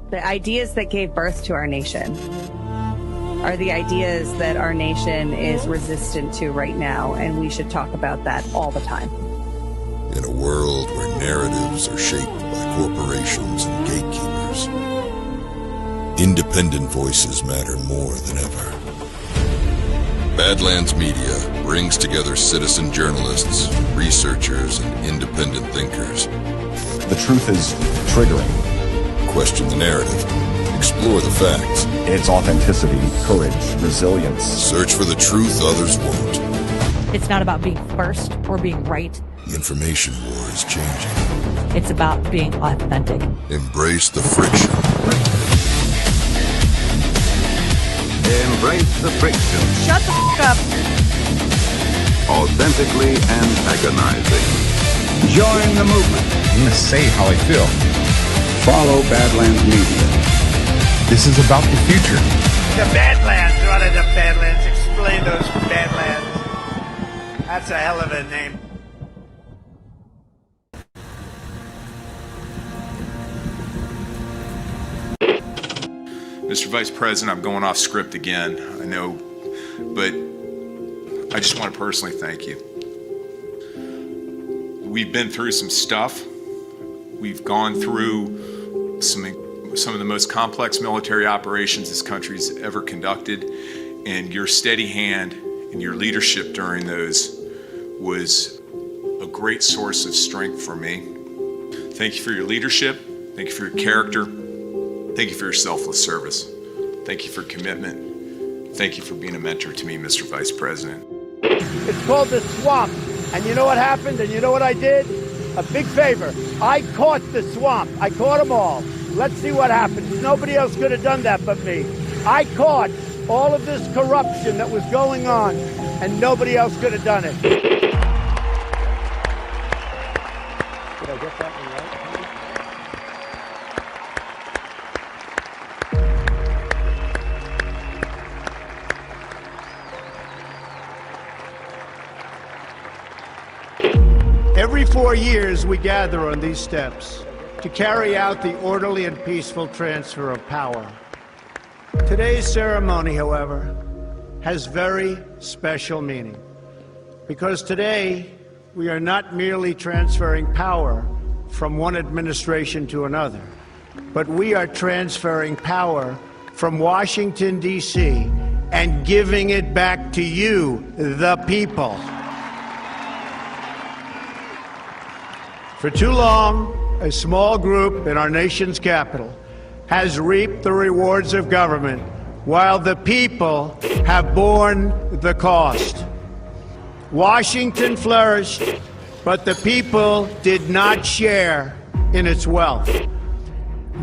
The ideas that gave birth to our nation are the ideas that our nation is resistant to right now, and we should talk about that all the time. In a world where narratives are shaped by corporations and gatekeepers, independent voices matter more than ever. Badlands Media brings together citizen journalists, researchers, and independent thinkers. The truth is triggering. Question the narrative. Explore the facts. It's authenticity, courage, resilience. Search for the truth others won't. It's not about being first or being right. The information war is changing. It's about being authentic. Embrace the friction. Embrace the friction. Shut the f*** up. Authentically antagonizing. Join the movement. I'm gonna say how I feel. Follow Badlands Media. This is about the future. The Badlands. What are the Badlands? Explain those Badlands. That's a hell of a name. Mr. Vice President, I'm going off script again, I know, but I just want to personally thank you. We've been through some stuff. We've gone through some of the most complex military operations this country's ever conducted, and your steady hand and your leadership during those was a great source of strength for me. Thank you for your leadership. Thank you for your character. Thank you for your selfless service. Thank you for commitment. Thank you for being a mentor to me, Mr. Vice President. It's called the swamp. And you know what happened? And you know what I did? A big favor. I caught the swamp. I caught them all. Let's see what happens. Nobody else could have done that but me. I caught all of this corruption that was going on, and nobody else could have done it. Did I get that one right? Every 4 years, we gather on these steps to carry out the orderly and peaceful transfer of power. Today's ceremony, however, has very special meaning, because today we are not merely transferring power from one administration to another, but we are transferring power from Washington, D.C., and giving it back to you, the people. For too long, a small group in our nation's capital has reaped the rewards of government, while the people have borne the cost. Washington flourished, but the people did not share in its wealth.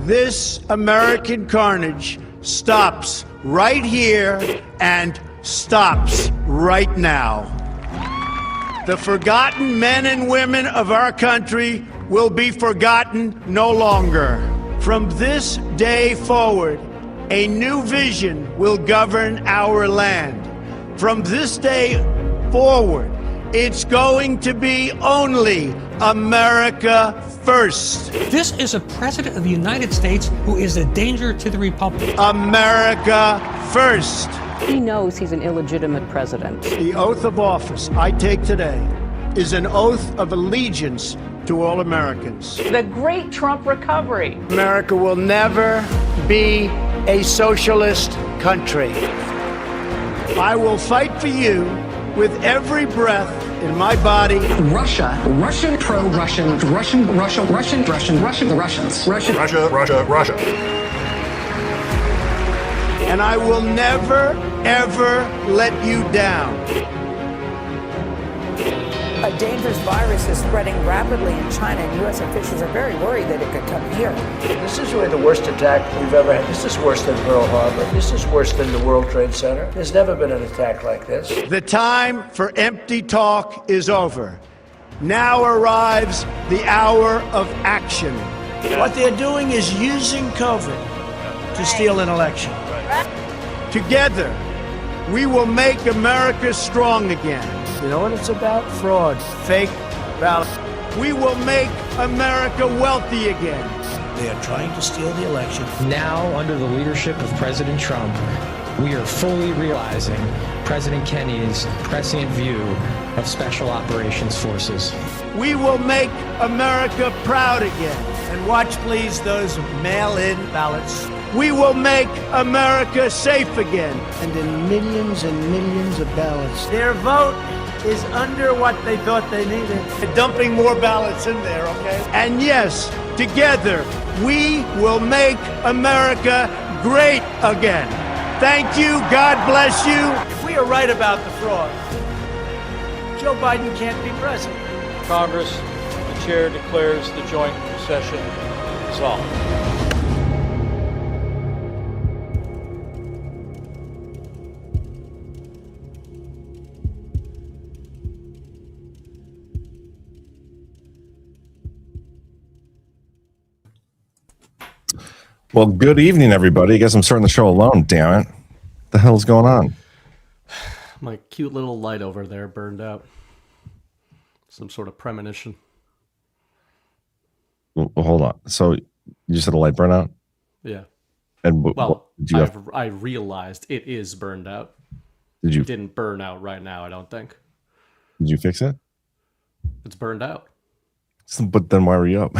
This American carnage stops right here and stops right now. The forgotten men and women of our country will be forgotten no longer. From this day forward, a new vision will govern our land. From this day forward, it's going to be only America first. This is a president of the United States who is a danger to the republic. America first. He knows he's an illegitimate president. The oath of office I take today is an oath of allegiance to all Americans. The great Trump recovery. America will never be a socialist country. I will fight for you with every breath in my body. Russia, Russian, pro-Russian, Russian, Russia, Russian, Russian, Russian, the Russians. Russia. And I will never, ever let you down. A dangerous virus is spreading rapidly in China, and U.S. officials are very worried that it could come here. This is really the worst attack we've ever had. This is worse than Pearl Harbor. This is worse than the World Trade Center. There's never been an attack like this. The time for empty talk is over. Now arrives the hour of action. What they're doing is using COVID to steal an election. Together, we will make America strong again. You know what it's about? Fraud, fake ballots. We will make America wealthy again. They are trying to steal the election. Now, under the leadership of President Trump, we are fully realizing President Kennedy's prescient view of special operations forces. We will make America proud again. And watch, please, those mail-in ballots. We will make America safe again. And in millions and millions of ballots. Their vote is under what they thought they needed. They're dumping more ballots in there, okay? And yes, together, we will make America great again. Thank you. God bless you. If we are right about the fraud, Joe Biden can't be president. Congress, the chair declares the joint session dissolved. Well, good evening, everybody. I guess I'm starting the show alone, damn it. What the hell's going on? My cute little light over there burned out. Some sort of premonition. Well, hold on. So you said a light burn out? Yeah. And I realized it is burned out. Did you? It didn't burn out right now, I don't think. Did you fix it? It's burned out. But then why were you up?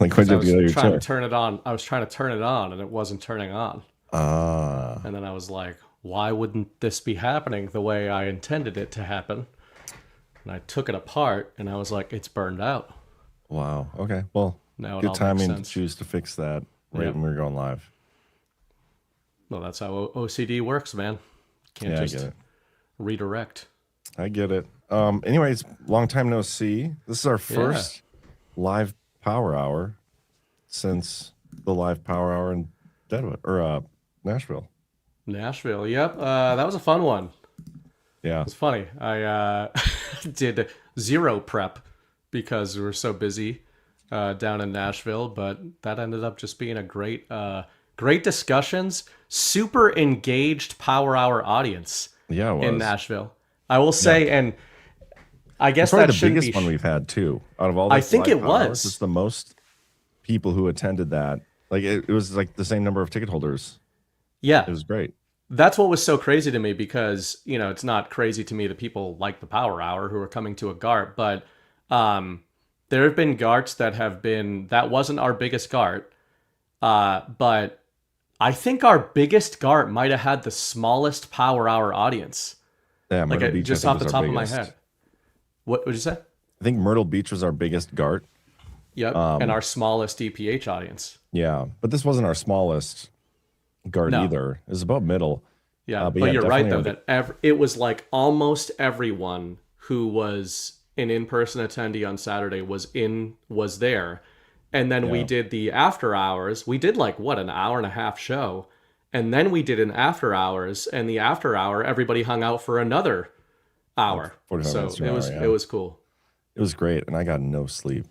Like, why'd you have to get out of your chair? Turn it on. I was trying to turn it on, and it wasn't turning on. And then I was like, why wouldn't this be happening the way I intended it to happen? And I took it apart, and I was like, it's burned out. Wow. Okay. Well, now good timing to choose to fix that right when we were going live. Well, that's how OCD works, man. Can't just I get it. Redirect. I get it. Anyways, long time no see. This is our first live Power Hour since the live Power Hour in Deadwood or Nashville. Nashville, yep. That was a fun one. Yeah, it's funny. I did zero prep because we were so busy down in Nashville, but that ended up just being a great discussions. Super engaged Power Hour audience. Yeah, it was. In Nashville. I will say, and I guess that's that probably the biggest one we've had too. Out of all, I think it was. It's the most people who attended that. Like it was like the same number of ticket holders. Yeah, it was great. That's what was so crazy to me because it's not crazy to me that people like the Power Hour who are coming to a GART, but there have been GARTs that wasn't our biggest GART, but I think our biggest GART might have had the smallest Power Hour audience. Yeah, Myrtle Beach, just off the top of my head. What would you say? I think Myrtle Beach was our biggest GART. Yep, and our smallest DPH audience. Yeah, but this wasn't our smallest GART either. It was about middle. Yeah, but you're right, though, that it was like almost everyone who was an in-person attendee on Saturday was there. And then we did the after hours. We did an hour and a half show. And then we did an after hours, and the after hour, everybody hung out for another hour. So it was cool. It was great, and I got no sleep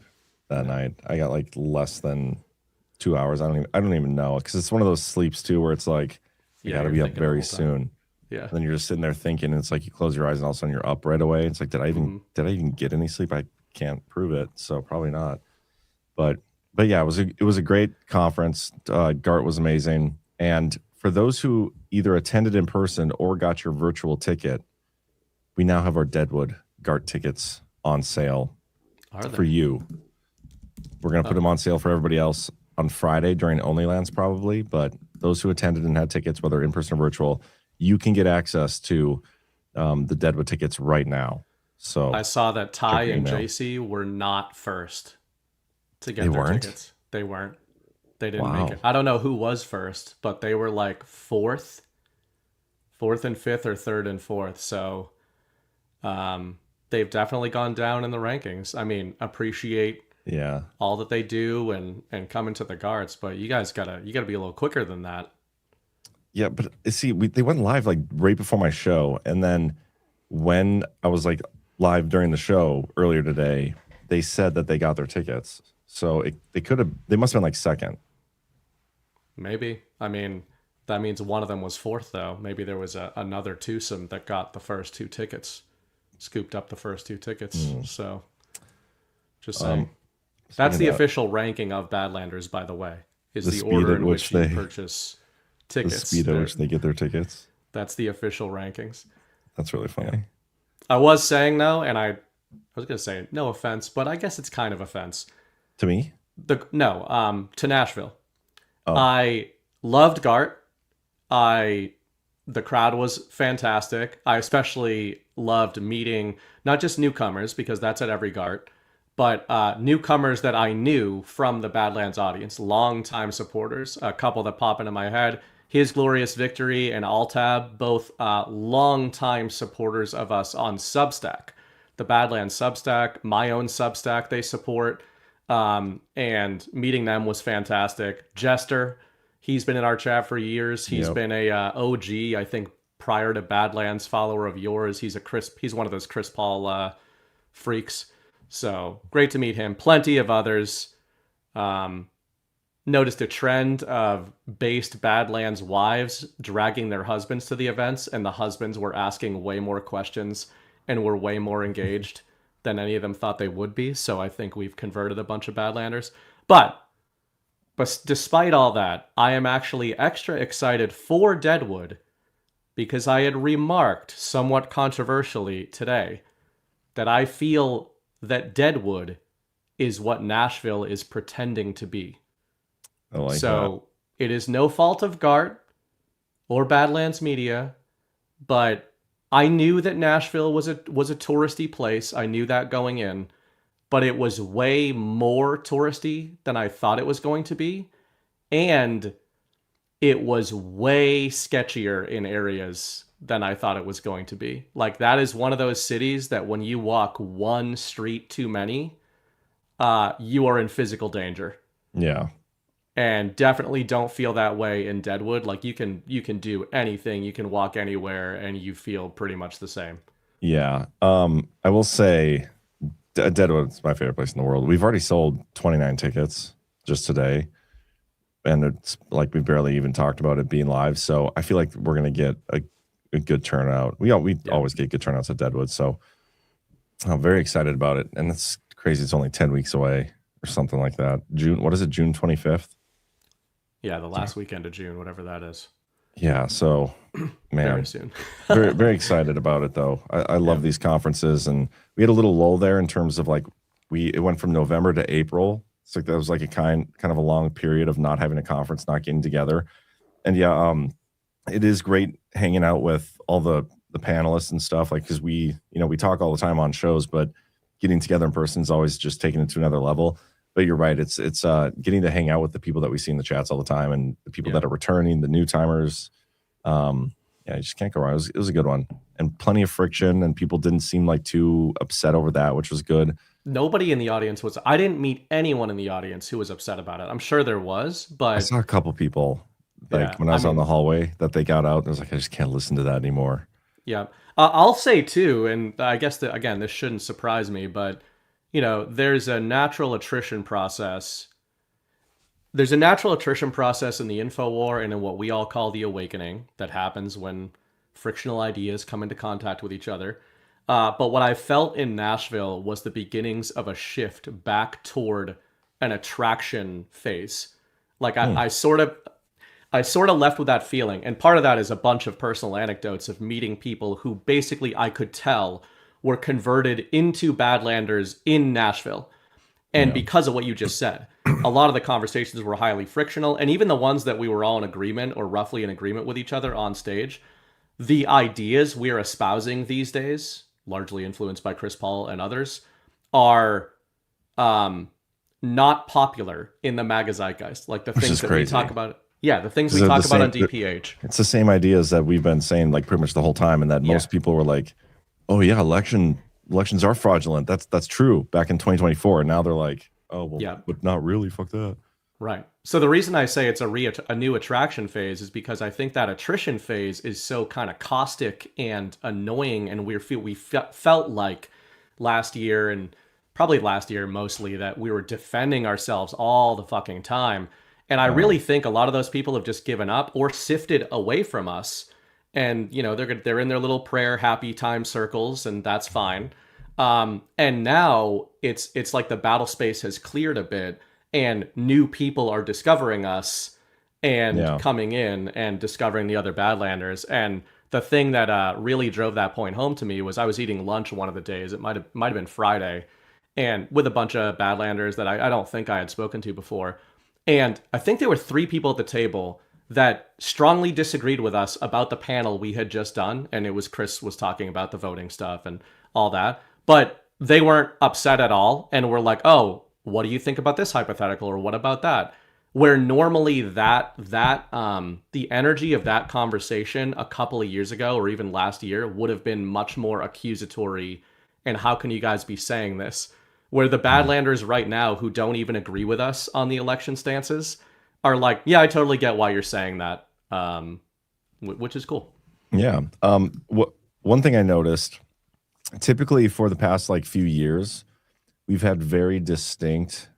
that night. I got like less than 2 hours. I don't even know, because it's one of those sleeps too where it's like you got to be up very soon. Yeah. And then you're just sitting there thinking, and it's like you close your eyes, and all of a sudden you're up right away. It's like, did I even get any sleep? I can't prove it, so probably not. But yeah, it was a great conference. GART was amazing, and for those who either attended in person or got your virtual ticket, we now have our Deadwood GART tickets on sale for you. We're going to put them on sale for everybody else on Friday during OnlyLands probably, but those who attended and had tickets, whether in person or virtual, you can get access to the Deadwood tickets right now. So I saw that Ty and JC were not first to get their tickets. They weren't. They didn't make it. I don't know who was first, but they were like fourth and fifth, or third and fourth. So they've definitely gone down in the rankings. I mean, appreciate all that they do and coming to the GARTs, but you guys gotta be a little quicker than that. Yeah, but see, they went live like right before my show, and then when I was like live during the show earlier today, they said that they got their tickets. So they must have been like second. Maybe. I mean, that means one of them was fourth, though. Maybe there was another twosome that got the first two tickets, scooped up the first two tickets. So, just saying. That's the official ranking of Badlanders, by the way, is the order in which you purchase tickets. The speed at which they get their tickets. That's the official rankings. That's really funny. Yeah. I was saying, though, and I was going to say no offense, but I guess it's kind of offense. To me? To Nashville. Oh. I loved Gart. The crowd was fantastic. I especially loved meeting not just newcomers, because that's at every Gart, but newcomers that I knew from the Badlands audience, longtime supporters. A couple that pop into my head: His Glorious Victory and Altab, both longtime supporters of us on Substack. The Badlands Substack, my own Substack they support, and meeting them was fantastic. Jester, he's been in our chat for years. He's been a OG, I think, prior to Badlands, follower of yours. He's one of those Chris Paul freaks. So great to meet him. Plenty of others. Noticed a trend of based Badlands wives dragging their husbands to the events, and the husbands were asking way more questions and were way more engaged than any of them thought they would be. So I think we've converted a bunch of Badlanders. But despite all that, I am actually extra excited for Deadwood, because I had remarked somewhat controversially today that I feel that Deadwood is what Nashville is pretending to be. I like so that. It is no fault of Gart or Badlands Media, but I knew that Nashville was a touristy place. I knew that going in, but it was way more touristy than I thought it was going to be, and it was way sketchier in areas than I thought it was going to be. Like, that is one of those cities that when you walk one street too many, you are in physical danger. Yeah. And definitely don't feel that way in Deadwood. Like, you can do anything, you can walk anywhere, and you feel pretty much the same. Yeah. I will say Deadwood's my favorite place in the world. We've already sold 29 tickets just today, and it's like we barely even talked about it being live. So I feel like we're gonna get a good turnout. We always get good turnouts at Deadwood, so I'm very excited about it. And it's crazy. It's only 10 weeks away or something like that. June 25th? Yeah, the last weekend of June, whatever that is. Yeah, so man, very soon. very, very excited about it though. I love these conferences, and we had a little lull there in terms of like it went from November to April. It's like that was like a kind of a long period of not having a conference, not getting together. And it is great hanging out with all the panelists and stuff, like, because we talk all the time on shows, but getting together in person is always just taking it to another level. But you're right, it's getting to hang out with the people that we see in the chats all the time, and the people that are returning, the new timers. You just can't go wrong. It was a good one, and plenty of friction, and people didn't seem like too upset over that, which was good. Nobody in the audience was. I didn't meet anyone in the audience who was upset about it. I'm sure there was, but I saw a couple people when I was on the hallway that they got out. I was like, I just can't listen to that anymore. Yeah, I'll say too, and I guess that again, this shouldn't surprise me, but there's a natural attrition process. There's a natural attrition process in the info war and in what we all call the awakening that happens when frictional ideas come into contact with each other. But what I felt in Nashville was the beginnings of a shift back toward an attraction phase. Like I sort of left with that feeling. And part of that is a bunch of personal anecdotes of meeting people who basically I could tell were converted into Badlanders in Nashville. And because of what you just said, a lot of the conversations were highly frictional. And even the ones that we were all in agreement or roughly in agreement with each other on stage, the ideas we are espousing these days, largely influenced by Chris Paul and others, are not popular in the MAGA zeitgeist. Like the things that we talk about. Yeah, the things we talk about on DPH. It's the same ideas that we've been saying like pretty much the whole time, and that most people were like, oh yeah, elections are fraudulent. That's true back in 2024. And now they're like, oh well, but not really. Fuck that. Right. So the reason I say it's a new attraction phase is because I think that attrition phase is so kind of caustic and annoying, and we felt like last year, and probably last year mostly, that we were defending ourselves all the fucking time. And I really think a lot of those people have just given up or sifted away from us. And, they're in their little prayer happy time circles, and that's fine. And now it's like the battle space has cleared a bit and new people are discovering us and coming in and discovering the other Badlanders. And the thing that really drove that point home to me was I was eating lunch one of the days. It might have been Friday, and with a bunch of Badlanders that I don't think I had spoken to before. And I think there were 3 people at the table that strongly disagreed with us about the panel we had just done. And it was Chris was talking about the voting stuff and all that. But they weren't upset at all and were like, oh, what do you think about this hypothetical? Or what about that? Where normally the energy of that conversation a couple of years ago or even last year would have been much more accusatory. And how can you guys be saying this? Where the Badlanders right now who don't even agree with us on the election stances are like, yeah, I totally get why you're saying that, which is cool. Yeah. One thing I noticed, typically for the past few years, we've had very distinct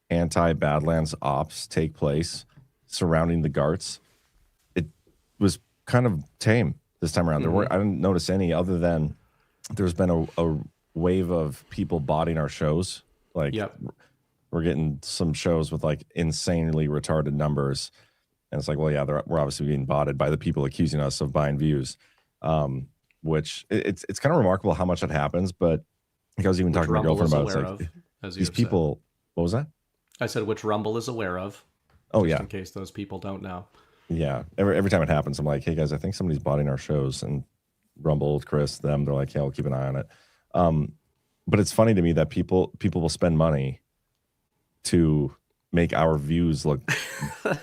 anti-Badlands ops take place surrounding the Garts. It was kind of tame this time around. I didn't notice any other than there's been a wave of people botting our shows. We're getting some shows with insanely retarded numbers, and it's like, well, yeah, we're obviously being botted by the people accusing us of buying views, which it's kind of remarkable how much that happens. But I was even talking to my girlfriend about it. It's these people. What was that? I said which Rumble is aware of. Oh yeah, in case those people don't know. Yeah, every time it happens, I'm like, hey guys, I think somebody's botting our shows, and Rumble, Chris, them, they're like, yeah, we'll keep an eye on it. But it's funny to me that people will spend money to make our views look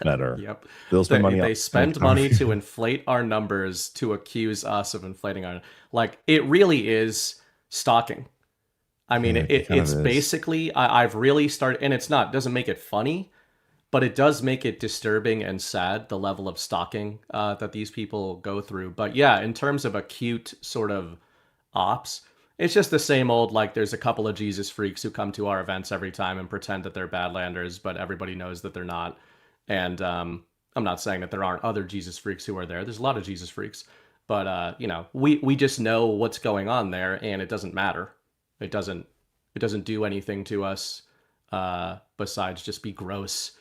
better. Yep. They'll spend money. They spend money to inflate our numbers to accuse us of inflating our. It really is stalking. I mean, it's basically I've really started, and doesn't make it funny, but it does make it disturbing and sad, the level of stalking that these people go through. But yeah, in terms of acute sort of ops, it's just the same old, there's a couple of Jesus freaks who come to our events every time and pretend that they're Badlanders, but everybody knows that they're not. And I'm not saying that there aren't other Jesus freaks who are there. There's a lot of Jesus freaks, but we just know what's going on there, and it doesn't matter. It doesn't do anything to us besides just be gross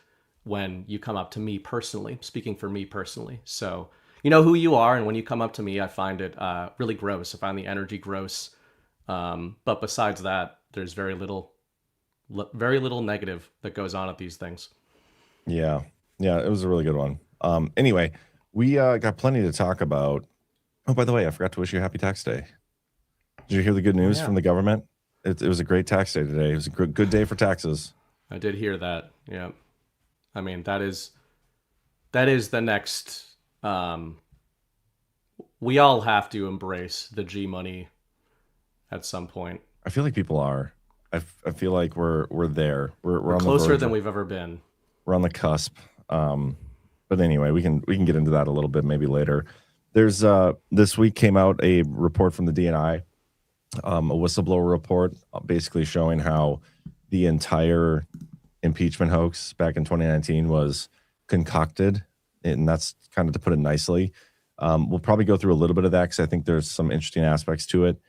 when you come up to me personally, speaking for me personally. So you know who you are, and when you come up to me, I find it really gross. I find the energy gross. But besides that, there's very little negative that goes on at these things. Yeah, it was a really good one. Anyway, we got plenty to talk about. Oh, by the way, I forgot to wish you a happy tax day. Did you hear the good news from the government? It was a great tax day today. It was a good day for taxes. I did hear that. Yeah. I mean, that is the next, we all have to embrace the G money at some point. I feel like people are. I feel like we're there. We're on closer than we've ever been. We're on the cusp. But anyway, we can get into that a little bit maybe later. There's this week came out a report from the DNI, a whistleblower report, basically showing how the entire impeachment hoax back in 2019 was concocted, and that's kind of to put it nicely. We'll probably go through a little bit of that because I think there's some interesting aspects to it.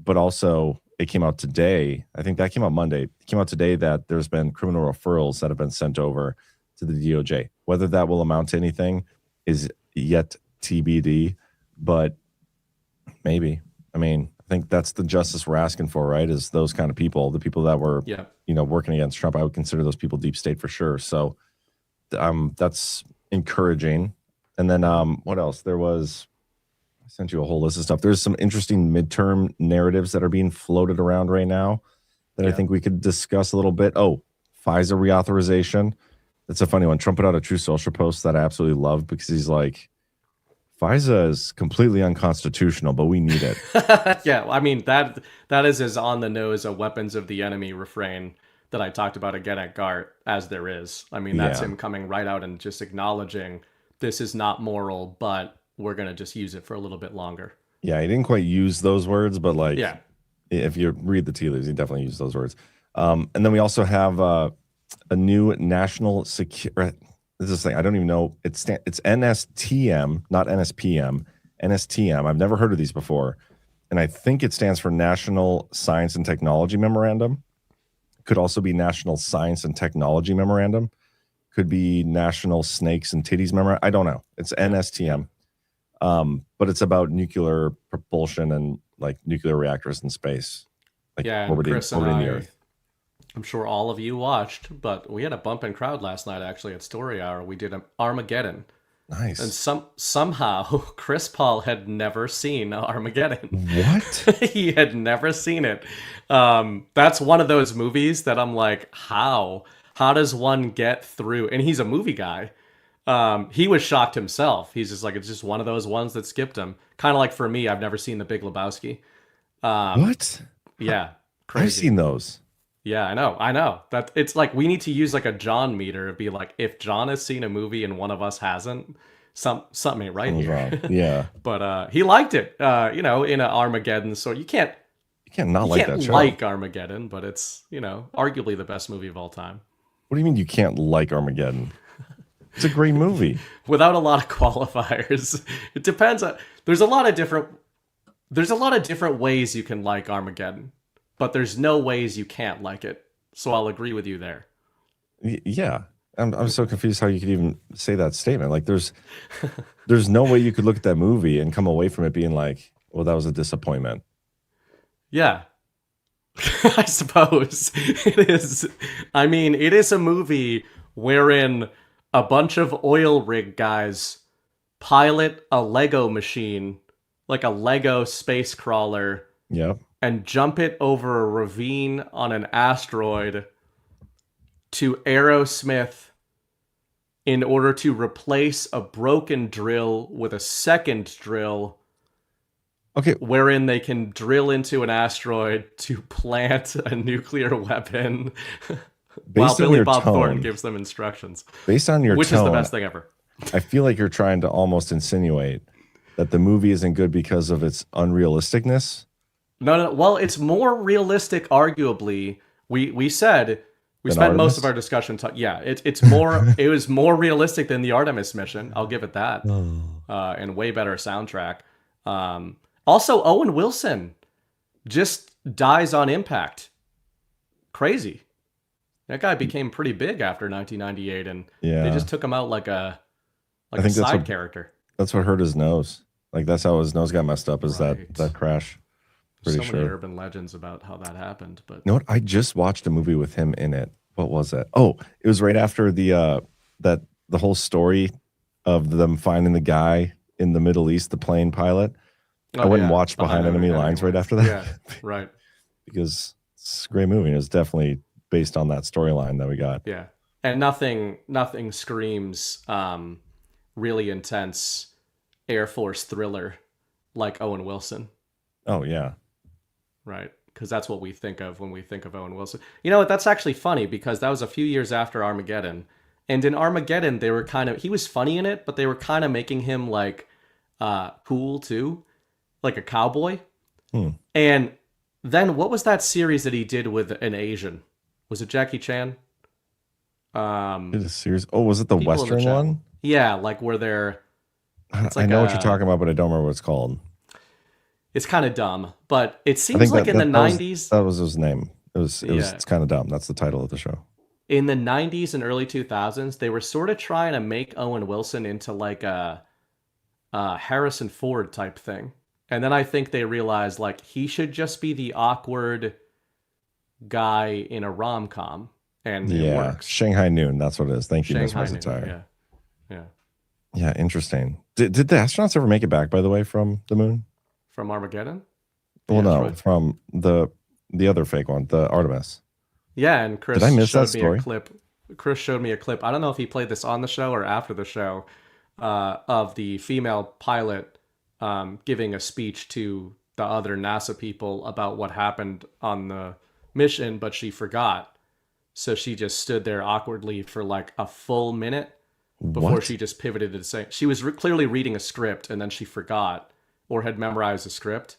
But also, it came out today. I think that came out Monday. It came out today that there's been criminal referrals that have been sent over to the DOJ. Whether that will amount to anything is yet TBD, but maybe. I mean, I think that's the justice we're asking for, right? Is those kind of people, the people that were, working against Trump. I would consider those people deep state for sure. So that's encouraging. And then what else? I sent you a whole list of stuff. There's some interesting midterm narratives that are being floated around right now that I think we could discuss a little bit. Oh, FISA reauthorization. That's a funny one. Trump put out a True Social post that I absolutely love because he's like, FISA is completely unconstitutional, but we need it. Yeah, I mean, that is as on the nose a weapons of the enemy refrain that I talked about again at GART as there is. I mean, that's him coming right out and just acknowledging this is not moral, but we're going to just use it for a little bit longer. Yeah, he didn't quite use those words, but if you read the tea leaves, he definitely used those words. And then we also have a new national security. This is thing I don't even know. It's NSTM, not NSPM. NSTM. I've never heard of these before. and I think it stands for National Science and Technology Memorandum. Could also be National Science and Technology Memorandum. Could be National Snakes and Titties Memorandum. I don't know. It's NSTM. But it's about nuclear propulsion and like nuclear reactors in space. Like orbiting the Earth. I'm sure all of you watched, but we had a bumping crowd last night actually at Story Hour. We did Armageddon. Nice. And somehow Chris Paul had never seen Armageddon. What? He had never seen it. That's one of those movies that I'm like, how does one get through? And he's a movie guy. He was shocked himself. He's just like, it's just one of those ones that skipped him. Kind of like for me, I've never seen The Big Lebowski. What? Yeah. Crazy. I've seen those. Yeah, I know. That it's like we need to use like a John meter to be like, if John has seen a movie and one of us hasn't, something ain't right here. Wrong. Yeah. But he liked it. In an Armageddon, so you can't like that show. Like Armageddon, but it's arguably the best movie of all time. What do you mean you can't like Armageddon? It's a great movie. Without a lot of qualifiers. It depends on there's a lot of different ways you can like Armageddon, but there's no ways you can't like it. So I'll agree with you there. Yeah. I'm so confused how you could even say that statement. Like there's no way you could look at that movie and come away from it being like, well, that was a disappointment. Yeah. I suppose it is. I mean, it is a movie wherein a bunch of oil rig guys pilot a Lego machine, like a Lego space crawler, and jump it over a ravine on an asteroid to Aerosmith in order to replace a broken drill with a second drill. Okay. Wherein they can drill into an asteroid to plant a nuclear weapon while Billy Bob Thornton gives them instructions. Based on your which tone, is the best thing ever. I feel like you're trying to almost insinuate that the movie isn't good because of its unrealisticness. No. Well, it's more realistic, arguably. We said we spent most of our discussion it's more it was more realistic than the Artemis mission. I'll give it that. And way better soundtrack. Also, Owen Wilson just dies on impact. Crazy. That guy became pretty big after 1998, and they just took him out like a side character. That's what hurt his nose. Like that's how his nose got messed up. Is that crash? Pretty sure. Many urban legends about how that happened. But you know what? I just watched a movie with him in it. What was it? Oh, it was right after the whole story of them finding the guy in the Middle East, the plane pilot. I went and watched Behind Enemy Lines right after that. Yeah, right. Because it's a great movie. It was definitely based on that storyline that we got. Yeah. And nothing screams really intense Air Force thriller like Owen Wilson. Oh, yeah. Right. Because that's what we think of when we think of Owen Wilson. You know what? That's actually funny because that was a few years after Armageddon. And in Armageddon, they were he was funny in it, but they were kind of making him like cool too. Like a cowboy. And then what was that series that he did with an Asian? Was it Jackie Chan? Did a series? Oh, was it the Western one? Yeah, like where they're... I know what you're talking about, but I don't remember what it's called. It's kind of dumb, but it seems like in the 90s... That was his name. It's kind of dumb. That's the title of the show. In the 90s and early 2000s, they were sort of trying to make Owen Wilson into like a Harrison Ford type thing. And then I think they realized like he should just be the awkward guy in a rom-com, and it works. Shanghai Noon, that's what it is. Thank you, Miss Tire. Yeah, interesting. Did the astronauts ever make it back, by the way, from the moon? From Armageddon? Well, no, from the other fake one, the Artemis. Yeah, and Chris Did I miss showed that story? me a clip. Chris showed me a clip. I don't know if he played this on the show or after the show, of the female pilot giving a speech to the other NASA people about what happened on the mission, but she forgot. So she just stood there awkwardly for like a full minute before she just pivoted to say she was clearly reading a script, and then she forgot or had memorized the script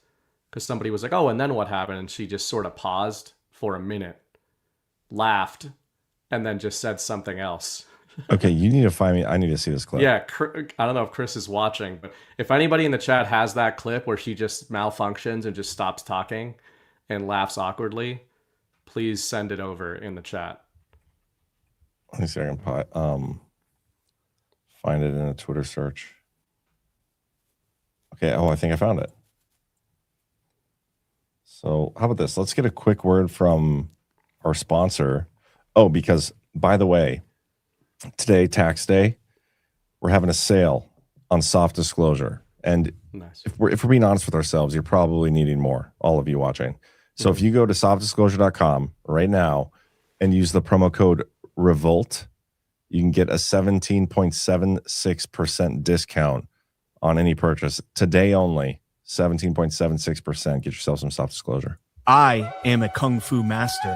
because somebody was like, oh, and then what happened? And she just sort of paused for a minute, laughed, and then just said something else. Okay, you need to find me. I need to see this clip. Yeah, I don't know if Chris is watching, but if anybody in the chat has that clip where she just malfunctions and just stops talking and laughs awkwardly, please send it over in the chat. Let me see if I can find it in a Twitter search. Okay, I think I found it. So how about this? Let's get a quick word from our sponsor. Oh, because by the way, today, tax day, we're having a sale on soft disclosure. And nice. if we're being honest with ourselves, you're probably needing more, all of you watching. So if you go to softdisclosure.com right now and use the promo code REVOLT, you can get a 17.76% discount on any purchase. Today only, 17.76%. Get yourself some soft disclosure. I am a kung fu master.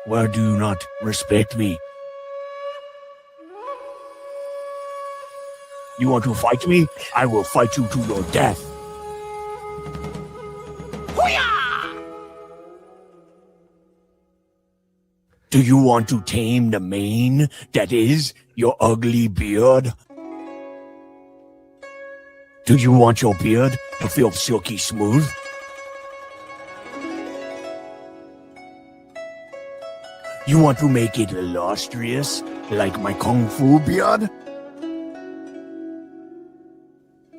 Why do you not respect me? You want to fight me? I will fight you to your death. Do you want to tame the mane that is your ugly beard? Do you want your beard to feel silky smooth? You want to make it illustrious, like my kung fu beard?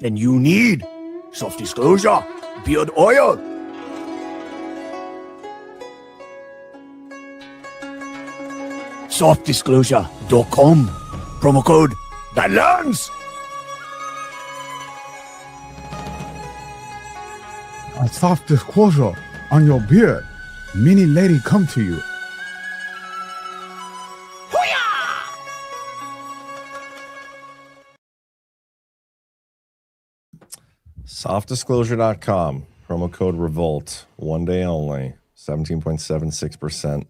Then you need soft disclosure beard oil. Softdisclosure.com. Promo code Badlands. A soft disclosure on your beard. Many lady come to you. Softdisclosure.com. Promo code REVOLT. 1 day only. 17.76%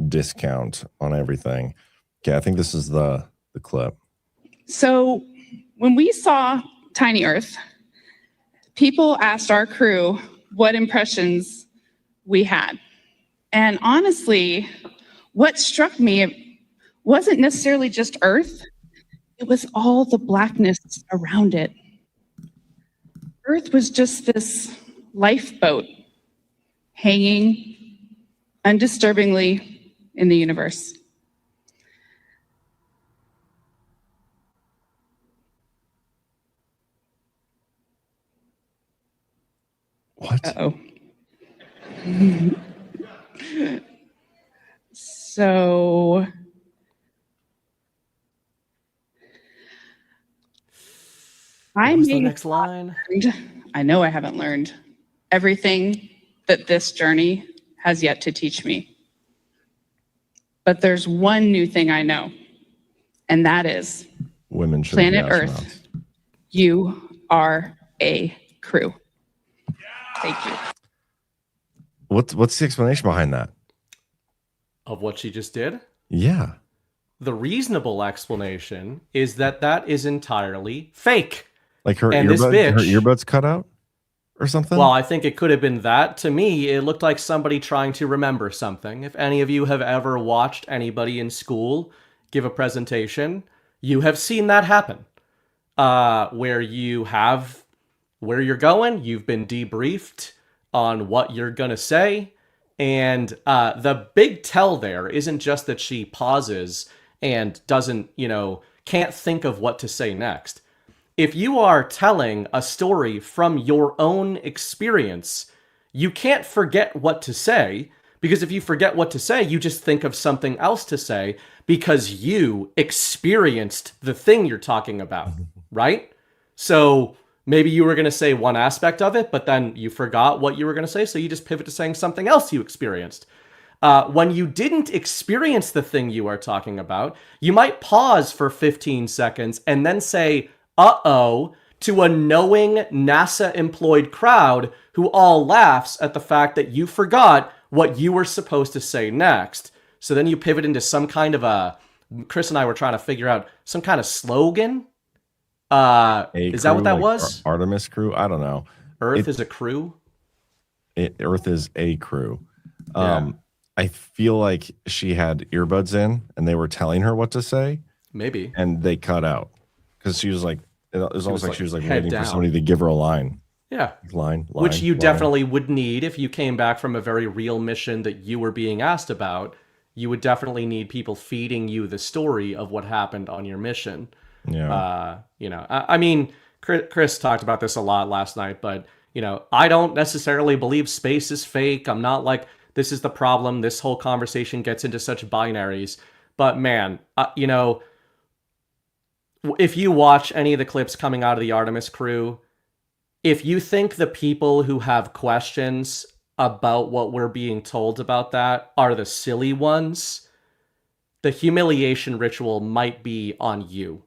discount on everything. Okay, I think this is the clip. So when we saw Tiny Earth, people asked our crew what impressions we had. And honestly, what struck me wasn't necessarily just Earth, it was all the blackness around it. Earth was just this lifeboat hanging undisturbingly in the universe. What? Uh-oh. So What's the next line? I know I haven't learned everything that this journey has yet to teach me. But there's one new thing I know, and that is women should Planet Earth, you are a crew. Thank you. What's the explanation behind that? Of what she just did? Yeah. The reasonable explanation is that is entirely fake. Like her and earbuds cut out or something? Well, I think it could have been that. To me, it looked like somebody trying to remember something. If any of you have ever watched anybody in school give a presentation, you have seen that happen. Where you have where you're going, you've been debriefed on what you're going to say. And the big tell there isn't just that she pauses and doesn't, can't think of what to say next. If you are telling a story from your own experience, you can't forget what to say, because if you forget what to say, you just think of something else to say because you experienced the thing you're talking about, right? So maybe you were going to say one aspect of it, but then you forgot what you were going to say, so you just pivot to saying something else you experienced. When you didn't experience the thing you are talking about, you might pause for 15 seconds and then say, uh-oh, to a knowing NASA-employed crowd who all laughs at the fact that you forgot what you were supposed to say next. So then you pivot into some kind of Chris and I were trying to figure out some kind of slogan. Is that what that was? Artemis crew? I don't know. Earth is a crew? Earth is a crew. Yeah. I feel like she had earbuds in and they were telling her what to say. Maybe. And they cut out because she was like, it was almost like she was like waiting down for somebody to give her a line. Yeah. Line, which you line. definitely would need if you came back from a very real mission that you were being asked about. You would definitely need people feeding you the story of what happened on your mission. Yeah. I mean, Chris talked about this a lot last night, but, I don't necessarily believe space is fake. I'm not like, this is the problem. This whole conversation gets into such binaries. But man, if you watch any of the clips coming out of the Artemis crew, if you think the people who have questions about what we're being told about that are the silly ones, the humiliation ritual might be on you.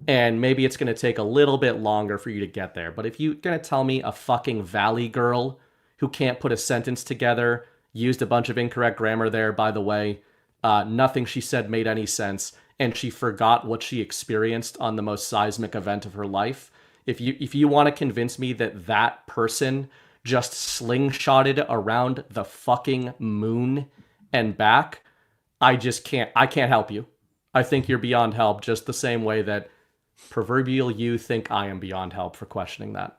And maybe it's going to take a little bit longer for you to get there. But if you're going to tell me a fucking valley girl who can't put a sentence together, used a bunch of incorrect grammar there, by the way, nothing she said made any sense, and she forgot what she experienced on the most seismic event of her life, if you want to convince me that that person just slingshotted around the fucking moon and back, I can't help you. I think you're beyond help, just the same way that proverbial you think I am beyond help for questioning that.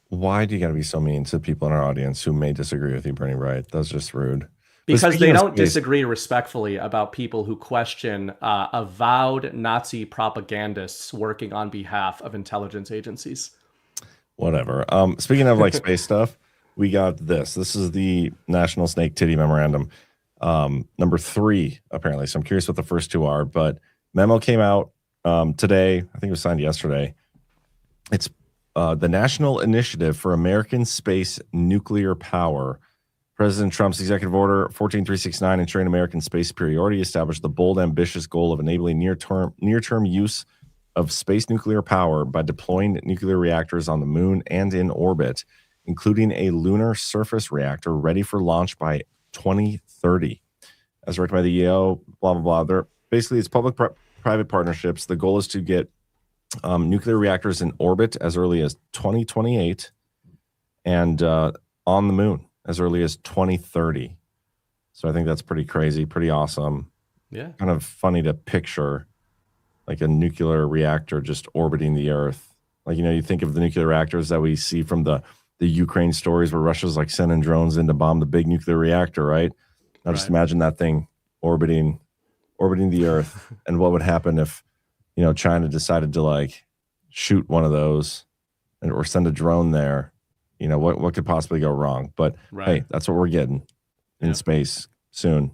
Why do you got to be so mean to people in our audience who may disagree with you, Bernie Wright? That's just rude. Because they don't disagree respectfully about people who question avowed Nazi propagandists working on behalf of intelligence agencies. Whatever. Speaking of like space stuff, we got this. This is the National Snake Titty Memorandum, number 3, apparently. So I'm curious what the first 2 are. But memo came out today. I think it was signed yesterday. It's the National Initiative for American Space Nuclear Power. President Trump's Executive Order 14369, ensuring American space superiority, established the bold, ambitious goal of enabling near-term use of space nuclear power by deploying nuclear reactors on the moon and in orbit, including a lunar surface reactor ready for launch by 2030. As directed by the EO, blah, blah, blah. Basically, it's public-private partnerships. The goal is to get nuclear reactors in orbit as early as 2028 and on the moon as early as 2030. So I think that's pretty crazy, pretty awesome. Yeah. Kind of funny to picture like a nuclear reactor just orbiting the Earth. Like, you think of the nuclear reactors that we see from the Ukraine stories where Russia's like sending drones in to bomb the big nuclear reactor, right? Now just imagine that thing orbiting the Earth and what would happen if, China decided to like shoot one of those or send a drone there. What could possibly go wrong? But hey, that's what we're getting in space soon.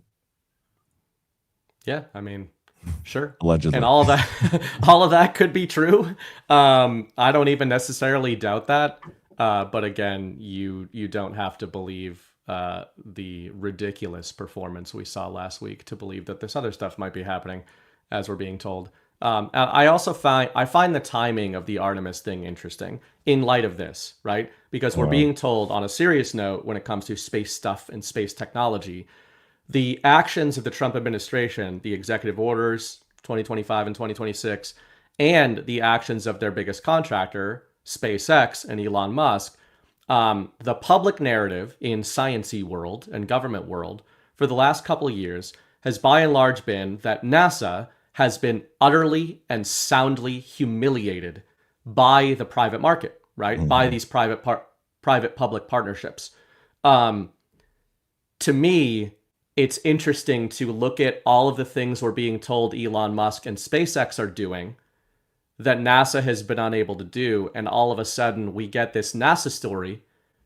Yeah, I mean, sure. Allegedly. And all of that could be true. I don't even necessarily doubt that. But again, you don't have to believe the ridiculous performance we saw last week to believe that this other stuff might be happening, as we're being told. I also find the timing of the Artemis thing interesting in light of this, right? Because we're being told on a serious note when it comes to space stuff and space technology, the actions of the Trump administration, the executive orders 2025 and 2026, and the actions of their biggest contractor, SpaceX and Elon Musk, the public narrative in science-y world and government world for the last couple of years has by and large been that NASA has been utterly and soundly humiliated by the private market, right? Mm-hmm. By these private-public partnerships. To me, it's interesting to look at all of the things we're being told Elon Musk and SpaceX are doing that NASA has been unable to do, and all of a sudden we get this NASA story,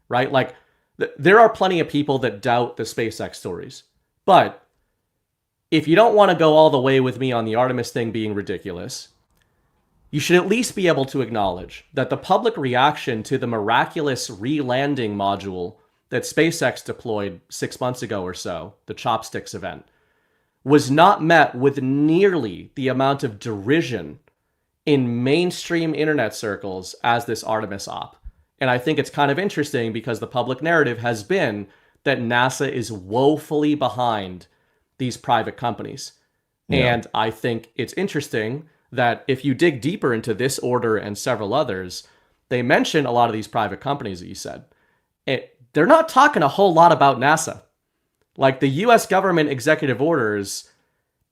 right? Like, there are plenty of people that doubt the SpaceX stories, but if you don't want to go all the way with me on the Artemis thing being ridiculous, you should at least be able to acknowledge that the public reaction to the miraculous re-landing module that SpaceX deployed 6 months ago or so, the Chopsticks event, was not met with nearly the amount of derision in mainstream internet circles as this Artemis op. And I think it's kind of interesting because the public narrative has been that NASA is woefully behind these private companies. Yeah. And I think it's interesting that if you dig deeper into this order and several others, they mention a lot of these private companies that you said. They're not talking a whole lot about NASA. Like the U.S. government executive orders,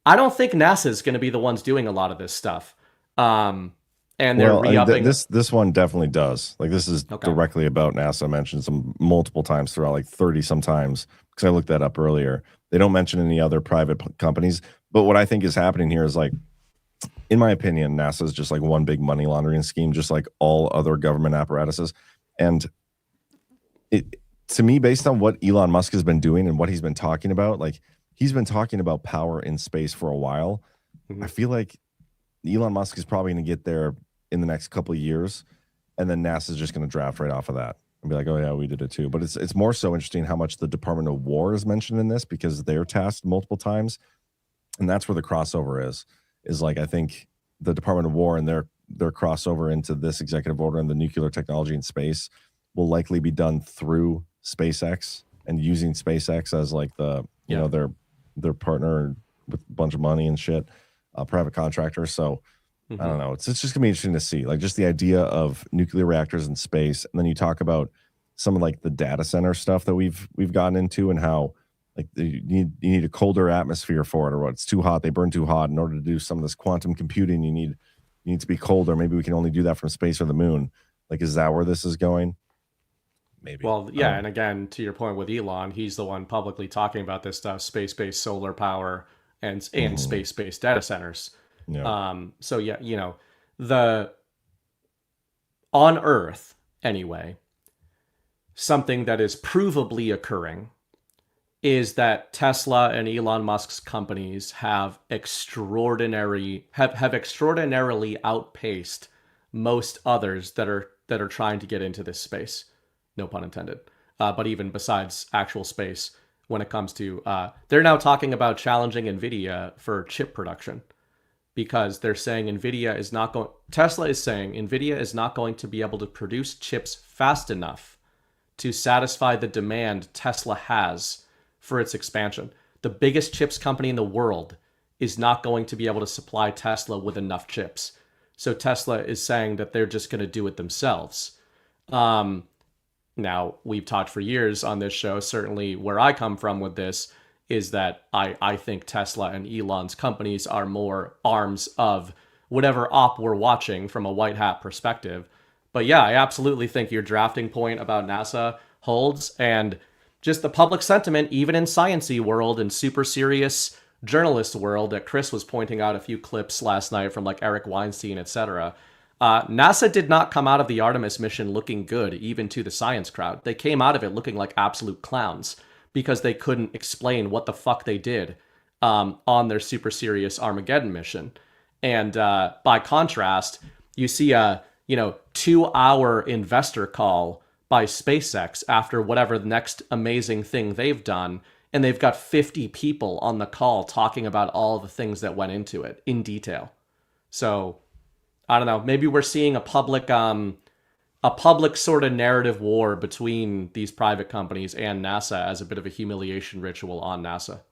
I don't think NASA is going to be the ones doing a lot of this stuff. And they're re-upping. This one definitely does. Like this is directly about NASA. I mentioned them multiple times throughout, like 30 sometimes, because I looked that up earlier. They don't mention any other private companies. But what I think is happening here is, like, in my opinion, NASA is just like one big money laundering scheme, just like all other government apparatuses. And to me, based on what Elon Musk has been doing and what he's been talking about, like he's been talking about power in space for a while. I feel like Elon Musk is probably going to get there in the next couple of years, and then NASA is just going to draft right off of that and be like, oh yeah, we did it too. But it's more so interesting how much the Department of War is mentioned in this, because they're tasked multiple times, and that's where the crossover is like, I think the Department of War and their crossover into this executive order and the nuclear technology in space will likely be done through SpaceX and using SpaceX as like the you know their partner with a bunch of money and shit, private contractor. So I don't know. It's just gonna be interesting to see, like, just the idea of nuclear reactors in space, and then you talk about some of like the data center stuff that we've gotten into, and how like you need a colder atmosphere for it, or what, it's too hot, they burn too hot. In order to do some of this quantum computing, you need to be colder. Maybe we can only do that from space or the moon. Like, is that where this is going? Maybe. Well, yeah, and again, to your point with Elon, he's the one publicly talking about this stuff: space-based solar power and space-based data centers. Yeah. So yeah, you know, on Earth anyway, something that is provably occurring is that Tesla and Elon Musk's companies have extraordinarily outpaced most others that are trying to get into this space. No pun intended. But even besides actual space, when it comes to, they're now talking about challenging NVIDIA for chip production, because they're saying Tesla is saying NVIDIA is not going to be able to produce chips fast enough to satisfy the demand Tesla has for its expansion. The biggest chips company in the world is not going to be able to supply Tesla with enough chips. So Tesla is saying that they're just going to do it themselves. Now, we've talked for years on this show, certainly where I come from with this, is that I think Tesla and Elon's companies are more arms of whatever op we're watching from a white hat perspective. But yeah, I absolutely think your drafting point about NASA holds, and just the public sentiment, even in science-y world and super serious journalist world, that Chris was pointing out a few clips last night from like Eric Weinstein, etc. NASA did not come out of the Artemis mission looking good, even to the science crowd. They came out of it looking like absolute clowns, because they couldn't explain what the fuck they did on their super serious Armageddon mission. And by contrast, you see a 2-hour investor call by SpaceX after whatever the next amazing thing they've done, and they've got 50 people on the call talking about all the things that went into it in detail. So I don't know, maybe we're seeing a public sort of narrative war between these private companies and NASA as a bit of a humiliation ritual on NASA.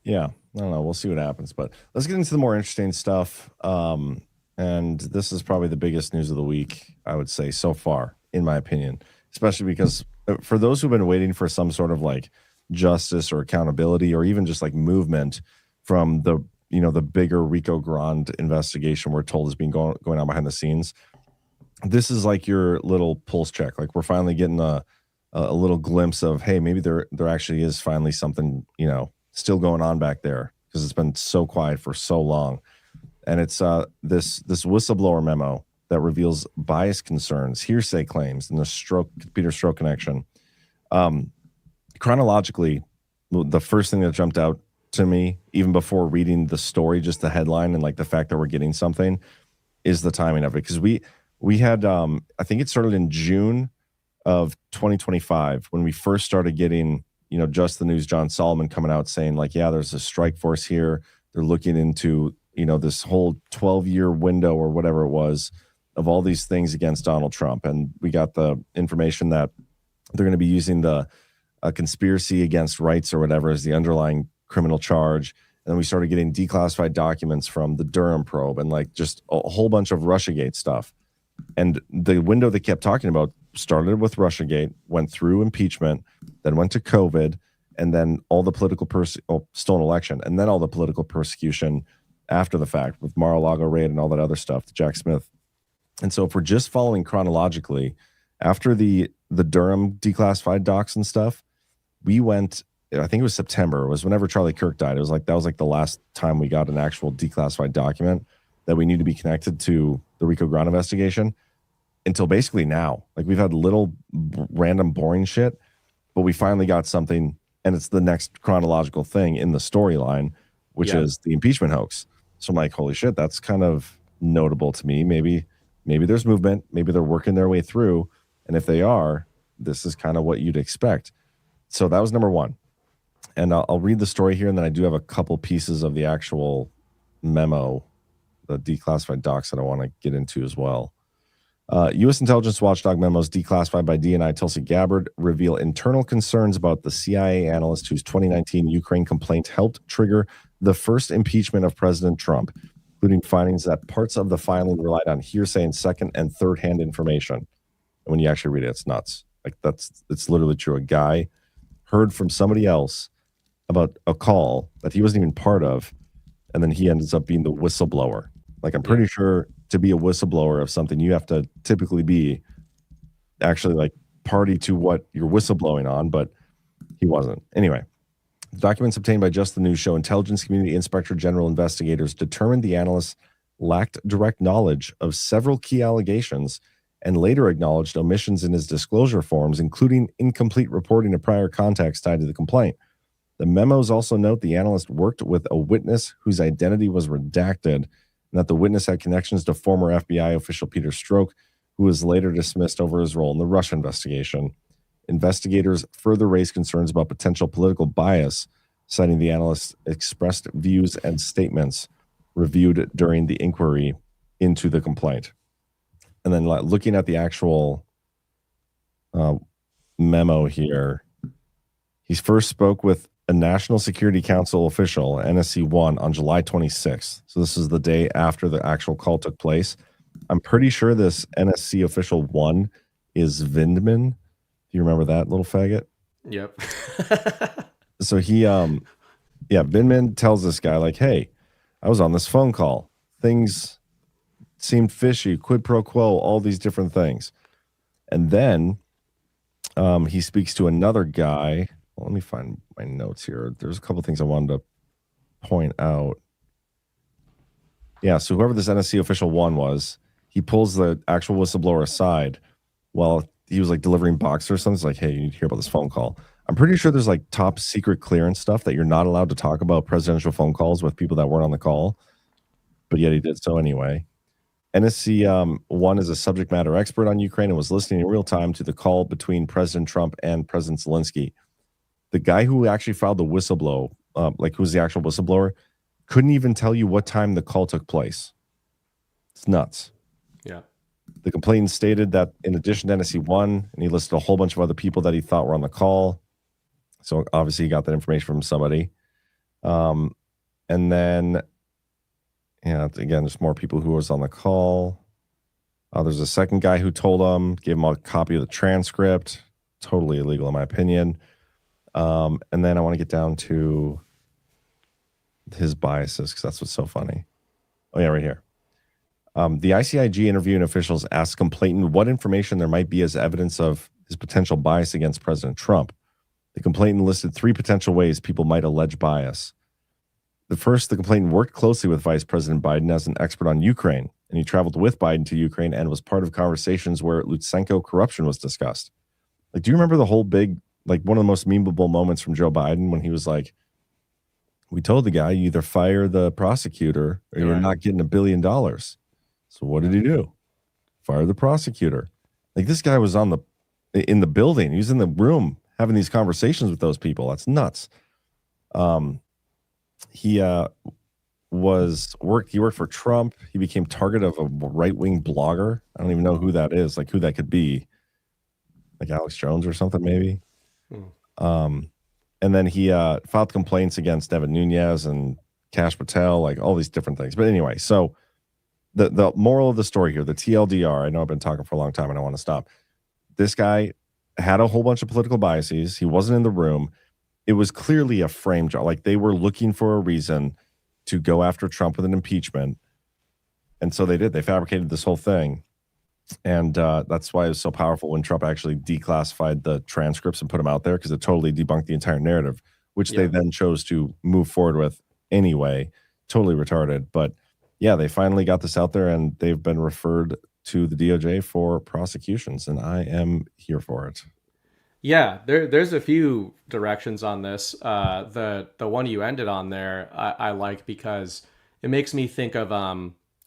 Yeah, I don't know. We'll see what happens. But let's get into the more interesting stuff. And this is probably the biggest news of the week, I would say, so far, in my opinion, especially because for those who've been waiting for some sort of like justice or accountability, or even just like movement from the bigger Rico Grande investigation we're told has been going on behind the scenes, this is like your little pulse check. Like, we're finally getting a little glimpse of, hey, maybe there actually is finally something, still going on back there, because it's been so quiet for so long. And it's this whistleblower memo that reveals bias concerns, hearsay claims, and the Peter Strzok connection. Chronologically, the first thing that jumped out to me, even before reading the story, just the headline and like the fact that we're getting something, is the timing of it. Because we had, I think it started in June of 2025 when we first started getting, Just the News, John Solomon coming out saying like, yeah, there's a strike force here. They're looking into, this whole 12-year window or whatever it was of all these things against Donald Trump. And we got the information that they're going to be using the conspiracy against rights or whatever as the underlying criminal charge. And then we started getting declassified documents from the Durham probe and like just a whole bunch of Russiagate stuff. And the window they kept talking about started with Russiagate, went through impeachment, then went to COVID, and then all the political stolen election, and then all the political persecution after the fact with Mar-a-Lago raid and all that other stuff, Jack Smith. And so if we're just following chronologically, after the Durham declassified docs and stuff, we went, I think it was September, it was whenever Charlie Kirk died. It was like, that was like the last time we got an actual declassified document that we knew to be connected to the Rico Grant investigation until basically now. Like we've had little random boring shit, but we finally got something, and it's the next chronological thing in the storyline, which is the impeachment hoax. So I'm like, holy shit, that's kind of notable to me. Maybe there's movement. Maybe they're working their way through. And if they are, this is kind of what you'd expect. So that was number one. And I'll read the story here, and then I do have a couple pieces of the actual memo, the declassified docs that I want to get into as well. U.S. intelligence watchdog memos declassified by DNI Tulsi Gabbard reveal internal concerns about the CIA analyst whose 2019 Ukraine complaint helped trigger the first impeachment of President Trump, including findings that parts of the filing relied on hearsay and second and third hand information. And when you actually read it, it's nuts. Like it's literally true. A guy heard from somebody else about a call that he wasn't even part of, and then he ends up being the whistleblower. Like I'm pretty sure to be a whistleblower of something, you have to typically be actually like party to what you're whistleblowing on, but he wasn't. Anyway, the documents obtained by Just the News show intelligence community inspector general investigators determined the analyst lacked direct knowledge of several key allegations and later acknowledged omissions in his disclosure forms, including incomplete reporting of prior contacts tied to the complaint. The memos also note the analyst worked with a witness whose identity was redacted, and that the witness had connections to former FBI official Peter Strzok, who was later dismissed over his role in the Russia investigation. Investigators further raised concerns about potential political bias, citing the analyst's expressed views and statements reviewed during the inquiry into the complaint. And then looking at the actual memo here, he first spoke with a National Security Council official, NSC-1, on July 26th. So this is the day after the actual call took place. I'm pretty sure this NSC official 1 is Vindman. Do you remember that little faggot? Yep. So he, Vindman tells this guy, like, hey, I was on this phone call. Things seemed fishy, quid pro quo, all these different things. And then he speaks to another guy. Well, let me find my notes here. There's a couple things I wanted to point out. Yeah, so whoever this NSC official 1 was, he pulls the actual whistleblower aside while he was like delivering boxes or something. It's like, hey, you need to hear about this phone call. I'm pretty sure there's like top secret clearance stuff that you're not allowed to talk about presidential phone calls with people that weren't on the call, but yet he did so anyway. NSC 1 is a subject matter expert on Ukraine and was listening in real time to the call between President Trump and President Zelensky. The guy who actually filed the whistleblower, who's the actual whistleblower, couldn't even tell you what time the call took place. It's nuts. Yeah. The complainant stated that in addition to NSC 1, and he listed a whole bunch of other people that he thought were on the call. So obviously he got that information from somebody. And then, again, there's more people who was on the call. There's a second guy who told him, gave him a copy of the transcript. Totally illegal in my opinion. And then I want to get down to his biases because that's what's so funny. Oh yeah, right here. The ICIG interviewing officials asked complainant what information there might be as evidence of his potential bias against President Trump. The complainant listed 3 potential ways people might allege bias. The first, the complainant worked closely with Vice President Biden as an expert on Ukraine, and he traveled with Biden to Ukraine and was part of conversations where Lutsenko corruption was discussed. Like, do you remember the whole big, like one of the most memeable moments from Joe Biden when he was like, we told the guy, you either fire the prosecutor or you're not getting $1 billion. So what did he do? Fire the prosecutor. Like this guy was in the building. He was in the room having these conversations with those people. That's nuts. He worked for Trump. He became target of a right-wing blogger. I don't even know who that is, like who that could be. Like Alex Jones or something, maybe. And then he filed complaints against Devin Nunes and Kash Patel, like all these different things. But anyway, so the moral of the story here, the TLDR, I know I've been talking for a long time and I want to stop. This guy had a whole bunch of political biases. He wasn't in the room. it was clearly a frame job. Like they were looking for a reason to go after Trump with an impeachment. And so they did. They fabricated this whole thing. And that's why it was so powerful when Trump actually declassified the transcripts and put them out there, because it totally debunked the entire narrative, which they then chose to move forward with anyway. Totally retarded. But yeah, they finally got this out there and they've been referred to the DOJ for prosecutions. And I am here for it. Yeah, there's a few directions on this. The one you ended on there, I like, because it makes me think of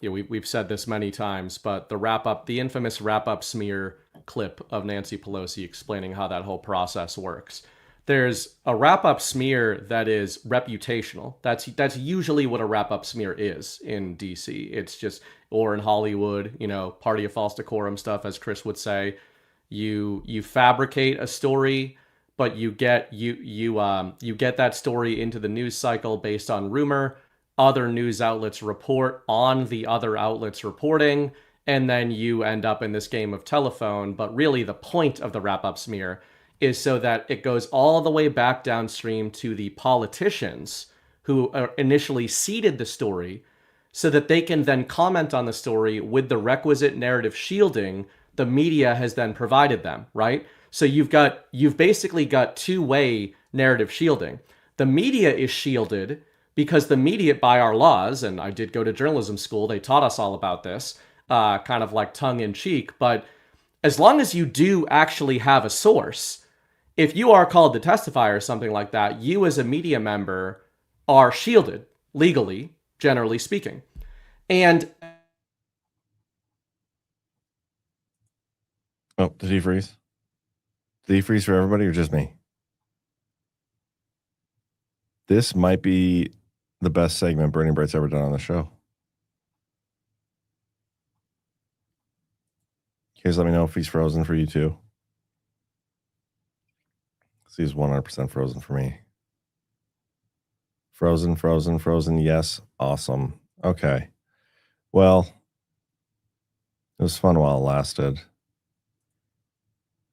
we've said this many times, but the infamous wrap-up smear clip of Nancy Pelosi explaining how that whole process works. There's a wrap-up smear that is reputational. That's usually what a wrap-up smear is in DC. It's just, or in Hollywood, party of false decorum stuff, as Chris would say. You fabricate a story, but you get that story into the news cycle based on rumor. Other news outlets report on the other outlets reporting, and then you end up in this game of telephone. But really, the point of the wrap-up smear is so that it goes all the way back downstream to the politicians who initially seeded the story, so that they can then comment on the story with the requisite narrative shielding the media has then provided them, right? So you've basically got two-way narrative shielding. The media is shielded because the media, by our laws, and I did go to journalism school, they taught us all about this, kind of like tongue-in-cheek, but as long as you do actually have a source, if you are called to testify or something like that, you as a media member are shielded legally, generally speaking. And oh, did he freeze? Did he freeze for everybody or just me? This might be the best segment Burning Bright's ever done on the show. You guys let me know if he's frozen for you too. He's 100% frozen for me. Frozen. Yes. Awesome. Okay. Well, it was fun while it lasted.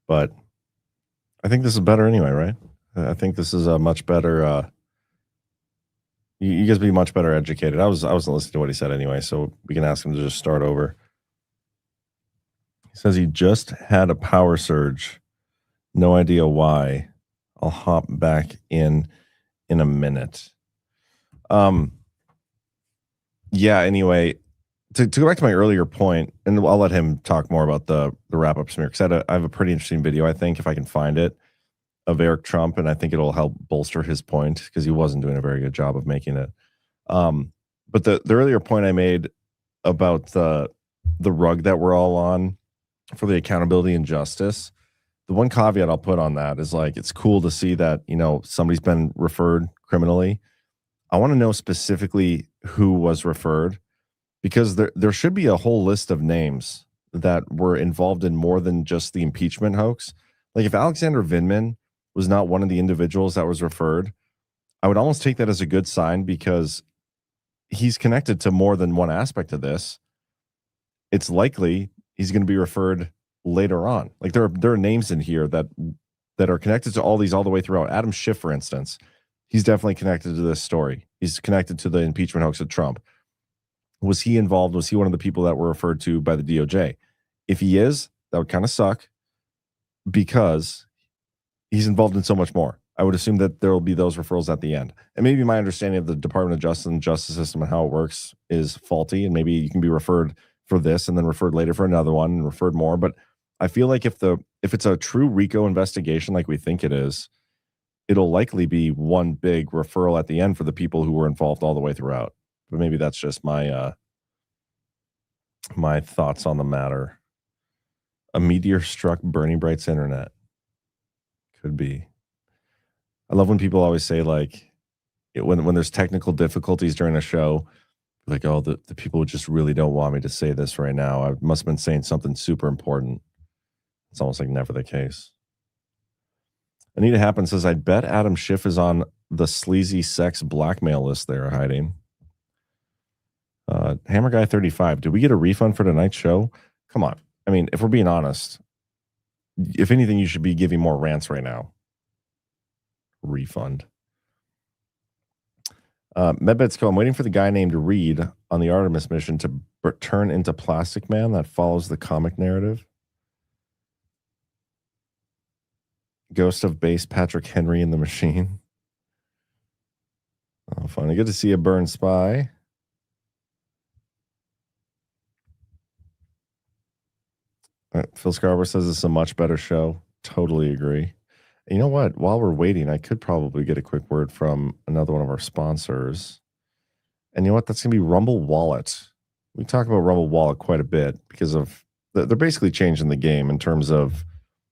But I think this is better anyway, right? I think this is a much better... you guys be much better educated. I wasn't listening to what he said anyway, so we can ask him to just start over. He says he just had a power surge. No idea why. I'll hop back in a minute. Yeah, anyway, to go back to my earlier point, and I'll let him talk more about the wrap-up smear, because I have a pretty interesting video, I think, if I can find it, of Eric Trump, and I think it'll help bolster his point, because he wasn't doing a very good job of making it. But the earlier point I made about the rug that we're all on for the accountability and justice, the one caveat I'll put on that is, like, it's cool to see that, somebody's been referred criminally. I want to know specifically who was referred, because there should be a whole list of names that were involved in more than just the impeachment hoax. Like, if Alexander Vindman was not one of the individuals that was referred, I would almost take that as a good sign, because he's connected to more than one aspect of this. It's likely he's going to be referred later on. Like, there are names in here that are connected to all these all the way throughout. Adam Schiff, for instance, he's definitely connected to this story. He's connected to the impeachment hoax of Trump. Was he involved? Was he one of the people that were referred to by the DOJ? If he is, that would kind of suck, because he's involved in so much more. I would assume that there will be those referrals at the end. And maybe my understanding of the Department of Justice and justice system and how it works is faulty, and maybe you can be referred for this and then referred later for another one and referred more. But I feel like if it's a true RICO investigation like we think it is, it'll likely be one big referral at the end for the people who were involved all the way throughout. But maybe that's just my my thoughts on the matter. A meteor struck Burning Bright's internet. Could be. I love when people always say, like, when there's technical difficulties during a show, like, oh, the people just really don't want me to say this right now. I must have been saying something super important. It's almost like never the case. Anita Happen says, I bet Adam Schiff is on the sleazy sex blackmail list they're hiding. Hammer Guy 35, did we get a refund for tonight's show? Come on. I mean, if we're being honest, if anything, you should be giving more rants right now. refund. Medbetsco, I'm waiting for the guy named Reed on the Artemis mission to turn into Plastic Man that follows the comic narrative. Ghost of Base Patrick Henry in the Machine. Oh, funny. Good to see you, Burn Spy. Phil Scarborough says it's a much better show. Totally agree. You know what? While we're waiting, I could probably get a quick word from another one of our sponsors. And you know what? That's going to be Rumble Wallet. We talk about Rumble Wallet quite a bit because of they're basically changing the game in terms of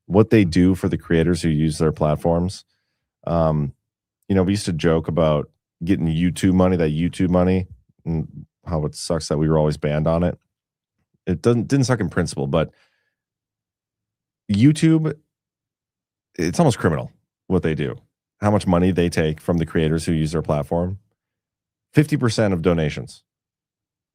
what they do for the creators who use their platforms. We used to joke about getting YouTube money, and how it sucks that we were always banned on it. It didn't suck in principle, but YouTube, it's almost criminal what they do. How much money they take from the creators who use their platform. 50% of donations.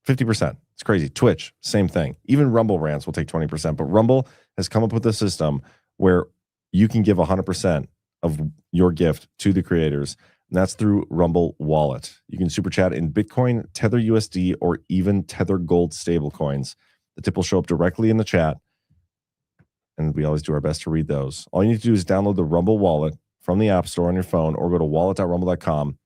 50%. It's crazy. Twitch, same thing. Even Rumble rants will take 20%, but Rumble has come up with a system where you can give 100% of your gift to the creators, and that's through Rumble Wallet. You can super chat in Bitcoin, Tether USD, or even Tether Gold stablecoins. The tip will show up directly in the chat, and we always do our best to read those. All you need to do is download the Rumble Wallet from the App Store on your phone, or go to wallet.rumble.com.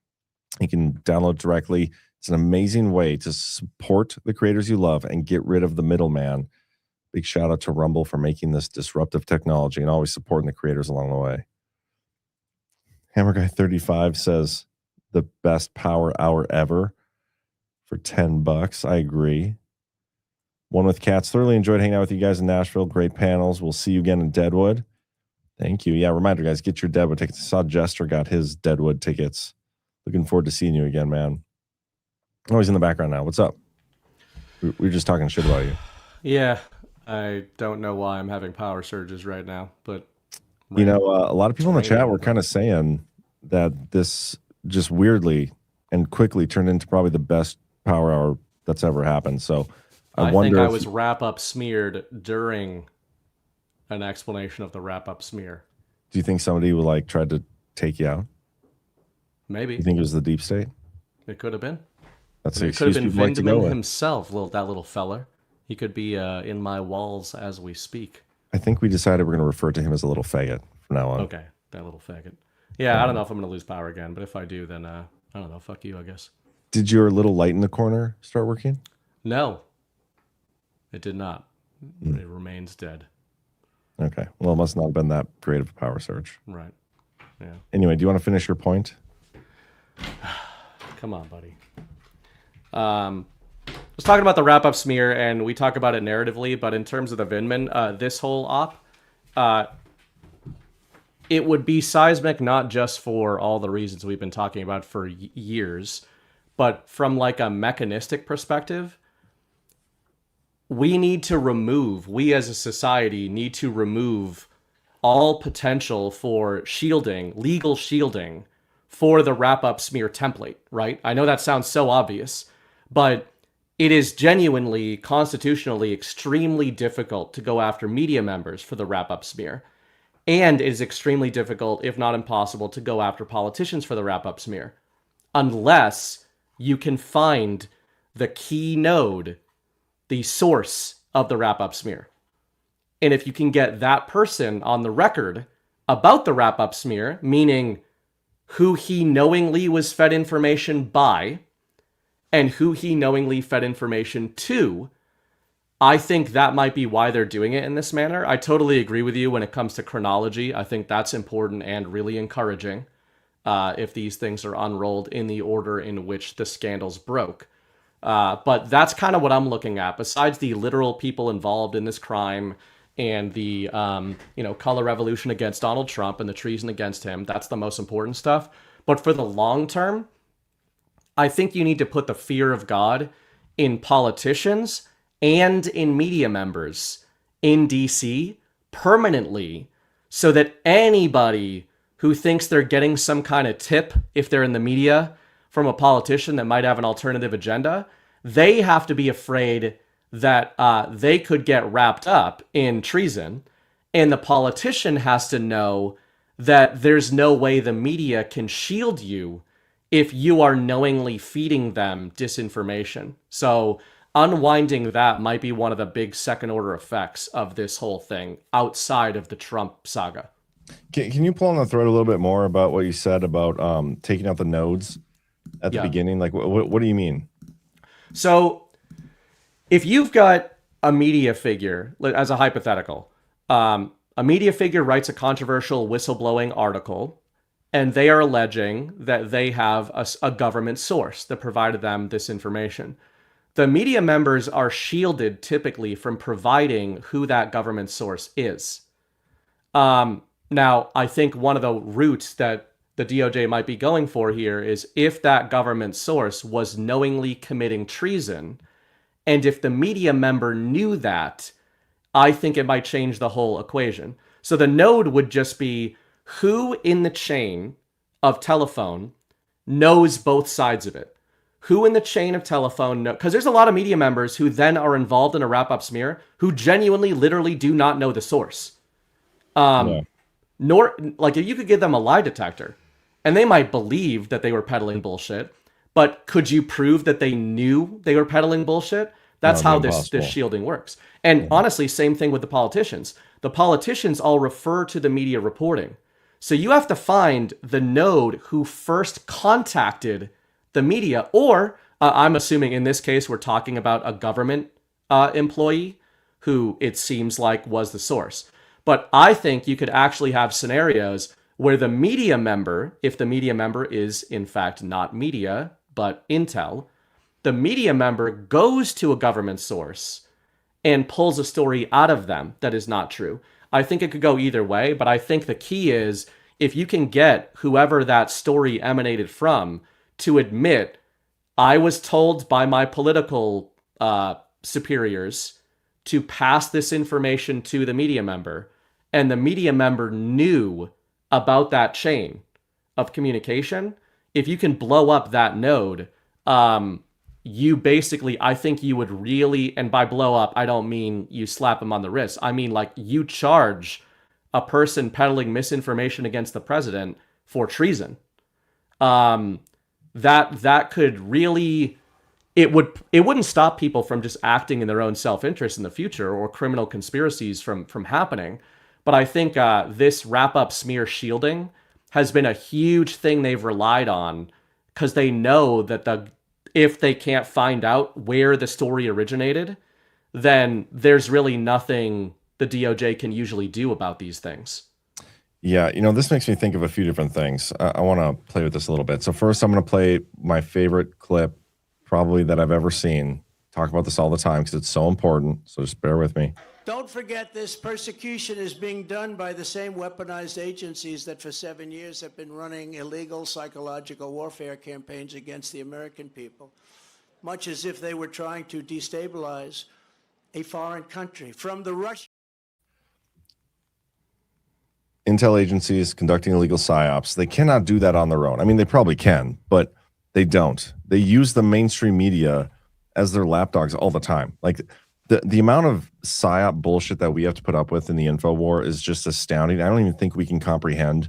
You can download it directly. It's an amazing way to support the creators you love and get rid of the middleman. Big shout out to Rumble for making this disruptive technology and always supporting the creators along the way. Hammer Guy 35 says the best power hour ever for $10. I agree. One with Cats. Thoroughly enjoyed hanging out with you guys in Nashville. Great panels. We'll see you again in Deadwood. Thank you. Yeah, reminder, guys, get your Deadwood tickets. I saw Jester got his Deadwood tickets. Looking forward to seeing you again, man. Oh, he's in the background now. What's up? We were just talking shit about you. Yeah, I don't know why I'm having power surges right now, but a lot of people in the chat were kind of saying that this just weirdly and quickly turned into probably the best power hour that's ever happened. So I wonder think I was wrap-up smeared during an explanation of the wrap-up smear. Do you think somebody would tried to take you out? Maybe. You think it was the deep state? It could have been. That's the it could excuse have been people like to go Vindman with. himself, that little feller. He could be in my walls as we speak. I think we decided we're going to refer to him as a little faggot from now on. Okay, that little faggot. Yeah, I don't know if I'm going to lose power again, but if I do, then I don't know. Fuck you, I guess. Did your little light in the corner start working? No, it did not. It remains dead. Okay. Well, it must not have been that great of a power surge. Right. Yeah. Anyway, do you want to finish your point? Come on, buddy. I was talking about the wrap-up smear, and we talk about it narratively, but in terms of the Vindman, this whole op, it would be seismic not just for all the reasons we've been talking about for years, but from a mechanistic perspective, we as a society need to remove all potential for shielding, legal shielding, for the wrap-up smear template, right? I know that sounds so obvious, but it is genuinely, constitutionally, extremely difficult to go after media members for the wrap-up smear. And it is extremely difficult, if not impossible, to go after politicians for the wrap-up smear. Unless you can find the key node, the source of the wrap-up smear. And if you can get that person on the record about the wrap-up smear, meaning who he knowingly was fed information by, and who he knowingly fed information to, I think that might be why they're doing it in this manner. I totally agree with you when it comes to chronology. I think that's important and really encouraging if these things are unrolled in the order in which the scandals broke. But that's kind of what I'm looking at. Besides the literal people involved in this crime and the color revolution against Donald Trump and the treason against him, that's the most important stuff. But for the long term, I think you need to put the fear of God in politicians and in media members in DC permanently, so that anybody who thinks they're getting some kind of tip, if they're in the media, from a politician that might have an alternative agenda, they have to be afraid that they could get wrapped up in treason, and the politician has to know that there's no way the media can shield you if you are knowingly feeding them disinformation. So unwinding that might be one of the big second order effects of this whole thing outside of the Trump saga. Can you pull on the thread a little bit more about what you said about taking out the nodes at the beginning? Like, what do you mean? So if you've got a media figure, as a hypothetical, a media figure writes a controversial whistleblowing article, and they are alleging that they have a government source that provided them this information. The media members are shielded typically from providing who that government source is. Now, I think one of the routes that the DOJ might be going for here is if that government source was knowingly committing treason, and if the media member knew that, I think it might change the whole equation. So the node would just be who in the chain of telephone knows both sides of it. Who in the chain of telephone know, because there's a lot of media members who then are involved in a wrap-up smear who genuinely, literally do not know the source. Nor, like, if you could give them a lie detector, and they might believe that they were peddling bullshit, but could you prove that they knew they were peddling bullshit? That's how this shielding works. And honestly, same thing with the politicians. The politicians all refer to the media reporting. So you have to find the node who first contacted the media, or I'm assuming in this case, we're talking about a government employee who it seems like was the source. But I think you could actually have scenarios where the media member, if the media member is in fact not media, but intel, the media member goes to a government source and pulls a story out of them that is not true. I think it could go either way, but I think the key is if you can get whoever that story emanated from to admit, I was told by my political superiors to pass this information to the media member, and the media member knew about that chain of communication, if you can blow up that node, you basically, I think you would really, and by blow up, I don't mean you slap them on the wrist. I mean, like, you charge a person peddling misinformation against the president for treason. That could really, it wouldn't stop people from just acting in their own self-interest in the future or criminal conspiracies from happening. But I think this wrap-up smear shielding has been a huge thing they've relied on because they know that if they can't find out where the story originated, then there's really nothing the DOJ can usually do about these things. Yeah, this makes me think of a few different things. I want to play with this a little bit. So first, I'm going to play my favorite clip probably that I've ever seen. Talk about this all the time because it's so important. So just bear with me. Don't forget this persecution is being done by the same weaponized agencies that for 7 years have been running illegal psychological warfare campaigns against the American people, much as if they were trying to destabilize a foreign country. From the Russian intel agencies conducting illegal psyops, they cannot do that on their own. I mean, they probably can, but they don't. They use the mainstream media as their lapdogs all the time. Like, the amount of psyop bullshit that we have to put up with in the info war is just astounding. I don't even think we can comprehend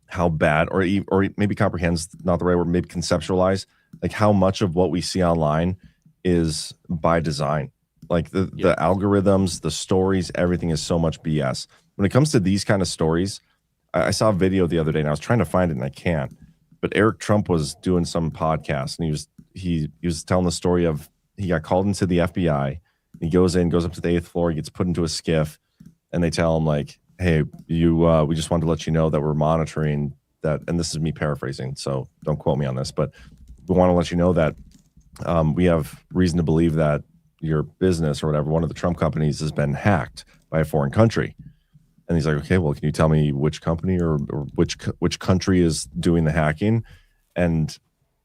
how bad, or maybe comprehend's not the right word, maybe conceptualize, like how much of what we see online is by design. Like the algorithms, the stories, everything is so much BS. When it comes to these kind of stories, I saw a video the other day and I was trying to find it and I can't. But Eric Trump was doing some podcast and he was telling the story of he got called into the FBI. He goes up to the 8th floor, he gets put into a skiff, and they tell him, like, hey, we just wanted to let you know that we're monitoring that, and this is me paraphrasing, so don't quote me on this, but we want to let you know that we have reason to believe that your business or whatever, one of the Trump companies, has been hacked by a foreign country. And he's like, okay, well, can you tell me which company or which country is doing the hacking? And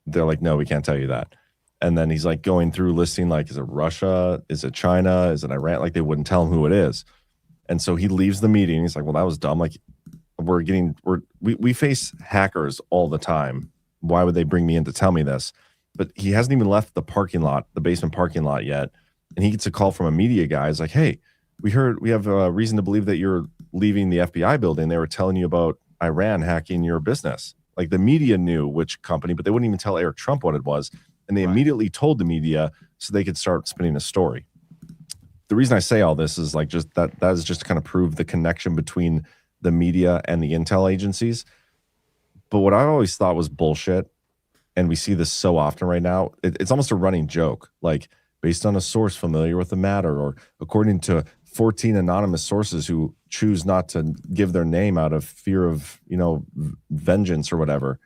they're like, no, we can't tell you that. And then he's like going through listing, like, is it Russia? Is it China? Is it Iran? Like, they wouldn't tell him who it is. And so he leaves the meeting. He's like, well, that was dumb. Like, we face hackers all the time. Why would they bring me in to tell me this? But he hasn't even left the parking lot, the basement parking lot yet. And he gets a call from a media guy. He's like, hey, we have a reason to believe that you're leaving the FBI building. They were telling you about Iran hacking your business. Like the media knew which company, but they wouldn't even tell Eric Trump what it was. And they immediately told the media so they could start spinning a story. The reason I say all this is like just that is just to kind of prove the connection between the media and the intel agencies. But what I always thought was bullshit, and we see this so often right now, it's almost a running joke, like based on a source familiar with the matter, or according to 14 anonymous sources who choose not to give their name out of fear of, vengeance or whatever.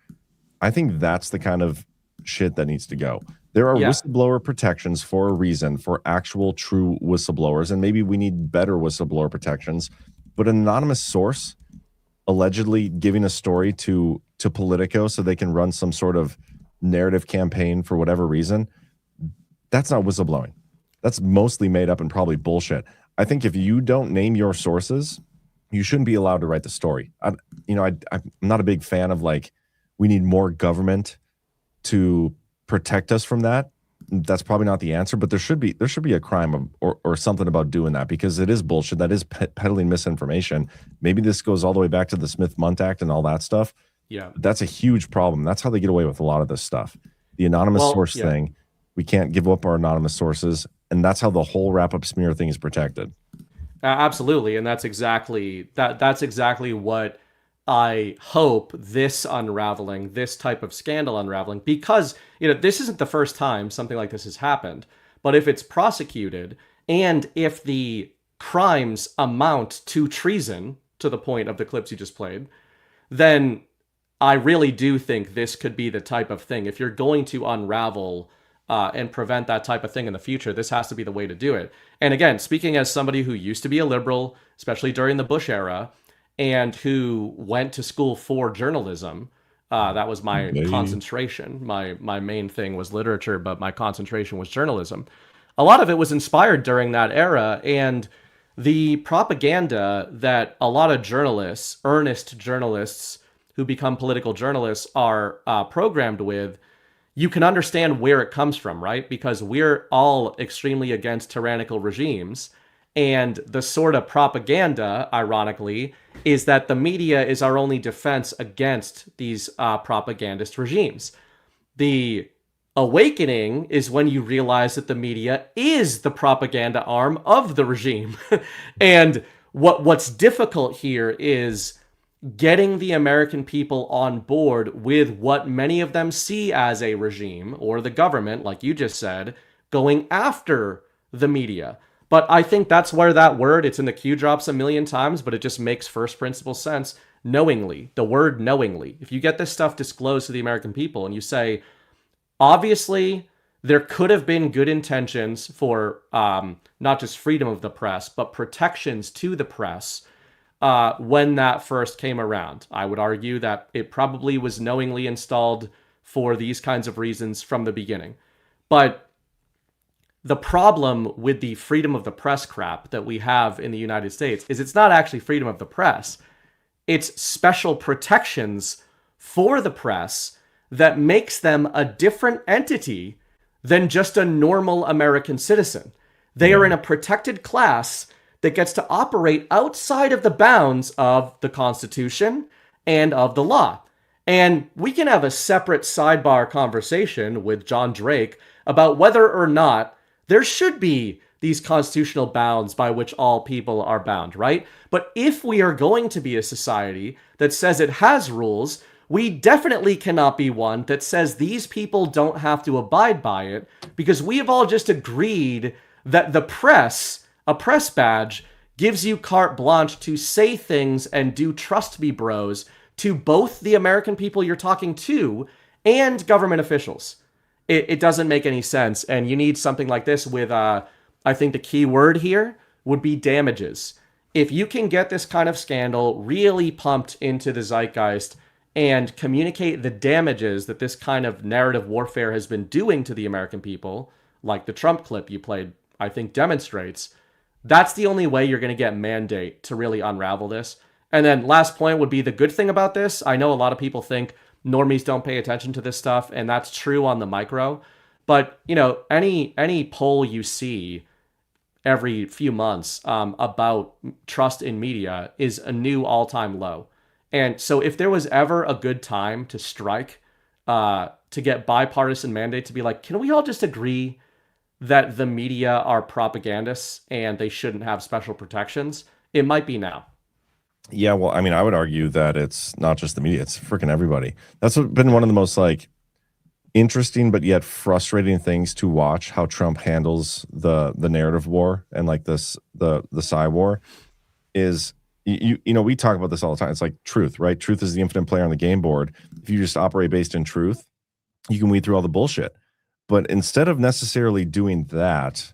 I think that's the kind of shit that needs to go. There are whistleblower protections for a reason for actual true whistleblowers, and maybe we need better whistleblower protections. But an anonymous source allegedly giving a story to Politico so they can run some sort of narrative campaign for whatever reason, that's not whistleblowing. That's mostly made up and probably bullshit. I think if you don't name your sources, you shouldn't be allowed to write the story. I'm not a big fan of like, we need more government to protect us from that. That's probably not the answer, but there should be a crime or something about doing that, because it is bullshit. That is peddling misinformation. Maybe this goes all the way back to the Smith-Mundt Act and all that stuff. Yeah, that's a huge problem. That's how they get away with a lot of this stuff. The anonymous source thing, we can't give up our anonymous sources, and that's how the whole wrap-up smear thing is protected. Absolutely, and that's exactly what I hope this unraveling, this type of scandal unraveling, because this isn't the first time something like this has happened. But if it's prosecuted, and if the crimes amount to treason, to the point of the clips you just played, then I really do think this could be the type of thing. If you're going to unravel and prevent that type of thing in the future, this has to be the way to do it. And again, speaking as somebody who used to be a liberal, especially during the Bush era, and who went to school for journalism, that was my concentration. My main thing was literature, but my concentration was journalism. A lot of it was inspired during that era, and the propaganda that a lot of journalists, earnest journalists who become political journalists, are programmed with, you can understand where it comes from, right? Because we're all extremely against tyrannical regimes. And the sort of propaganda, ironically, is that the media is our only defense against these propagandist regimes. The awakening is when you realize that the media is the propaganda arm of the regime. And what's difficult here is getting the American people on board with what many of them see as a regime, or the government, like you just said, going after the media. But I think that's where that word, it's in the Q drops a million times, but it just makes first principle sense. Knowingly, the word knowingly. If you get this stuff disclosed to the American people and you say, obviously, there could have been good intentions for not just freedom of the press, but protections to the press when that first came around. I would argue that it probably was knowingly installed for these kinds of reasons from the beginning. But the problem with the freedom of the press crap that we have in the United States is it's not actually freedom of the press. It's special protections for the press that makes them a different entity than just a normal American citizen. They are in a protected class that gets to operate outside of the bounds of the Constitution and of the law. And we can have a separate sidebar conversation with John Drake about whether or not there should be these constitutional bounds by which all people are bound, right? But if we are going to be a society that says it has rules, we definitely cannot be one that says these people don't have to abide by it, because we have all just agreed that the press, a press badge, gives you carte blanche to say things and do trust me bros to both the American people you're talking to and government officials. It doesn't make any sense. And you need something like this with, I think the key word here would be damages. If you can get this kind of scandal really pumped into the zeitgeist and communicate the damages that this kind of narrative warfare has been doing to the American people, like the Trump clip you played, I think demonstrates, that's the only way you're going to get mandate to really unravel this. And then last point would be the good thing about this. I know a lot of people think normies don't pay attention to this stuff, and that's true on the micro. But, any poll you see every few months about trust in media is a new all-time low. And so if there was ever a good time to strike, to get bipartisan mandate to be like, can we all just agree that the media are propagandists and they shouldn't have special protections? It might be now. Yeah, well, I mean, I would argue that it's not just the media, it's freaking everybody. That's been one of the most like interesting but yet frustrating things to watch, how Trump handles the narrative war and like this the psy war is you know, we talk about this all the time. It's like truth, right? Truth is the infinite player on the game board. If you just operate based in truth, you can weed through all the bullshit. But instead of necessarily doing that,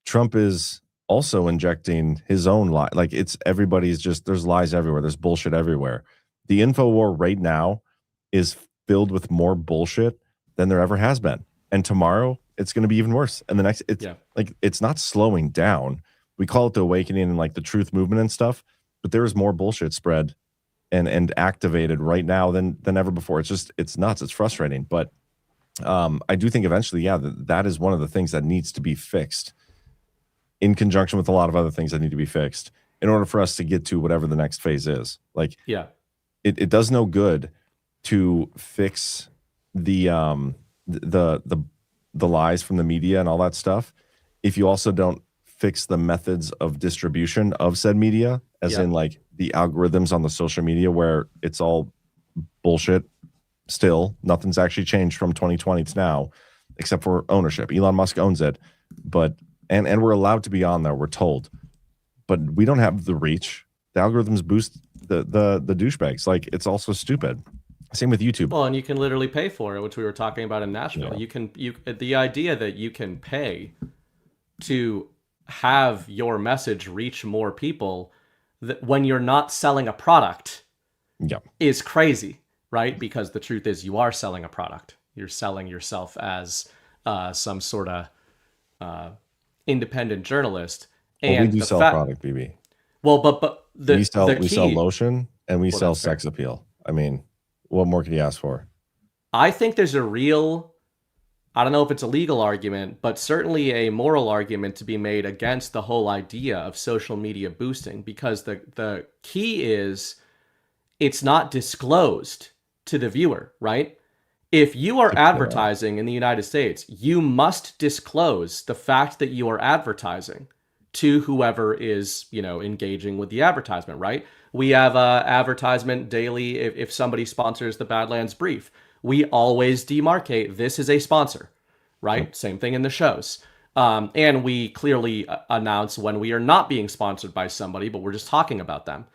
Trump is also injecting his own lie. Like it's everybody's just, there's lies everywhere. There's bullshit everywhere. The info war right now is filled with more bullshit than there ever has been. And tomorrow it's going to be even worse. And the next, it's like, it's not slowing down. We call it the awakening and like the truth movement and stuff, but there is more bullshit spread and activated right now than ever before. It's just, it's nuts. It's frustrating. But I do think eventually, yeah, that is one of the things that needs to be fixed in conjunction with a lot of other things that need to be fixed in order for us to get to whatever the next phase is. Like, it does no good to fix the lies from the media and all that stuff if you also don't fix the methods of distribution of said media, as in like the algorithms on the social media where it's all bullshit. Still, nothing's actually changed from 2020 to now, except for ownership. Elon Musk owns it, but and we're allowed to be on there. We're told, but we don't have the reach. The algorithms boost the douchebags. Like it's also stupid. Same with YouTube. Well, and you can literally pay for it, which we were talking about in Nashville. Yeah. The idea that you can pay to have your message reach more people when you're not selling a product is crazy. Right? Because the truth is you are selling a product. You're selling yourself as some sort of independent journalist. And we do sell product, BB. Well, but we sell lotion and we sell sex appeal. I mean, what more can you ask for? I think there's a real, I don't know if it's a legal argument, but certainly a moral argument to be made against the whole idea of social media boosting, because the key is it's not disclosed to the viewer, right? If you are advertising in the United States, you must disclose the fact that you are advertising to whoever is, engaging with the advertisement, right? We have advertisement daily. If somebody sponsors the Badlands Brief, we always demarcate this is a sponsor, right? Same thing in the shows. And we clearly announce when we are not being sponsored by somebody, but we're just talking about them.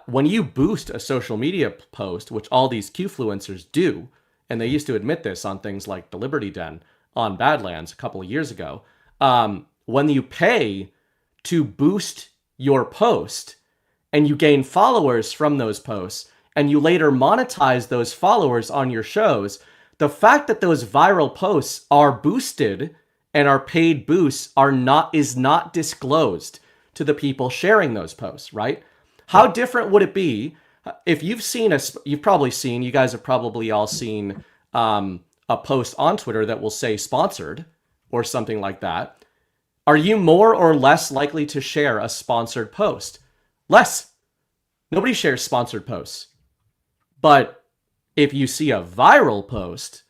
When you boost a social media post, which all these Qfluencers do, and they used to admit this on things like the Liberty Den on Badlands a couple of years ago, when you pay to boost your post and you gain followers from those posts and you later monetize those followers on your shows, the fact that those viral posts are boosted and are paid boosts is not disclosed to the people sharing those posts, right? How different would it be if you guys have probably all seen a post on Twitter that will say sponsored or something like that. Are you more or less likely to share a sponsored post? Less. Nobody shares sponsored posts. But if you see a viral post,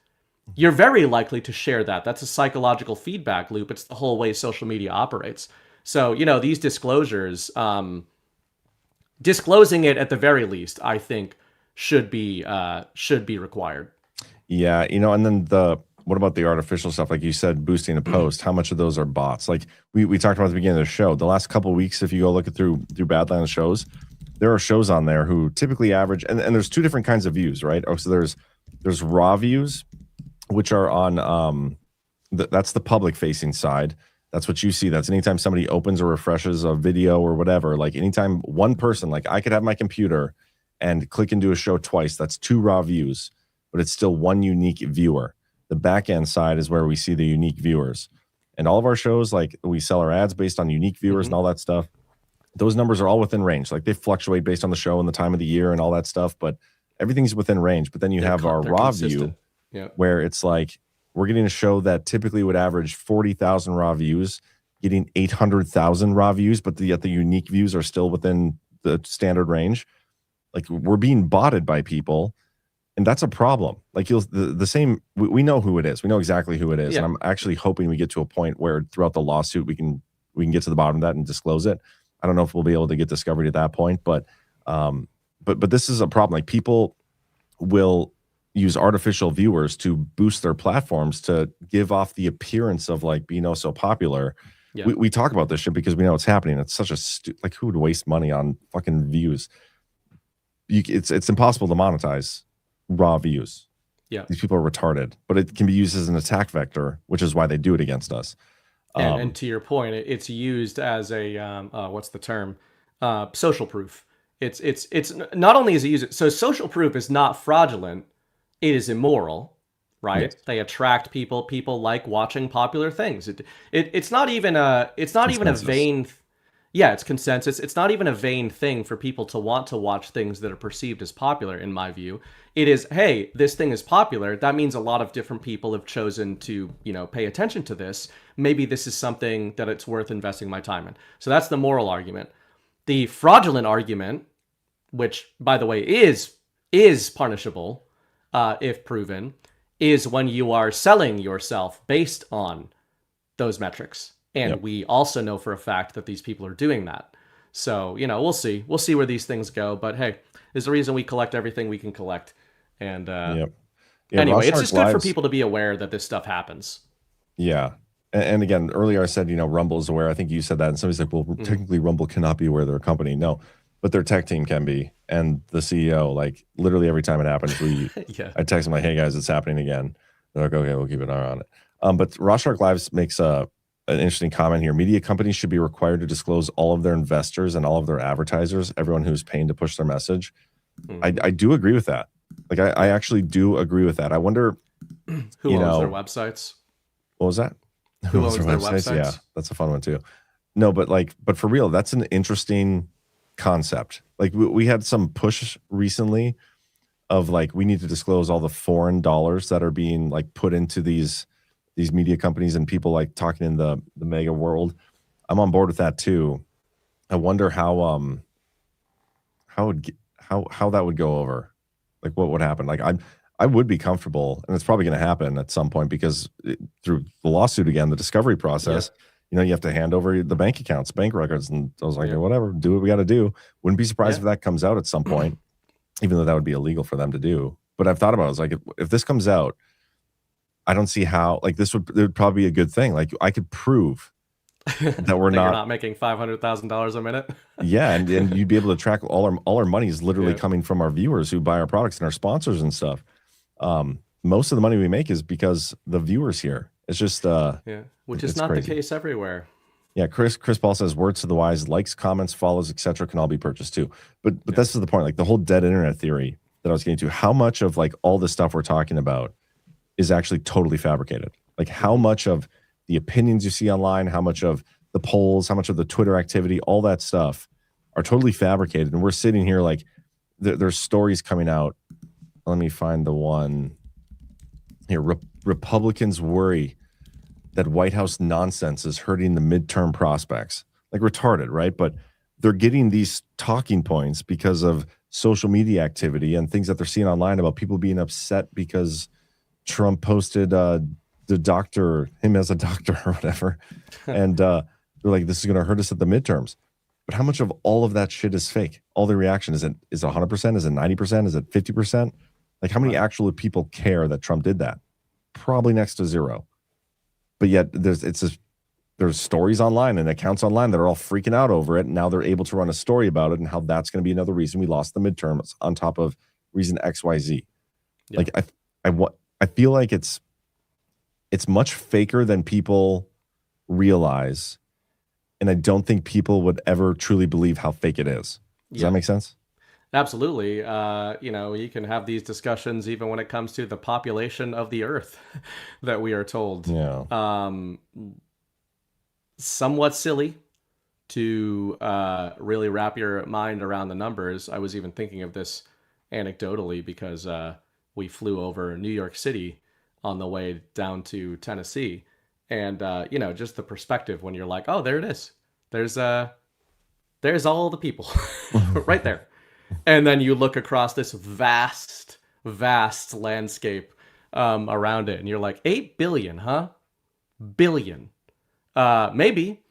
you're very likely to share that. That's a psychological feedback loop. It's the whole way social media operates. So, these disclosures, disclosing it at the very least, I think should be required. Yeah, and then what about the artificial stuff? Like you said, boosting a post. How much of those are bots? Like we talked about at the beginning of the show. The last couple of weeks, if you go look through Badlands shows, there are shows on there who typically average, and there's two different kinds of views, right? Oh, so there's raw views, which are on that's the public facing side. That's what you see. That's anytime somebody opens or refreshes a video or whatever, like anytime one person, like I could have my computer and click into a show twice, that's 2 raw views, but it's still one unique viewer. The back end side is where we see the unique viewers. And all of our shows, like we sell our ads based on unique viewers and all that stuff. Those numbers are all within range. Like they fluctuate based on the show and the time of the year and all that stuff, but everything's within range. But then you have our raw view where it's like, we're getting a show that typically would average 40,000 raw views, getting 800,000 raw views, but yet the unique views are still within the standard range. Like we're being botted by people, and that's a problem. Like the same. We know who it is. We know exactly who it is, and I'm actually hoping we get to a point where throughout the lawsuit we can get to the bottom of that and disclose it. I don't know if we'll be able to get discovery at that point, but this is a problem. Like people will use artificial viewers to boost their platforms to give off the appearance of like being so popular. Yeah. We talk about this shit because we know it's happening. It's such a like who would waste money on fucking views? It's impossible to monetize raw views. Yeah, these people are retarded, but it can be used as an attack vector, which is why they do it against us. And to your point, it's used as a what's the term? Social proof. It's not only is it used, so social proof is not fraudulent. It is immoral, right? Yes. They attract people. People like watching popular things. It's not even a vain. Yeah, it's consensus. It's not even a vain thing for people to want to watch things that are perceived as popular, in my view. It is, hey, this thing is popular. That means a lot of different people have chosen to, pay attention to this. Maybe this is something that it's worth investing my time in. So that's the moral argument. The fraudulent argument, which, by the way, is punishable if proven, is when you are selling yourself based on those metrics. And we also know for a fact that these people are doing that. So, we'll see. We'll see where these things go. But hey, there's a reason we collect everything we can collect. And anyway, it's just good for people to be aware that this stuff happens. Yeah. And again, earlier I said, Rumble is aware. I think you said that. And somebody's like, well, technically Rumble cannot be aware they're a company. No, but their tech team can be. And the CEO, like literally every time it happens, I text them like, hey guys, it's happening again. They're like, okay, we'll keep an eye on it. But Rorschach Lives makes an interesting comment here. Media companies should be required to disclose all of their investors and all of their advertisers, everyone who's paying to push their message. I do agree with that. Like I actually do agree with that. I wonder who owns their websites. What was that? Who owns their websites? Yeah, that's a fun one too. No, but for real, that's an interesting concept. Like we had some push recently of like we need to disclose all the foreign dollars that are being like put into these media companies and people like talking in the mega world. I'm on board with that too. I wonder how that would go over. Like what would happen? Like I would be comfortable, and it's probably going to happen at some point because through the lawsuit again, the discovery process, you have to hand over the bank accounts, bank records, and I was like, whatever, do what we got to do. Wouldn't be surprised if that comes out at some point, even though that would be illegal for them to do. But I've thought about it. I was like, if this comes out, I don't see how. Like it would probably be a good thing. Like I could prove that we're you're not making $500,000 a minute. Yeah, and you'd be able to track all our money is literally coming from our viewers who buy our products and our sponsors and stuff. Most of the money we make is because the viewers here. It's just which is not crazy. The case everywhere. Yeah, Chris Paul says words to the wise, likes, comments, follows, etc. can all be purchased too. But this is the point. Like the whole dead internet theory that I was getting to. How much of like all the stuff we're talking about is actually totally fabricated? Like how much of the opinions you see online, how much of the polls, how much of the Twitter activity, all that stuff are totally fabricated. And we're sitting here like there's stories coming out. Let me find the one here. Republicans worry that White House nonsense is hurting the midterm prospects. Like retarded, right? But they're getting these talking points because of social media activity and things that they're seeing online about people being upset because Trump posted him as a doctor or whatever. And they're like, this is going to hurt us at the midterms. But how much of all of that shit is fake? All the reaction, is it 100%? Is it 90%? Is it 50%? Like how many actual people care that Trump did that? Probably next to zero. But yet there's stories online and accounts online that are all freaking out over it. And now they're able to run a story about it and how that's going to be another reason we lost the midterms on top of reason XYZ. Yeah. Like I feel like it's much faker than people realize. And I don't think people would ever truly believe how fake it is. Does that make sense? Absolutely. You can have these discussions even when it comes to the population of the earth that we are told. Yeah. Somewhat silly to really wrap your mind around the numbers. I was even thinking of this anecdotally because we flew over New York City on the way down to Tennessee. And, just the perspective when you're like, oh, there it is. There's all the people right there. And then you look across this vast landscape around it, and you're like, 8 billion, huh? Billion. Maybe.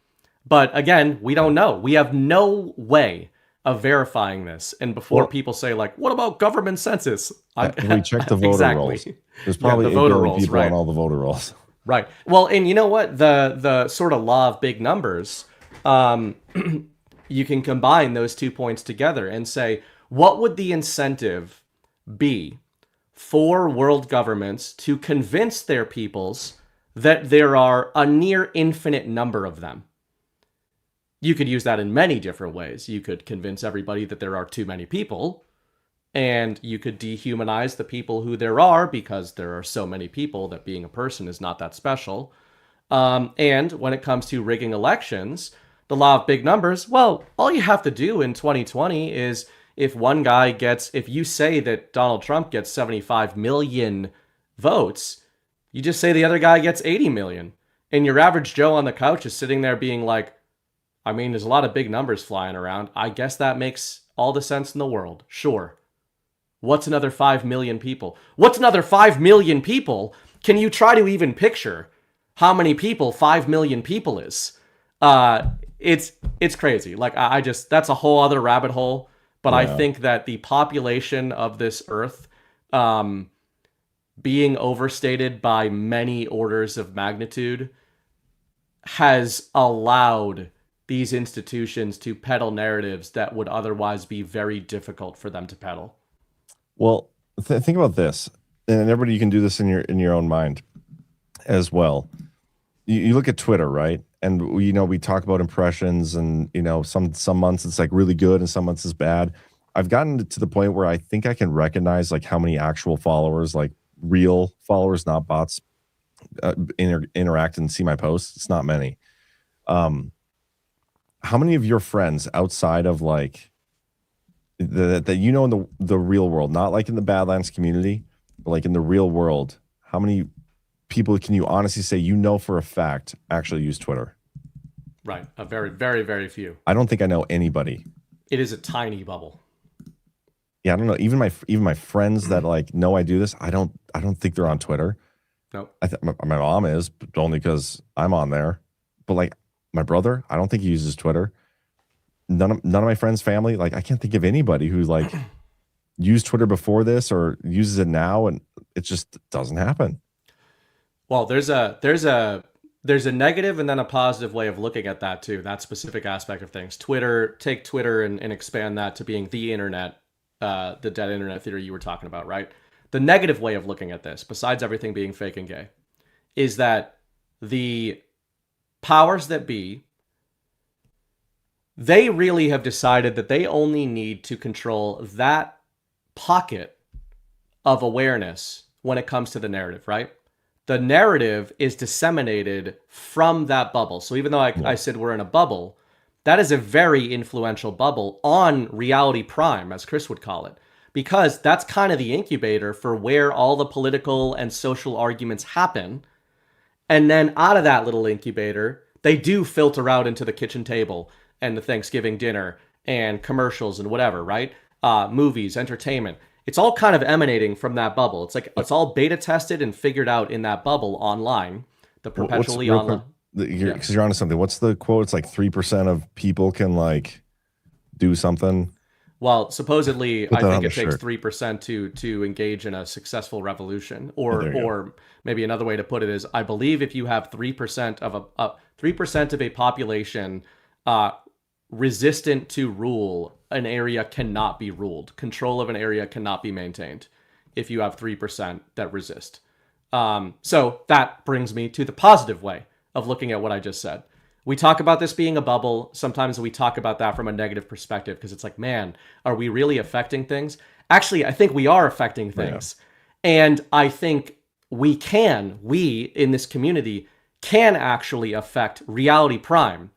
But again, we don't know. We have no way of verifying this. And before people say, like, what about government census? We check the voter rolls. There's probably the 8 voter billion rolls, people right. on all the voter rolls. Right. Well, and you know what? The sort of law of big numbers, you can combine those 2 points together and say, what would the incentive be for world governments to convince their peoples that there are a near infinite number of them? You could use that in many different ways. You could convince everybody that there are too many people, and you could dehumanize the people who there are because there are so many people that being a person is not that special. And when it comes to rigging elections, the law of big numbers, well, all you have to do in 2020 is if you say that Donald Trump gets 75 million votes, you just say the other guy gets 80 million. And your average Joe on the couch is sitting there being like, I mean, there's a lot of big numbers flying around. I guess that makes all the sense in the world. Sure. What's another 5 million people? What's another 5 million people? Can you try to even picture how many people 5 million people is? It's crazy. Like, I just, that's a whole other rabbit hole. But yeah. I think that the population of this earth being overstated by many orders of magnitude has allowed these institutions to peddle narratives that would otherwise be very difficult for them to peddle. Well, think about this, and everybody, you can do this in your own mind as well. You look at Twitter, right? And we talk about impressions, and some months it's like really good, and some months it's bad. I've gotten to the point where I think I can recognize like how many actual followers, like real followers, not bots, interact and see my posts. It's not many. How many of your friends outside of like that in the real world, not like in the Badlands community, but like in the real world, how many people can you honestly say for a fact actually use Twitter? Right. A very, very, very few. I don't think I know anybody. It is a tiny bubble. Yeah, I don't know. Even my friends that like know I do this, I don't think they're on Twitter. No. My mom is, but only because I'm on there. But like my brother, I don't think he uses Twitter. None of my friends' family, like I can't think of anybody who like used Twitter before this or uses it now, and it just doesn't happen. Well, there's a negative and then a positive way of looking at that too. That specific aspect of things. Take Twitter and expand that to being the internet, the dead internet theory you were talking about, right? The negative way of looking at this, besides everything being fake and gay, is that the powers that be, they really have decided that they only need to control that pocket of awareness when it comes to the narrative, right? The narrative is disseminated from that bubble. So even though I said we're in a bubble, that is a very influential bubble on reality prime, as Chris would call it, because that's kind of the incubator for where all the political and social arguments happen. And then out of that little incubator, they do filter out into the kitchen table and the Thanksgiving dinner and commercials and whatever, right? Movies, entertainment. It's all kind of emanating from that bubble. It's like it's all beta tested and figured out in that bubble online, the perpetually online. Because you're onto something. What's the quote? It's like 3% of people can like do something. Well, supposedly, I think it takes 3% to engage in a successful revolution, or maybe another way to put it is, I believe if you have 3% of a population resistant to rule, an area cannot be ruled. Control of an area cannot be maintained if you have 3% that resist. So that brings me to the positive way of looking at what I just said. We talk about this being a bubble. Sometimes we talk about that from a negative perspective because it's like, man, are we really affecting things? Actually, I think we are affecting things. Yeah. And I think we in this community can actually affect reality prime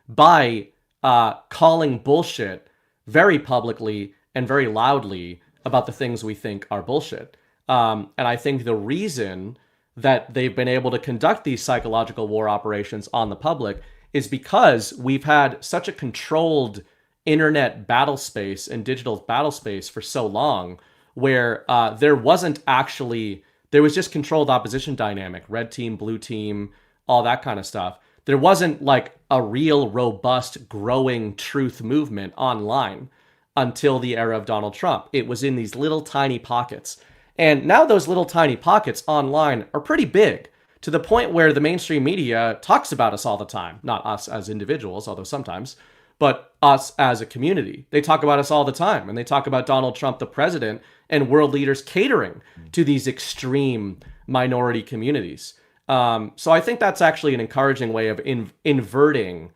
by calling bullshit very publicly and very loudly about the things we think are bullshit. And I think the reason that they've been able to conduct these psychological war operations on the public is because we've had such a controlled internet battle space and digital battle space for so long, where there was just controlled opposition dynamic, red team, blue team, all that kind of stuff. There wasn't like a real robust growing truth movement online until the era of Donald Trump. It was in these little tiny pockets. And now those little tiny pockets online are pretty big, to the point where the mainstream media talks about us all the time. Not us as individuals, although sometimes, but us as a community. They talk about us all the time, and they talk about Donald Trump, the president, and world leaders catering to these extreme minority communities. So I think that's actually an encouraging way of inverting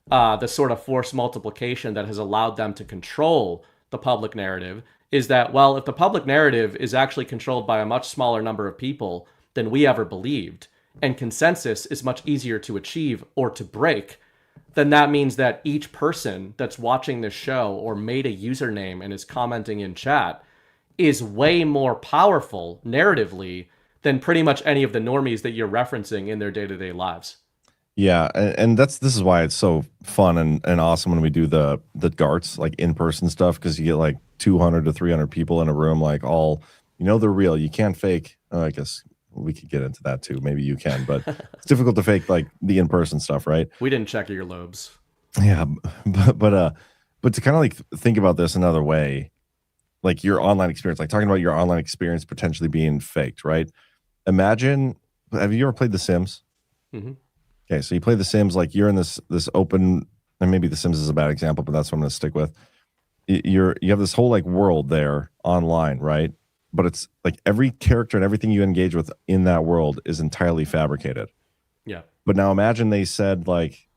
the sort of force multiplication that has allowed them to control the public narrative, is that, well, if the public narrative is actually controlled by a much smaller number of people than we ever believed, and consensus is much easier to achieve or to break, then that means that each person that's watching this show or made a username and is commenting in chat is way more powerful narratively than pretty much any of the normies that you're referencing in their day-to-day lives. Yeah, and this is why it's so fun and awesome when we do the GARTs, like in-person stuff, because you get like 200 to 300 people in a room, like all, they're real. You can't fake. I guess we could get into that too. Maybe you can, but it's difficult to fake like the in-person stuff, right? We didn't check your earlobes. Yeah, but to kind of like think about this another way, like your online experience, like talking about your online experience potentially being faked, right? Imagine, have you ever played The Sims? Mm-hmm. Okay, so you play The Sims, like you're in this open, and maybe The Sims is a bad example, but that's what I'm going to stick with. You have this whole like world there online, right? But it's like every character and everything you engage with in that world is entirely fabricated. Yeah. But now imagine they said like,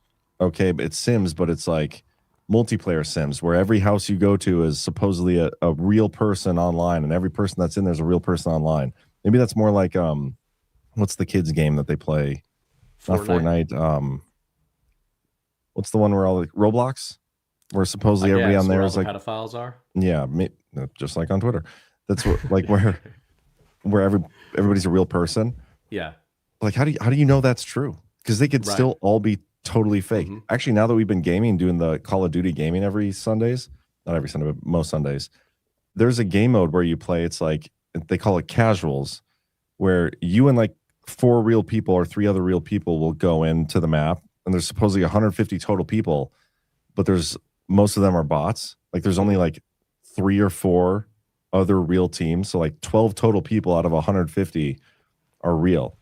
okay, it's Sims, but it's like multiplayer Sims, where every house you go to is supposedly a real person online, and every person that's in there is a real person online. Maybe that's more like what's the kids game that they play? Fortnite. Not Fortnite. What's the one where all the Roblox? Where supposedly everybody on there is like pedophiles are. Yeah, just like on Twitter. That's what, like where everybody's a real person. Yeah. Like how do you know that's true? Because they could still all be totally fake. Mm-hmm. Actually, now that we've been doing the Call of Duty gaming every Sundays, not every Sunday, but most Sundays, there's a game mode where you play. It's like they call it casuals, where you and like 4 real people or 3 other real people will go into the map, and there's supposedly 150 total people, but most of them are bots. Like there's only like 3 or 4 other real teams, so like 12 total people out of 150 are real.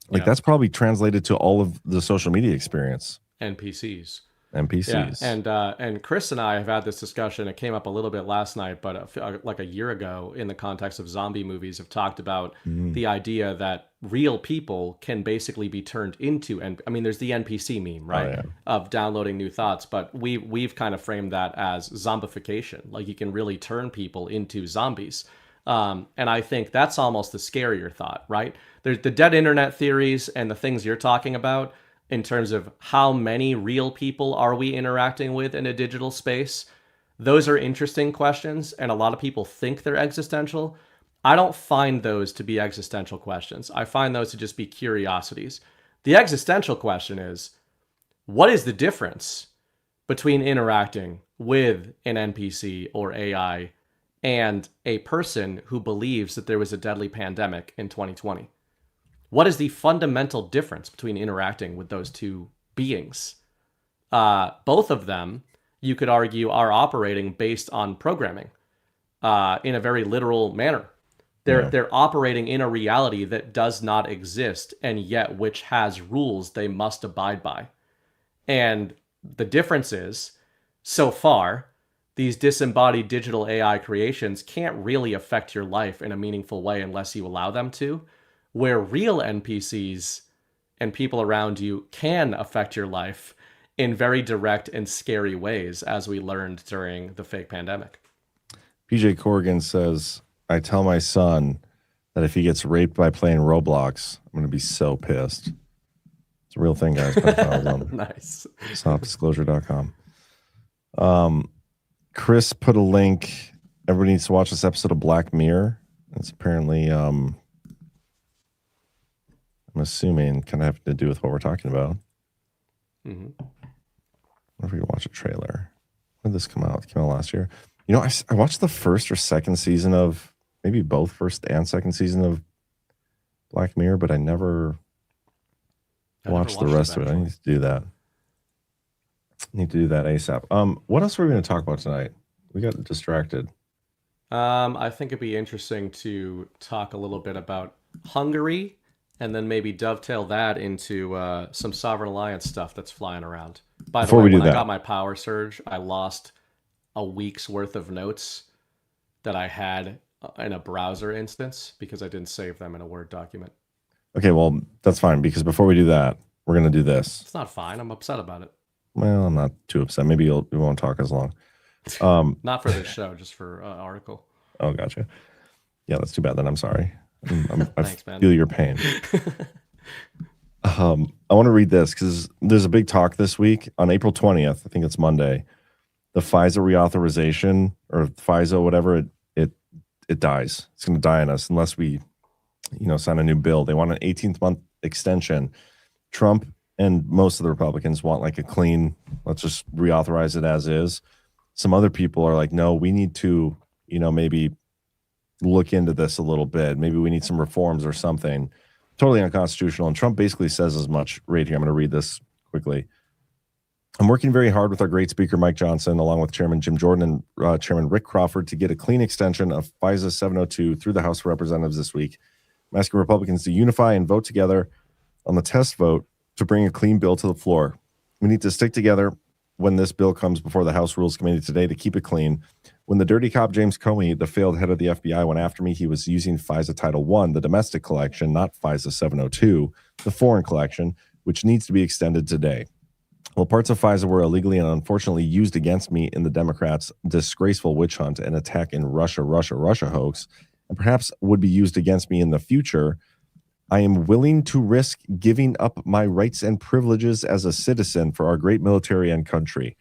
Like that's probably translated to all of the social media experience. NPCs. Yeah. And Chris and I have had this discussion. It came up a little bit last night, but like a year ago, in the context of zombie movies, have talked about the idea that real people can basically be turned into, and I mean, there's the NPC meme, right? Oh, yeah. Of downloading new thoughts, but we've kind of framed that as zombification. Like you can really turn people into zombies. And I think that's almost the scarier thought, right? There's the dead internet theories and the things you're talking about in terms of how many real people are we interacting with in a digital space. Those are interesting questions, and a lot of people think they're existential. I don't find those to be existential questions. I find those to just be curiosities. The existential question is, what is the difference between interacting with an NPC or AI and a person who believes that there was a deadly pandemic in 2020? What is the fundamental difference between interacting with those two beings? Both of them, you could argue, are operating based on programming in a very literal manner. They're operating in a reality that does not exist, and yet which has rules they must abide by. And the difference is, so far, these disembodied digital AI creations can't really affect your life in a meaningful way unless you allow them to, where real NPCs and people around you can affect your life in very direct and scary ways, as we learned during the fake pandemic. PJ Corrigan says, I tell my son that if he gets raped by playing Roblox, I'm going to be so pissed. It's a real thing, guys. Nice. Stopdisclosure.com. Chris put a link. Everybody needs to watch this episode of Black Mirror. It's apparently, I'm assuming, kind of having to do with what we're talking about. Mm-hmm. I wonder if we can watch a trailer. When did this come out? It came out last year. You know, I watched the first or second season of, maybe both first and second season of Black Mirror, but I never watched the rest of it. I need to do that. ASAP. What else were we going to talk about tonight? We got distracted. I think it'd be interesting to talk a little bit about Hungary, and then maybe dovetail that into some Sovereign Alliance stuff that's flying around. By the way, when I got my power surge, I lost a week's worth of notes that I had in a browser instance because I didn't save them in a Word document. Okay, well, that's fine, because before we do that, we're going to do this. It's not fine. I'm upset about it. Well, I'm not too upset. Maybe you won't talk as long. Not for this show, just for an article. Oh, gotcha. Yeah, that's too bad then. I'm sorry. Thanks, I man. feel your pain. I want to read this because there's a big talk this week on April 20th. I think it's Monday. The FISA reauthorization, or FISA, whatever, it dies. It's going to die on us unless we, sign a new bill. They want an 18th-month extension. Trump and most of the Republicans want like a clean, let's just reauthorize it as is. Some other people are like, no, we need to, maybe look into this a little bit. Maybe we need some reforms or something. Totally unconstitutional. And Trump basically says as much right here. I'm going to read this quickly. I'm working very hard with our great speaker, Mike Johnson, along with Chairman Jim Jordan and Chairman Rick Crawford, to get a clean extension of FISA 702 through the House of Representatives this week. I'm asking Republicans to unify and vote together on the test vote to bring a clean bill to the floor. We need to stick together when this bill comes before the House Rules Committee today to keep it clean. When the dirty cop James Comey, the failed head of the FBI, went after me, he was using FISA Title I, the domestic collection, not FISA 702, the foreign collection, which needs to be extended today. Well, parts of FISA were illegally and unfortunately used against me in the Democrats' disgraceful witch hunt and attack in Russia hoax, and perhaps would be used against me in the future. I am willing to risk giving up my rights and privileges as a citizen for our great military and country.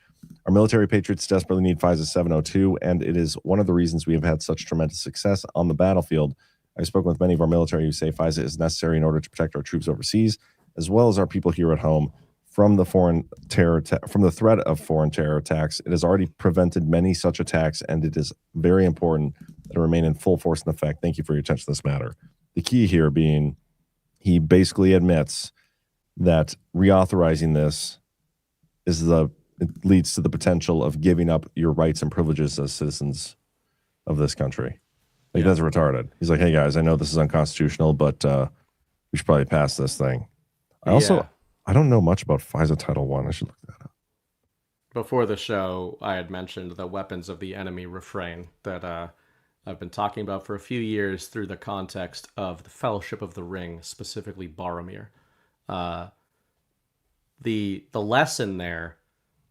Our military patriots desperately need FISA 702, and it is one of the reasons we have had such tremendous success on the battlefield. I've spoken with many of our military who say FISA is necessary in order to protect our troops overseas, as well as our people here at home from the from the threat of foreign terror attacks. It has already prevented many such attacks, and it is very important that it remain in full force and effect. Thank you for your attention to this matter. The key here being, he basically admits that reauthorizing this it leads to the potential of giving up your rights and privileges as citizens of this country. Like, that's retarded. He's like, hey guys, I know this is unconstitutional, but we should probably pass this thing. I don't know much about FISA Title I. I should look that up. Before the show, I had mentioned the weapons of the enemy refrain that I've been talking about for a few years through the context of the Fellowship of the Ring, specifically Boromir. The lesson there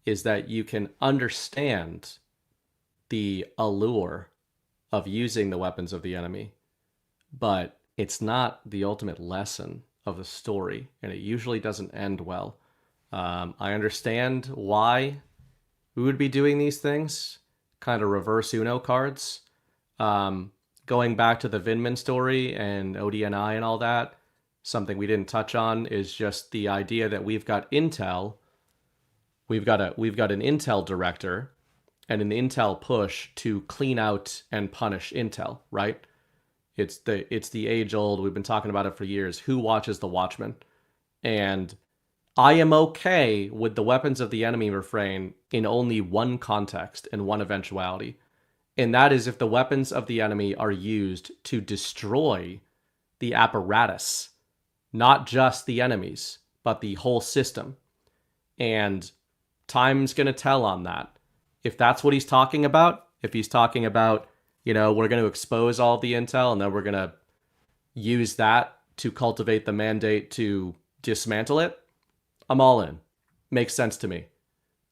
is that you can understand the allure of using the weapons of the enemy, but it's not the ultimate lesson of the story, and it usually doesn't end well. I understand why we would be doing these things, kind of reverse Uno cards. Going back to the Vindman story and ODNI and all that, something we didn't touch on is just the idea that we've got intel. We've got an intel director and an intel push to clean out and punish intel, right? It's the age old, we've been talking about it for years, who watches the Watchmen? And I am okay with the weapons of the enemy refrain in only one context and one eventuality. And that is if the weapons of the enemy are used to destroy the apparatus, not just the enemies, but the whole system. And time's going to tell on that. If that's what he's talking about, if he's talking about, we're going to expose all the intel and then we're going to use that to cultivate the mandate to dismantle it, I'm all in. Makes sense to me.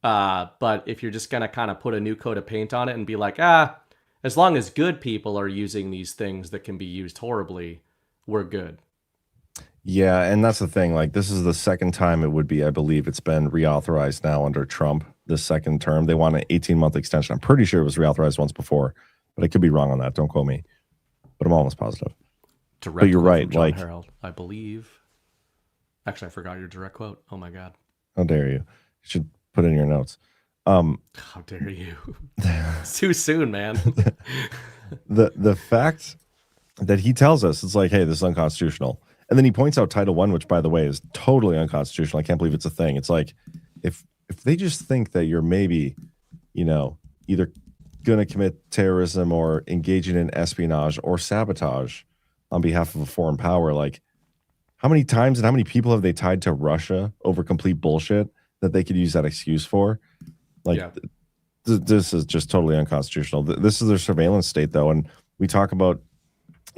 But if you're just going to kind of put a new coat of paint on it and be like, as long as good people are using these things that can be used horribly, we're good. Yeah, and that's the thing. Like, this is the second time it would be, I believe it's been reauthorized now under Trump, this second term. They want an 18-month extension. I'm pretty sure it was reauthorized once before, but I could be wrong on that. Don't quote me. But I'm almost positive. But you're right. Like, Herold, I believe. Actually, I forgot your direct quote. Oh my God. How dare you? You should put it in your notes. How dare you? It's too soon, man. The fact that he tells us it's like, hey, this is unconstitutional, and then he points out Title I, which by the way is totally unconstitutional. I can't believe it's a thing. It's like if they just think that you're maybe, either going to commit terrorism or engaging in espionage or sabotage on behalf of a foreign power, like how many times and how many people have they tied to Russia over complete bullshit that they could use that excuse for? Like, this is just totally unconstitutional. This is their surveillance state, though. And we talk about,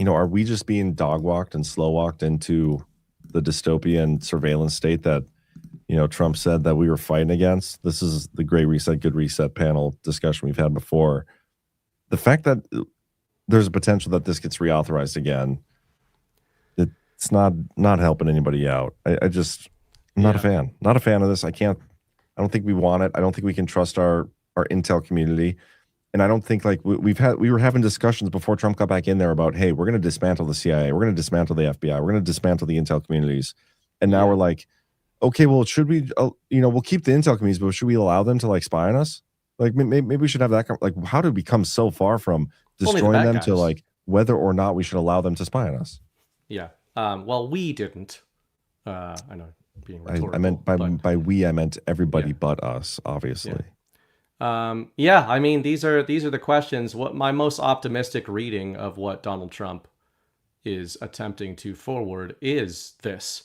are we just being dog walked and slow walked into the dystopian surveillance state that, Trump said that we were fighting against? This is the Great Reset, Good Reset panel discussion we've had before. The fact that there's a potential that this gets reauthorized again, it's not helping anybody out. I'm not a fan. Not a fan of this. I don't think we want it. I don't think we can trust our intel community. And I don't think we were having discussions before Trump got back in there about, hey, we're going to dismantle the CIA. We're going to dismantle the FBI. We're going to dismantle the intel communities. And now we're like, okay, well, should we, we'll keep the intel communities, but should we allow them to spy on us? Like maybe we should have that. How did we come so far from destroying them to whether or not we should allow them to spy on us? Yeah. Well, we didn't. I know. Being rhetorical, I meant by we, I meant everybody but us, obviously. Yeah. I mean, these are the questions. What my most optimistic reading of what Donald Trump is attempting to forward is this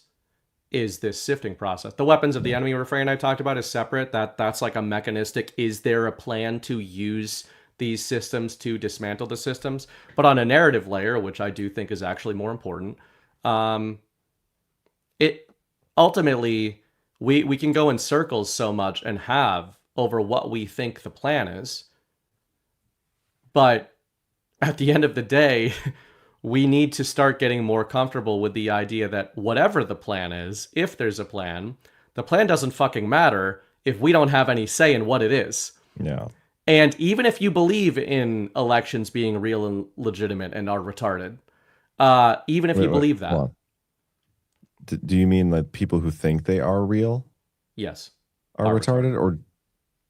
sifting process. The weapons of the enemy refrain I talked about is separate. That's like a mechanistic. Is there a plan to use these systems to dismantle the systems? But on a narrative layer, which I do think is actually more important, it ultimately we can go in circles so much and have over what we think the plan is, but at the end of the day, we need to start getting more comfortable with the idea that whatever the plan is, if there's a plan, the plan doesn't fucking matter if we don't have any say in what it is. Yeah. And even if you believe in elections being real and legitimate and are retarded, even if you believe that. Do you mean that people who think they are real? Yes. Are retarded? Or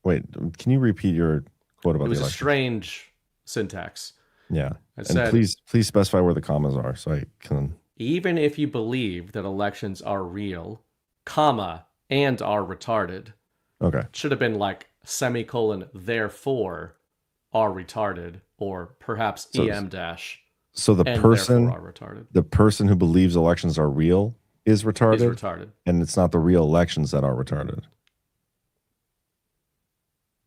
wait, can you repeat your quote about the election? It was a strange syntax. Yeah. I said, please specify where the commas are so I can. Even if you believe that elections are real, comma, and are retarded. Okay. It should have been semicolon, therefore are retarded, or perhaps EM dash. So the person who believes elections are real is retarded. And it's not the real elections that are retarded.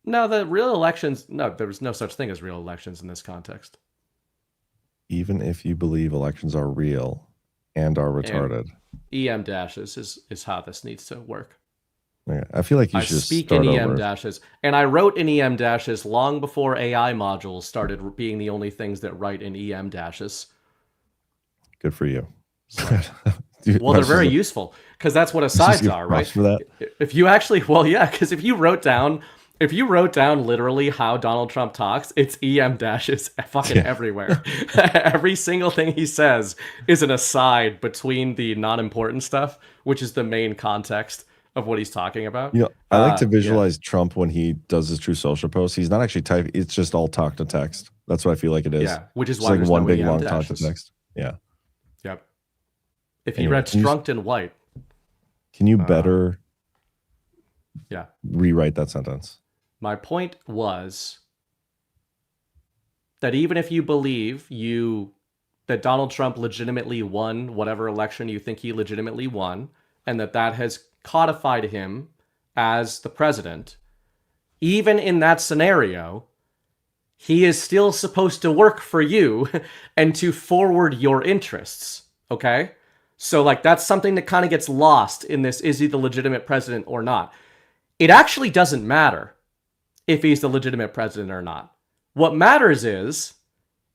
No, the real elections, there was no such thing as real elections in this context. Even if you believe elections are real and are retarded. And EM dashes is how this needs to work. Yeah, I feel like you should speak in EM dashes. And I wrote in EM dashes long before AI modules started being the only things that write in EM dashes. Good for you. Well, they're very useful because that's what asides are, right? For that? If you actually, because if you wrote down literally how Donald Trump talks, it's EM dashes fucking everywhere. Every single thing he says is an aside between the non-important stuff, which is the main context of what he's talking about. I like to visualize Trump when he does his True Social posts. He's not actually typing. It's just all talk to text. That's what I feel like it is. Yeah, which is it's why like one big EM long dashes. talk to text. Yeah. Yep. If he read struct in white. Can you better rewrite that sentence? My point was that even if you believe that Donald Trump legitimately won whatever election you think he legitimately won, and that has codified him as the president, even in that scenario, he is still supposed to work for you and to forward your interests, okay? So that's something that kind of gets lost in this, is he the legitimate president or not? It actually doesn't matter if he's the legitimate president or not. What matters is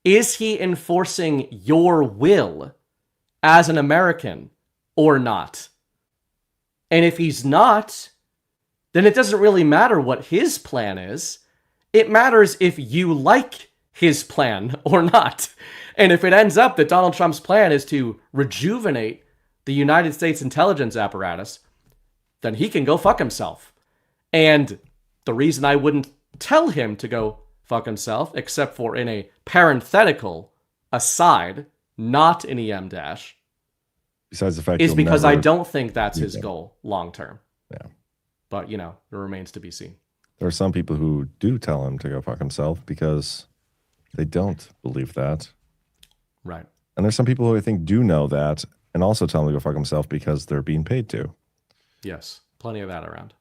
he enforcing your will as an American or not? And if he's not, then it doesn't really matter what his plan is. It matters if you like his plan or not. And if it ends up that Donald Trump's plan is to rejuvenate the United States intelligence apparatus, then he can go fuck himself. And The reason I wouldn't tell him to go fuck himself, except for in a parenthetical aside, not an EM dash, besides the fact is because I don't think that's his goal long term. Yeah. But, it remains to be seen. There are some people who do tell him to go fuck himself because they don't believe that. Right. And there's some people who I think do know that and also tell him to go fuck himself because they're being paid to. Yes. Plenty of that around.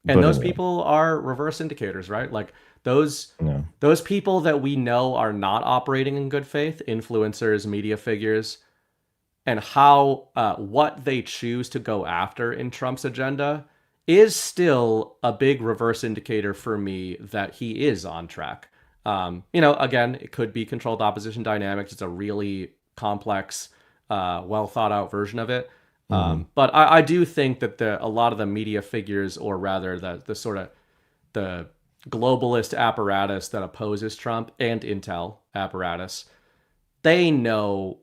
And those people are reverse indicators, right? Like those people that we know are not operating in good faith, influencers, media figures, and how what they choose to go after in Trump's agenda is still a big reverse indicator for me that he is on track. Again, it could be controlled opposition dynamics. It's a really complex, well thought out version of it. But I do think that a lot of the media figures, or rather the sort of the globalist apparatus that opposes Trump and intel apparatus, they know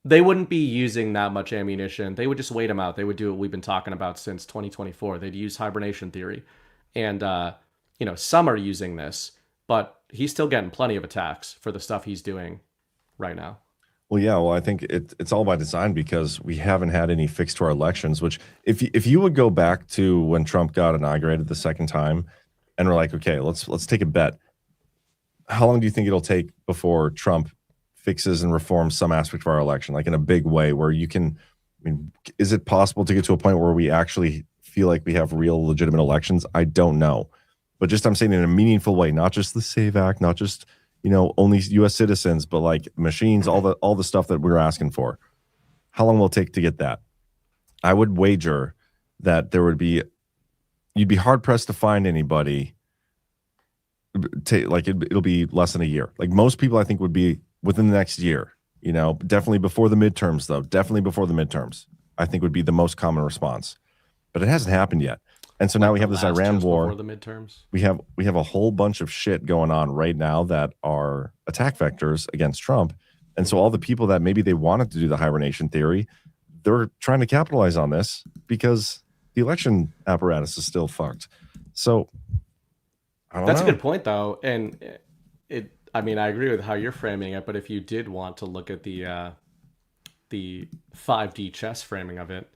they wouldn't be using that much ammunition. They would just wait him out. They would do what we've been talking about since 2024. They'd use hibernation theory. And, some are using this, but he's still getting plenty of attacks for the stuff he's doing right now. Well, yeah. Well, I think it's all by design because we haven't had any fix to our elections, which if you would go back to when Trump got inaugurated the second time and we're like, okay, let's take a bet. How long do you think it'll take before Trump fixes and reforms some aspect of our election, like in a big way where you can, is it possible to get to a point where we actually feel like we have real legitimate elections? I don't know. But just I'm saying in a meaningful way, not just the SAVE Act, not just only U.S. citizens, but like machines, all the stuff that we're asking for. How long will it take to get that? I would wager that you'd be hard pressed to find anybody. It'll be less than a year. Like most people, I think would be within the next year. Definitely before the midterms, though. Definitely before the midterms, I think would be the most common response. But it hasn't happened yet. And so now we have this Iran war. Before the midterms. We have a whole bunch of shit going on right now that are attack vectors against Trump. And so all the people that maybe they wanted to do the hibernation theory, they're trying to capitalize on this because the election apparatus is still fucked. So I don't know. That's a good point, though. And I agree with how you're framing it, but if you did want to look at the 5D chess framing of it,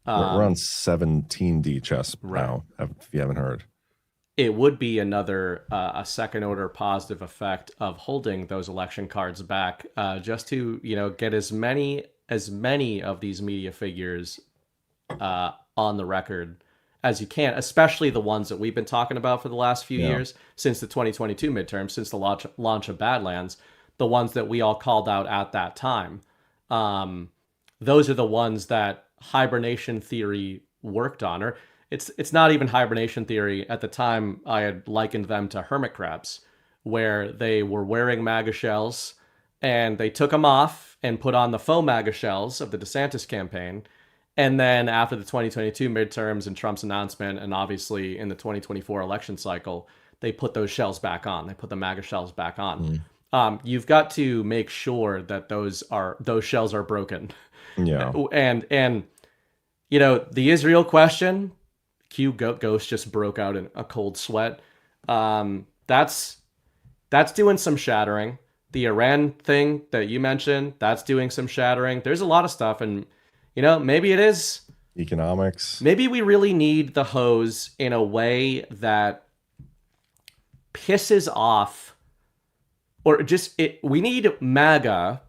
we're on 17D chess now, if you haven't heard. It would be another a second order positive effect of holding those election cards back, just to get as many of these media figures on the record as you can, especially the ones that we've been talking about for the last few years, since the 2022 midterm, since the launch of Badlands, the ones that we all called out at that time. Those are the ones that hibernation theory worked on, or it's not even hibernation theory. At the time, I had likened them to hermit crabs, where they were wearing MAGA shells and they took them off and put on the faux MAGA shells of the DeSantis campaign. And then after the 2022 midterms and Trump's announcement, and obviously in the 2024 election cycle, they put those shells back on. They put the MAGA shells back on. You've got to make sure that those shells are broken. Yeah. And the Israel question, Ghost just broke out in a cold sweat. That's doing some shattering. The Iran thing that you mentioned, that's doing some shattering. There's a lot of stuff, and maybe it is economics. Maybe we really need the hose in a way that pisses off, or we need MAGA,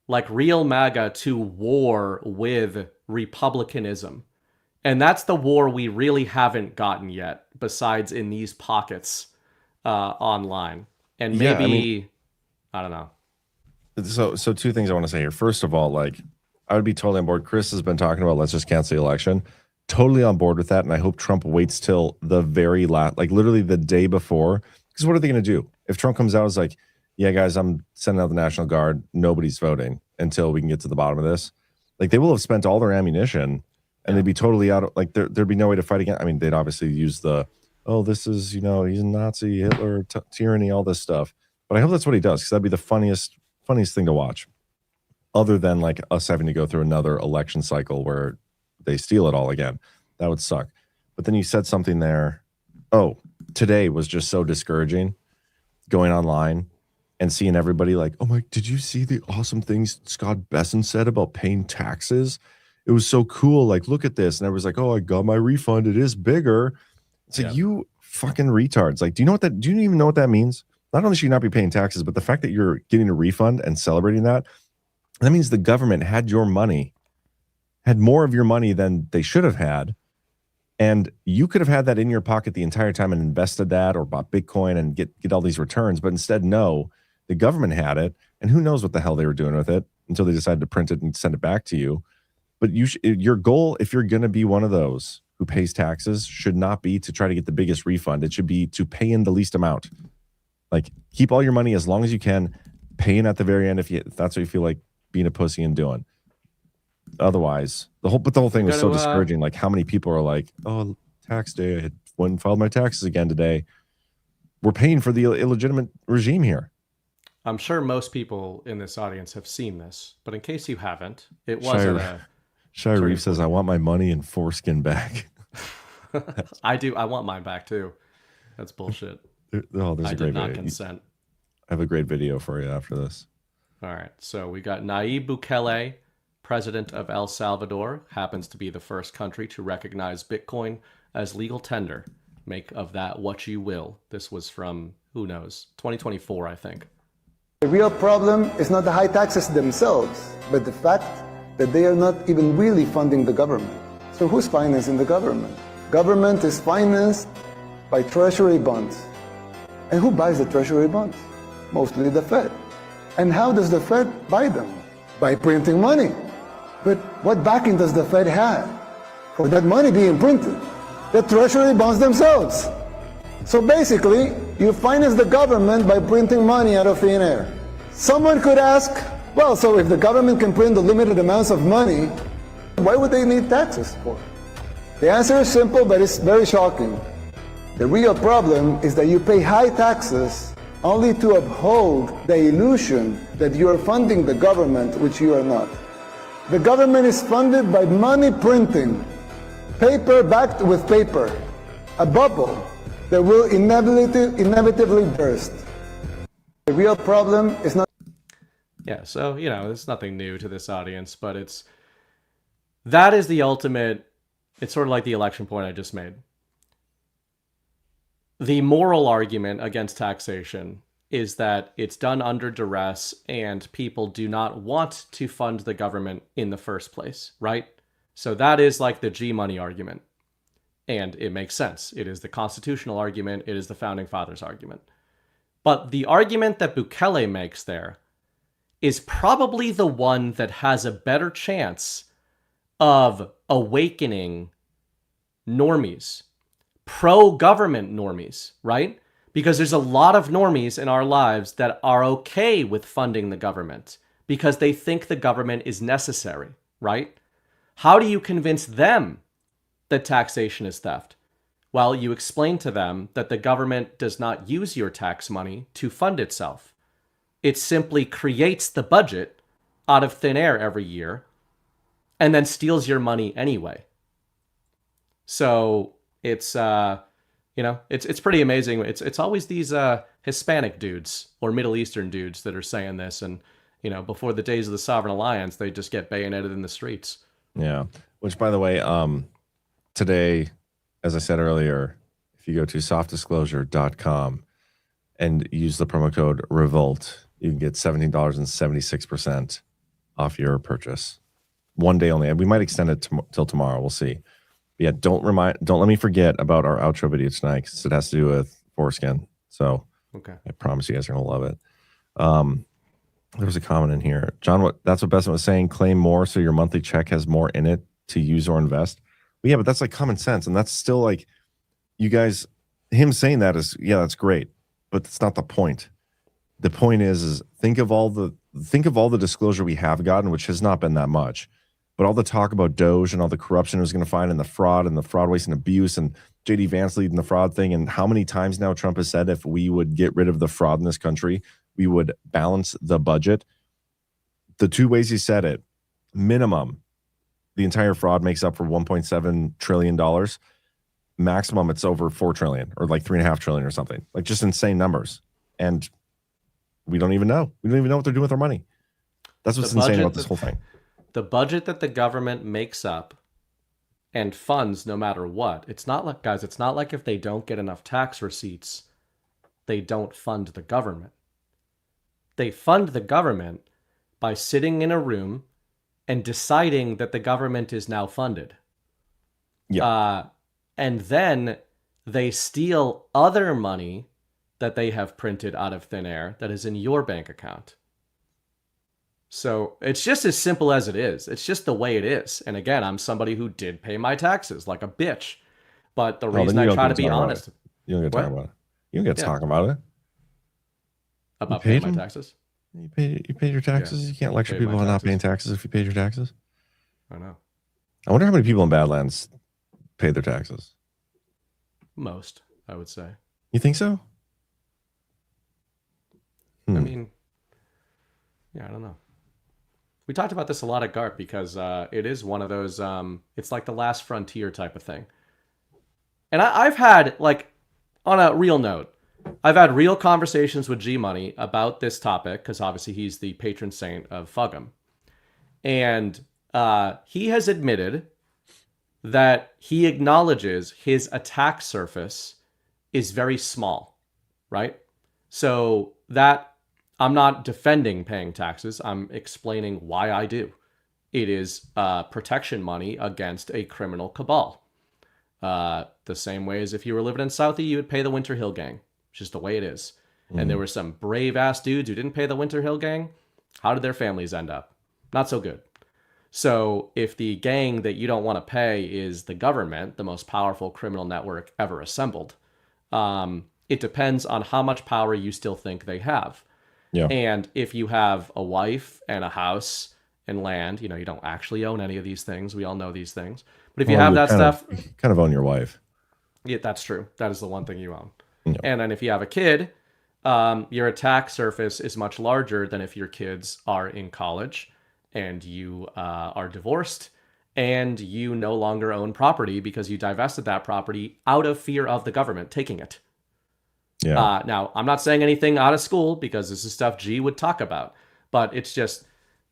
like real MAGA, to war with republicanism. And that's the war we really haven't gotten yet, besides in these pockets online. And maybe, I don't know. So two things I want to say here. First of all, I would be totally on board. Chris has been talking about let's just cancel the election. Totally on board with that. And I hope Trump waits till the very last, literally the day before. Because what are they going to do? If Trump comes out and is like, yeah, guys, I'm sending out the National Guard, nobody's voting until we can get to the bottom of this. They will have spent all their ammunition and they'd be totally out of, there'd be no way to fight again. I mean, they'd obviously use this is, he's a Nazi, Hitler, tyranny, all this stuff. But I hope that's what he does, because that'd be the funniest thing to watch. Other than us having to go through another election cycle where they steal it all again. That would suck. But then you said something there. Oh, today was just so discouraging, going online and seeing everybody like, oh my, did you see the awesome things Scott Besson said about paying taxes? It was so cool. Like, look at this. And I was like, oh, I got my refund. It is bigger. It's like, you fucking retards. Like, do you even know what that means? Not only should you not be paying taxes, but the fact that you're getting a refund and celebrating that means the government had your money, had more of your money than they should have had. And you could have had that in your pocket the entire time and invested that or bought Bitcoin and get all these returns. But instead, no, the government had it. And who knows what the hell they were doing with it until they decided to print it and send it back to you. But your goal, if you're going to be one of those who pays taxes, should not be to try to get the biggest refund. It should be to pay in the least amount. Like, keep all your money as long as you can, pay in at the very end if that's what you feel like being a pussy and doing. Otherwise, the whole thing was so discouraging. Like, how many people are like, oh, tax day, I went and filed my taxes again today. We're paying for the illegitimate regime here. I'm sure most people in this audience have seen this, but in case you haven't, it wasn't Shire Reef says, I want my money and foreskin back. I do. I want mine back too. That's bullshit. Oh, there's a great did not video. consent. I have a great video for you after this. All right. So we got Nayib Bukele, president of El Salvador, happens to be the first country to recognize Bitcoin as legal tender. Make of that what you will. This was from, who knows, 2024, I think. The real problem is not the high taxes themselves, but the fact that they are not even really funding the government. So who's financing the government? Government is financed by treasury bonds. And who buys the treasury bonds? Mostly the Fed. And how does the Fed buy them? By printing money. But what backing does the Fed have for that money being printed? The treasury bonds themselves. So basically, you finance the government by printing money out of thin air. Someone could ask, well, so if the government can print unlimited amounts of money, why would they need taxes for? The answer is simple, but it's very shocking. The real problem is that you pay high taxes only to uphold the illusion that you are funding the government, which you are not. The government is funded by money printing, paper backed with paper, a bubble that will inevitably burst. The real problem is not... Yeah, so, there's nothing new to this audience, but that is the ultimate, it's sort of like the election point I just made. The moral argument against taxation is that it's done under duress and people do not want to fund the government in the first place, right? So that is like the G-money argument. And it makes sense. It is the constitutional argument. It is the founding fathers argument. But the argument that Bukele makes there is probably the one that has a better chance of awakening normies, pro-government normies, right? Because there's a lot of normies in our lives that are okay with funding the government because they think the government is necessary, right? How do you convince them that taxation is theft? Well, you explain to them that the government does not use your tax money to fund itself. It simply creates the budget out of thin air every year and then steals your money anyway. So it's pretty amazing. It's always these Hispanic dudes or Middle Eastern dudes that are saying this. And, before the days of the Sovereign Alliance, they just get bayoneted in the streets. Yeah. Which, by the way, today, as I said earlier, if you go to softdisclosure.com and use the promo code REVOLT, you can get $17.76 off your purchase. One day only. And we might extend it till tomorrow. We'll see. But yeah, don't let me forget about our outro video tonight because it has to do with foreskin. So okay. I promise you guys are going to love it. There was a comment in here. John, that's what Besson was saying. Claim more so your monthly check has more in it to use or invest. Well, yeah, but that's like common sense. And that's still like, you guys, him saying that is, yeah, that's great. But that's not the point. The point is think of all the disclosure we have gotten, which has not been that much. But all the talk about Doge and all the corruption it was going to find and the fraud, waste, and abuse, and J.D. Vance leading the fraud thing, and how many times now Trump has said if we would get rid of the fraud in this country, we would balance the budget. The two ways he said it, minimum, the entire fraud makes up for $1.7 trillion. maximum it's over 4 trillion or like 3.5 trillion or something, like just insane numbers. And we don't even know. We don't even know what they're doing with our money. That's what's insane about this whole thing. The budget that the government makes up and funds no matter what. It's not like, guys, it's not like if they don't get enough tax receipts, they don't fund the government. They fund the government by sitting in a room and deciding that the government is now funded. Yeah. And then they steal other money that they have printed out of thin air that is in your bank account. So it's just as simple as it is. It's just the way it is. And again, I'm somebody who did pay my taxes like a bitch. But the reason I try to be honest... You don't get to talk about it. You don't get to talk about it. About paying my taxes? You paid your taxes? Yeah. You can't lecture people on not paying taxes if you paid your taxes? I know. I wonder how many people in Badlands pay their taxes. Most, I would say. You think so? I mean, yeah, I don't know. We talked about this a lot at GARP because it is one of those, it's like the last frontier type of thing. And I've had, like, on a real note, I've had real conversations with G Money about this topic because obviously he's the patron saint of FUG'em. And he has admitted that he acknowledges his attack surface is very small, right? So that I'm not defending paying taxes. I'm explaining why I do. It is protection money against a criminal cabal. The same way as if you were living in Southie, you would pay the Winter Hill Gang. It's just the way it is. And there were some brave ass dudes who didn't pay the Winter Hill Gang. How did their families end up? Not so good. So if the gang that you don't want to pay is the government, the most powerful criminal network ever assembled, it depends on how much power you still think they have. Yeah. And if you have a wife and a house and land, you know, you don't actually own any of these things. We all know these things. But if you have that stuff... You kind of own your wife. Yeah, that's true. That is the one thing you own. Yeah. And then if you have a kid, your attack surface is much larger than if your kids are in college and you are divorced and you no longer own property because you divested that property out of fear of the government taking it. Yeah. Now, I'm not saying anything out of school because this is stuff G would talk about, but it's just,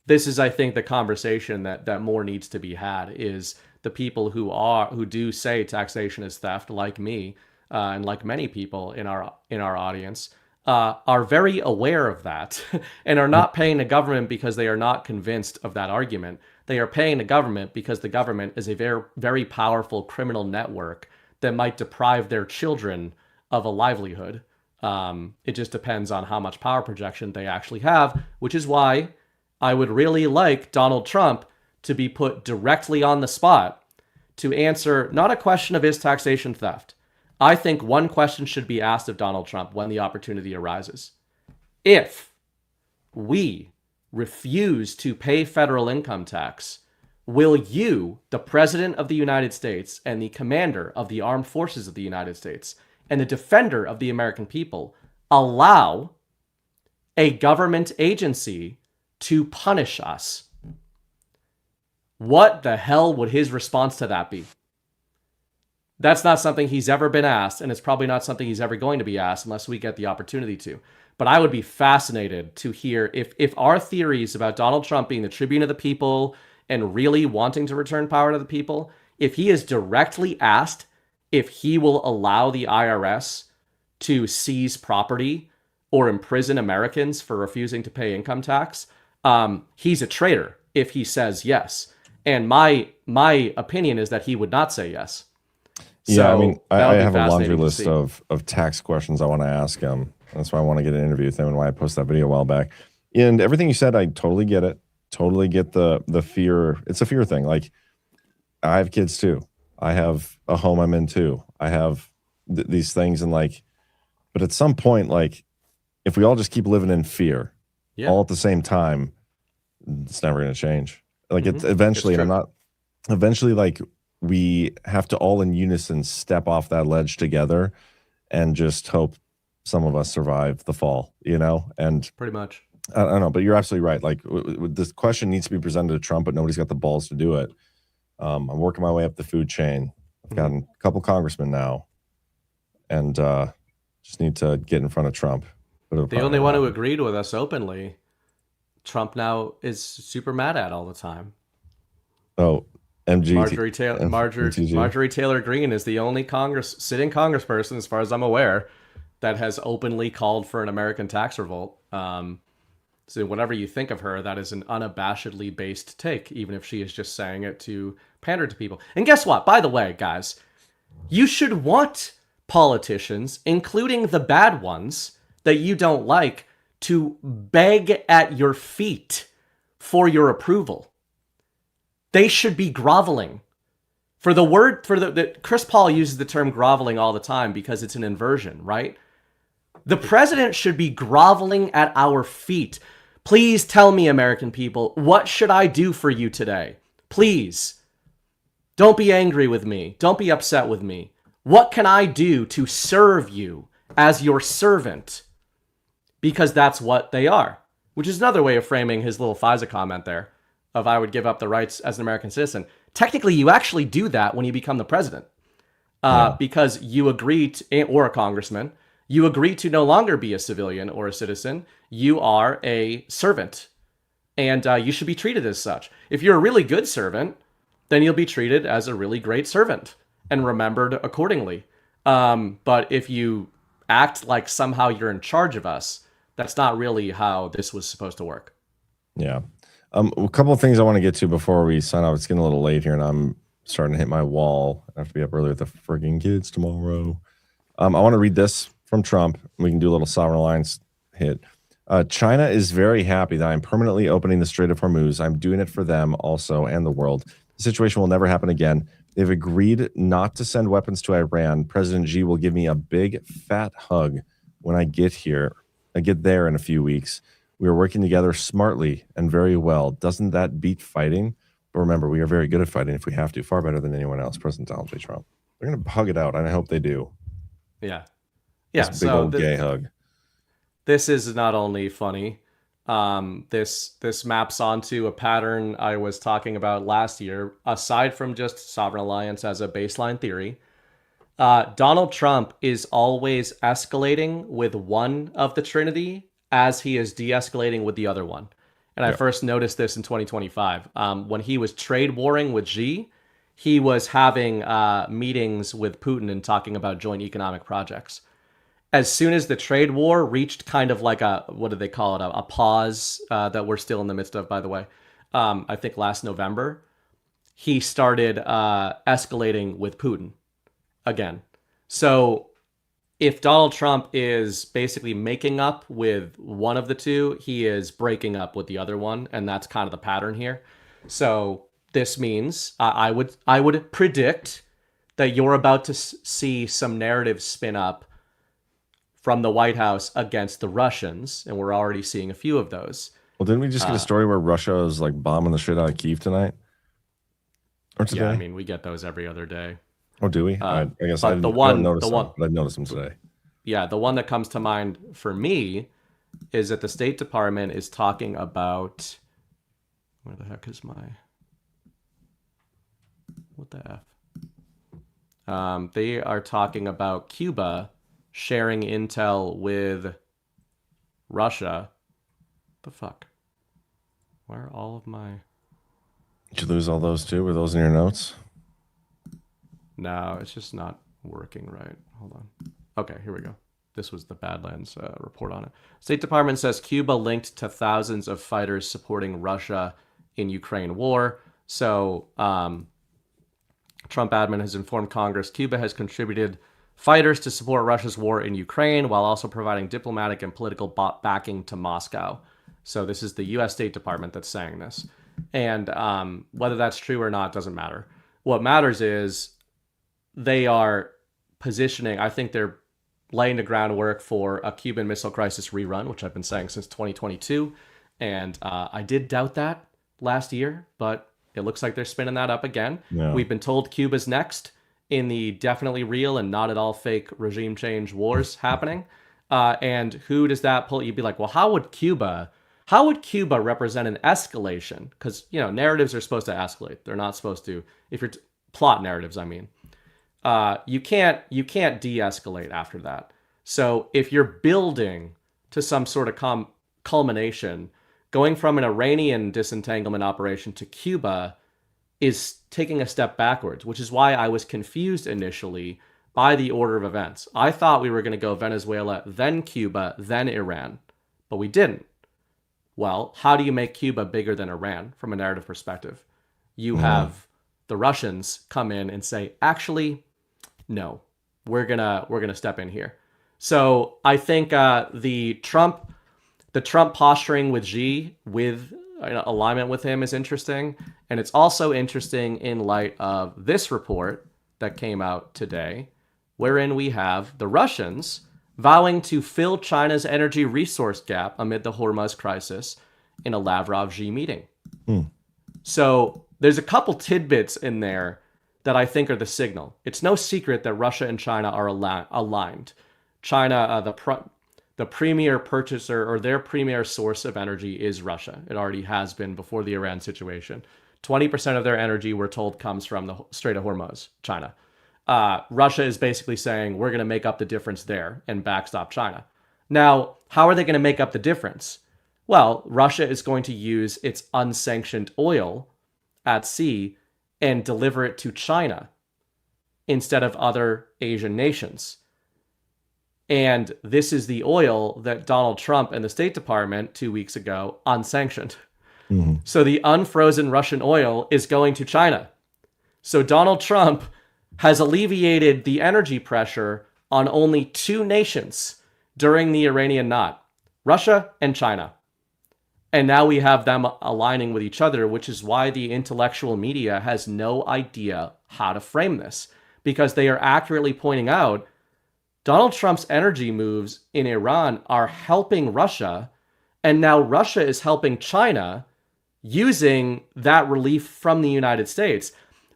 this is, I think, the conversation that more needs to be had is the people who do say taxation is theft, like me, and like many people in our audience, are very aware of that and are not paying the government because they are not convinced of that argument. They are paying the government because the government is a very, very powerful criminal network that might deprive their children of a livelihood. It just depends on how much power projection they actually have, which is why I would really like Donald Trump to be put directly on the spot to answer not a question of is taxation theft. I think one question should be asked of Donald Trump when the opportunity arises. If we refuse to pay federal income tax, will you, the President of the United States and the Commander of the Armed Forces of the United States and the defender of the American people, allow a government agency to punish us? What the hell would his response to that be? That's not something he's ever been asked, and it's probably not something he's ever going to be asked unless we get the opportunity to. But I would be fascinated to hear if our theories about Donald Trump being the tribune of the people and really wanting to return power to the people, if he is directly asked if he will allow the IRS to seize property or imprison Americans for refusing to pay income tax, he's a traitor if he says yes. And my opinion is that he would not say yes. Yeah, So I mean, I have a laundry fascinating to list see. of tax questions I want to ask him. That's why I want to get an interview with him and why I posted that video a while back. And everything you said, I totally get it. Totally get the fear. It's a fear thing. Like, I have kids too. I have a home I'm in too. I have these things, and like, but at some point, like, if we all just keep living in fear all at the same time, it's never going to change. Like, it's eventually, and I'm not, eventually, like, we have to all in unison step off that ledge together and just hope some of us survive the fall, you know? And Pretty much. I don't know, but you're absolutely right. Like, this question needs to be presented to Trump, but nobody's got the balls to do it. I'm working my way up the food chain. gotten a couple congressmen now, and just need to get in front of Trump. The only one who agreed with us openly, Trump now is super mad at all the time. Oh, Marjorie Taylor Greene is the only sitting congressperson, as far as I'm aware, that has openly called for an American tax revolt. So whatever you think of her, that is an unabashedly based take, even if she is just saying it to pander to people. And guess what? By the way, guys, you should want politicians, including the bad ones that you don't like, to beg at your feet for your approval. They should be groveling. Chris Paul uses the term groveling all the time because it's an inversion, right? The president should be groveling at our feet. Please tell me, American people, what should I do for you today? Please. Don't be angry with me. Don't be upset with me. What can I do to serve you as your servant? Because that's what they are, which is another way of framing his little FISA comment there of I would give up the rights as an American citizen. Technically, you actually do that when you become the president because you agree to, or a congressman, you agree to no longer be a civilian or a citizen. You are a servant, and you should be treated as such. If you're a really good servant, then you'll be treated as a really great servant and remembered accordingly. But if you act like somehow you're in charge of us, that's not really how this was supposed to work. Yeah. A couple of things I want to get to before we sign off. It's getting a little late here, and I'm starting to hit my wall. I have to be up early with the frigging kids tomorrow. I want to read this from Trump. We can do a little sovereign alliance hit. China is very happy that I'm permanently opening the Strait of Hormuz. I'm doing it for them also and the world. The situation will never happen again. They've agreed not to send weapons to Iran. President Xi will give me a big fat hug when I get here. I get there in a few weeks. We are working together smartly and very well. Doesn't that beat fighting? But remember, we are very good at fighting if we have to. Far better than anyone else. President Donald J. Trump. They're going to hug it out, and I hope they do. Yeah. Yeah. This big old gay hug. This is not only funny. This maps onto a pattern I was talking about last year. Aside from just sovereign alliance as a baseline theory, Donald Trump is always escalating with one of the Trinity as he is de-escalating with the other one. And I first noticed this in 2025. When he was trade warring with Xi, he was having meetings with Putin and talking about joint economic projects. As soon as the trade war reached kind of like a, what do they call it, a pause that we're still in the midst of, by the way, I think last November, he started escalating with Putin again. So if Donald Trump is basically making up with one of the two, he is breaking up with the other one, and that's kind of the pattern here. So this means I would predict that you're about to see some narrative spin up from the White House against the Russians, and we're already seeing a few of those. Well, didn't we just get a story where Russia is like bombing the shit out of Kyiv tonight? Or today? Yeah, I mean, we get those every other day. Oh, do we? I guess I didn't notice them, but I've noticed them today. Yeah, the one that comes to mind for me is that the State Department is talking about... Where the heck is my... What the F? They are talking about Cuba sharing intel with Russia. The fuck? Where are all of my... Did you lose all those too? Were those in your notes? No, it's just not working right. Hold on. Okay, here we go. This was the Badlands report on it. State Department says Cuba linked to thousands of fighters supporting Russia in Ukraine war. So Trump admin has informed Congress Cuba has contributed fighters to support Russia's war in Ukraine while also providing diplomatic and political backing to Moscow. So this is the U.S. State Department that's saying this. And whether that's true or not doesn't matter. What matters is they are positioning, I think they're laying the groundwork for a Cuban Missile Crisis rerun, which I've been saying since 2022. And I did doubt that last year, but it looks like they're spinning that up again. Yeah. We've been told Cuba's next in the definitely real and not at all fake regime change wars happening. And who does that pull? You'd be like, well, how would Cuba represent an escalation? Because, narratives are supposed to escalate. They're not supposed to, if you're plot narratives, I mean. you can't de-escalate after that. So if you're building to some sort of culmination, going from an Iranian disentanglement operation to Cuba is taking a step backwards, which is why I was confused initially by the order of events. I thought we were going to go Venezuela, then Cuba, then Iran, but we didn't. Well, how do you make Cuba bigger than Iran from a narrative perspective? You have the Russians come in and say, actually, no, we're gonna step in here. So I think the Trump posturing with Xi, with alignment with him, is interesting, and it's also interesting in light of this report that came out today, wherein we have the Russians vowing to fill China's energy resource gap amid the Hormuz crisis in a Lavrov-Xi meeting. So there's a couple tidbits in there that I think are the signal. It's no secret that Russia and China are aligned. China, the premier purchaser or their premier source of energy is Russia. It already has been before the Iran situation. 20% of their energy, we're told, comes from the Strait of Hormuz, China. Russia is basically saying, we're going to make up the difference there and backstop China. Now, how are they going to make up the difference? Well, Russia is going to use its unsanctioned oil at sea and deliver it to China instead of other Asian nations. And this is the oil that Donald Trump and the State Department 2 weeks ago unsanctioned. So the unfrozen Russian oil is going to China. So Donald Trump has alleviated the energy pressure on only two nations during the Iranian knot, Russia and China. And now we have them aligning with each other, which is why the intellectual media has no idea how to frame this, because they are accurately pointing out Donald Trump's energy moves in Iran are helping Russia, and now Russia is helping China using that relief from the United States.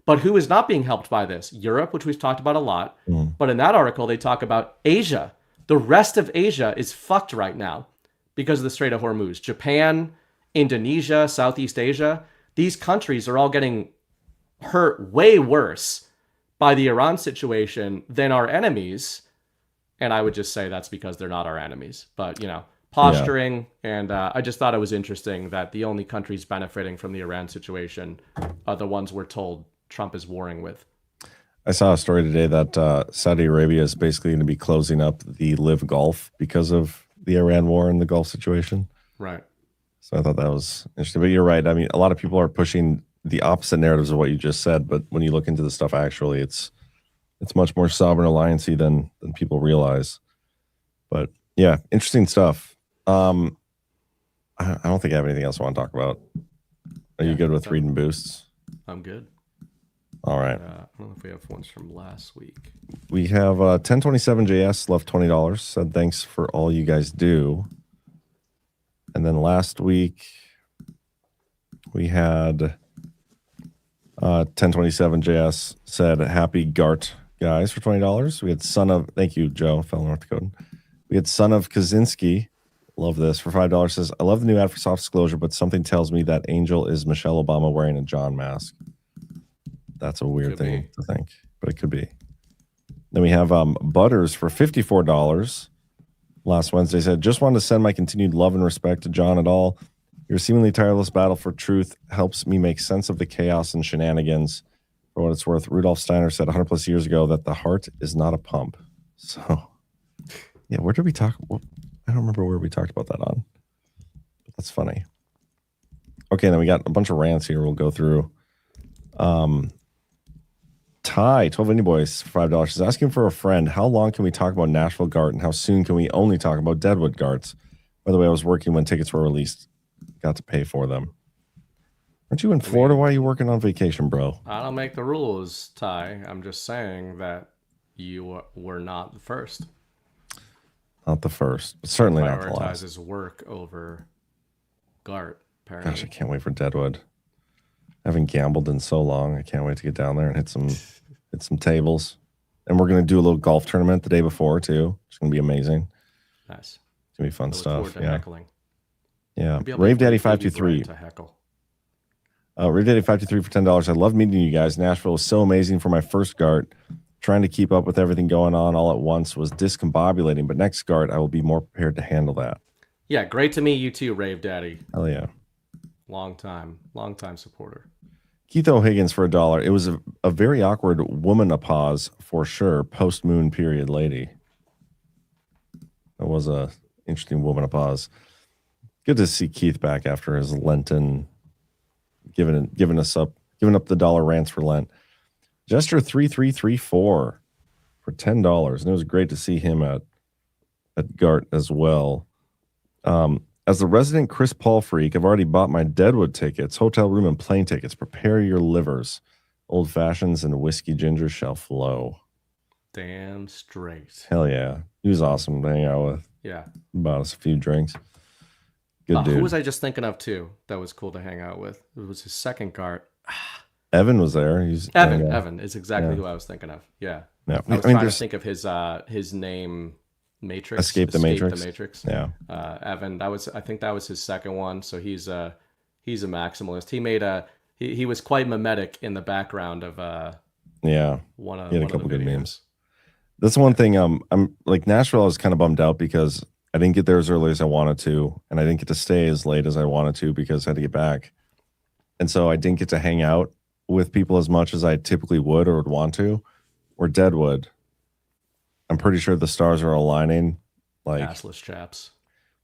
But who is not being helped by this? Europe, which we've talked about a lot. But in that article, they talk about Asia. The rest of Asia is fucked right now because of the Strait of Hormuz. Japan, Indonesia, Southeast Asia, these countries are all getting hurt way worse by the Iran situation than our enemies. And I would just say that's because they're not our enemies. But, posturing. Yeah. And I just thought it was interesting that the only countries benefiting from the Iran situation are the ones we're told Trump is warring with. I saw a story today that Saudi Arabia is basically going to be closing up the Live Gulf because of the Iran war and the Gulf situation. Right. So I thought that was interesting. But you're right. I mean, a lot of people are pushing the opposite narratives of what you just said. But when you look into the stuff, actually, it's much more sovereign alliance-y than people realize. But yeah, interesting stuff. I don't think I have anything else I want to talk about. Are you good with reading boosts? I'm good. All right. I don't know if we have ones from last week. We have 1027JS left $20. Said thanks for all you guys do. And then last week we had 1027JS said happy Gart guys for $20. We had son of, thank you, Joe, fellow North Dakota. We had son of Kaczynski. Love this for $5. Says, I love the new ad for soft disclosure, but something tells me that Angel is Michelle Obama wearing a John mask. That's a weird thing to think, but it could be. Then we have Butters for $54. Last Wednesday said, just wanted to send my continued love and respect to John et al. Your seemingly tireless battle for truth helps me make sense of the chaos and shenanigans. For what it's worth, Rudolf Steiner said 100 plus years ago that the heart is not a pump. So, yeah, where did we talk? I don't remember where we talked about that on. But that's funny. Okay, then we got a bunch of rants here we'll go through. Ty, 12 Indie Boys, for $5, is asking for a friend. How long can we talk about Nashville Gart, and how soon can we only talk about Deadwood Garts? By the way, I was working when tickets were released. Got to pay for them. Aren't you in Florida? Why are you working on vacation, bro? I don't make the rules, Ty. I'm just saying that you were not the first. Not the first, but certainly not the last. Prioritizes work over Gart, apparently. Gosh, I can't wait for Deadwood. I haven't gambled in so long. I can't wait to get down there and hit some tables. And we're going to do a little golf tournament the day before, too. It's going to be amazing. Nice. It's going to be fun stuff. Yeah. Heckling. Yeah. Rave Daddy 523. Rave Daddy 523 for $10. I love meeting you guys. Nashville was so amazing for my first Gart. Trying to keep up with everything going on all at once was discombobulating, but next Gart, I will be more prepared to handle that. Yeah, great to meet you too, Rave Daddy. Hell yeah. Long time supporter. Keith O'Higgins for $1. It was a very awkward woman-a-pause for sure. Post-moon period lady. That was a interesting woman-a-pause. Good to see Keith back after his Lenten, giving up the dollar rants for Lent. Jester 3334 for $10, and it was great to see him at Gart as well. As the resident Chris Paul freak, I've already bought my Deadwood tickets, hotel room, and plane tickets. Prepare your livers. Old fashions and whiskey ginger shall flow. Damn straight. Hell yeah. He was awesome to hang out with. Yeah. Bought us a few drinks. Good dude. Who was I just thinking of too? That was cool to hang out with. It was his second Gart. Evan was there. Evan is exactly who I was thinking of. Yeah. Yeah. I was trying to think of his name. Matrix. Escape the Matrix. Yeah. Evan, I think that was his second one. So he's a maximalist. He was quite mimetic in the background of he had a couple good memes. That's one thing. I'm like Nashville. I was kind of bummed out because I didn't get there as early as I wanted to, and I didn't get to stay as late as I wanted to because I had to get back, and so I didn't get to hang out with people as much as I typically would or would want to. Or Deadwood. I'm pretty sure the stars are aligning. Like assless chaps.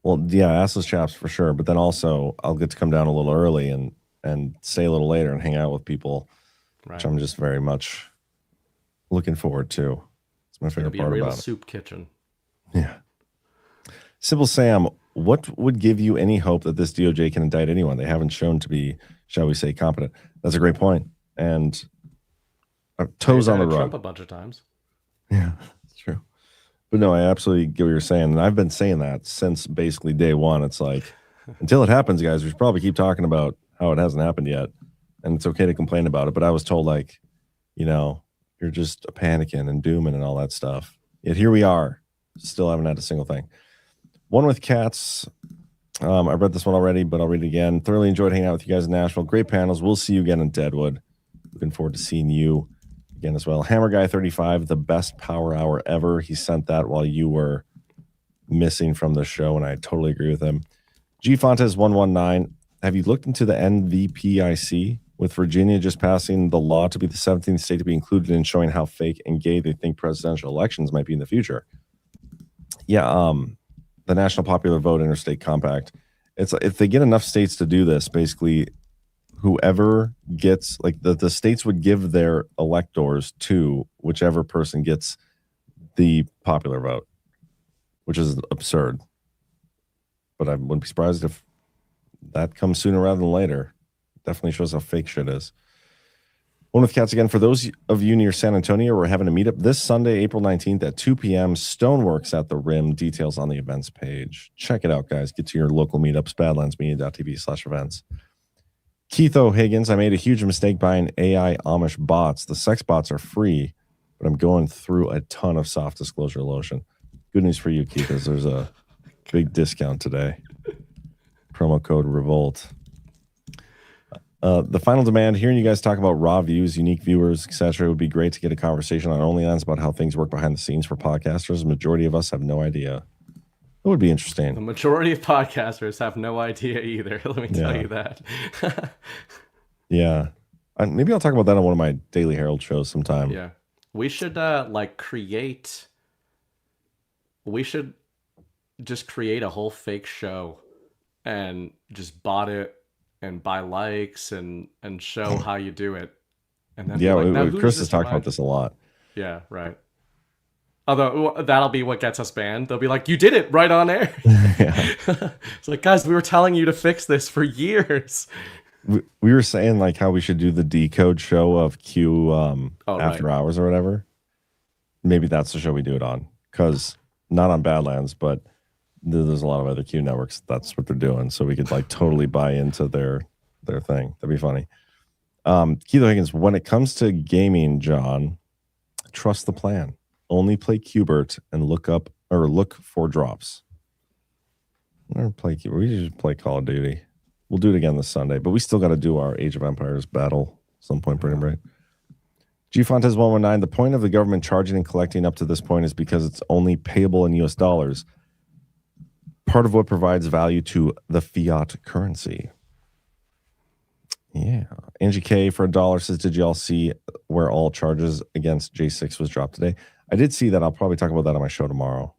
Well, yeah, assless chaps for sure. But then also I'll get to come down a little early and stay a little later and hang out with people, which I'm just very much looking forward to. It's my favorite part about it. Soup kitchen. Yeah. Sybil Sam, what would give you any hope that this DOJ can indict anyone? They haven't shown to be, shall we say, competent. That's a great point. And toes on the rug. Trump a bunch of times. Yeah. True. But no, I absolutely get what you're saying. And I've been saying that since basically day one. It's like, until it happens, guys, we should probably keep talking about how it hasn't happened yet. And it's okay to complain about it. But I was told, like, you're just panicking and dooming and all that stuff. Yet here we are. Still haven't had a single thing. One with Cats. I read this one already, but I'll read it again. Thoroughly enjoyed hanging out with you guys in Nashville. Great panels. We'll see you again in Deadwood. Looking forward to seeing you again as well. Hammer Guy 35, the best power hour ever. He sent that while you were missing from the show, and I totally agree with him. G Fontes 119, have you looked into the NVPIC with Virginia just passing the law to be the 17th state to be included in showing how fake and gay they think presidential elections might be in the future? Yeah, the National Popular Vote Interstate Compact. It's if they get enough states to do this, basically whoever gets, like, the states would give their electors to whichever person gets the popular vote, which is absurd. But I wouldn't be surprised if that comes sooner rather than later. Definitely shows how fake shit is. One with Cats again. For those of you near San Antonio, we're having a meetup this Sunday, April 19th at 2 p.m. Stoneworks at the Rim. Details on the events page. Check it out, guys. Get to your local meetups, badlandsmedia.tv/events. Keith O'Higgins, I made a huge mistake buying AI Amish bots. The sex bots are free, but I'm going through a ton of soft disclosure lotion. Good news for you, Keith, is there's a big discount today. Promo code REVOLT. The final demand, hearing you guys talk about raw views, unique viewers, etc. It would be great to get a conversation on OnlyLens about how things work behind the scenes for podcasters. The majority of us have no idea. It would be interesting. The majority of podcasters have no idea either. Let me tell you that. Yeah. Maybe I'll talk about that on one of my Daily Herold shows sometime. Yeah. We should we should just create a whole fake show and just bot it and buy likes and show how you do it. And then Chris has talked about this a lot. Yeah, right. Although that'll be what gets us banned. They'll be like, you did it right on air. It's like, guys, we were telling you to fix this for years. We were saying like how we should do the decode show of Q after hours or whatever. Maybe that's the show we do it on. Because not on Badlands, but there's a lot of other Q networks. That's what they're doing. So we could like totally buy into their thing. That'd be funny. Keith Higgins, when it comes to gaming, John, trust the plan. Only play Qbert and look for drops. We should play Call of Duty. We'll do it again this Sunday, but we still got to do our Age of Empires battle at some point, pretty right? Gfontes 119, the point of the government charging and collecting up to this point is because it's only payable in US dollars. Part of what provides value to the fiat currency. Yeah. Angie K for $1 says, did y'all see where all charges against J6 was dropped today? I did see that. I'll probably talk about that on my show tomorrow.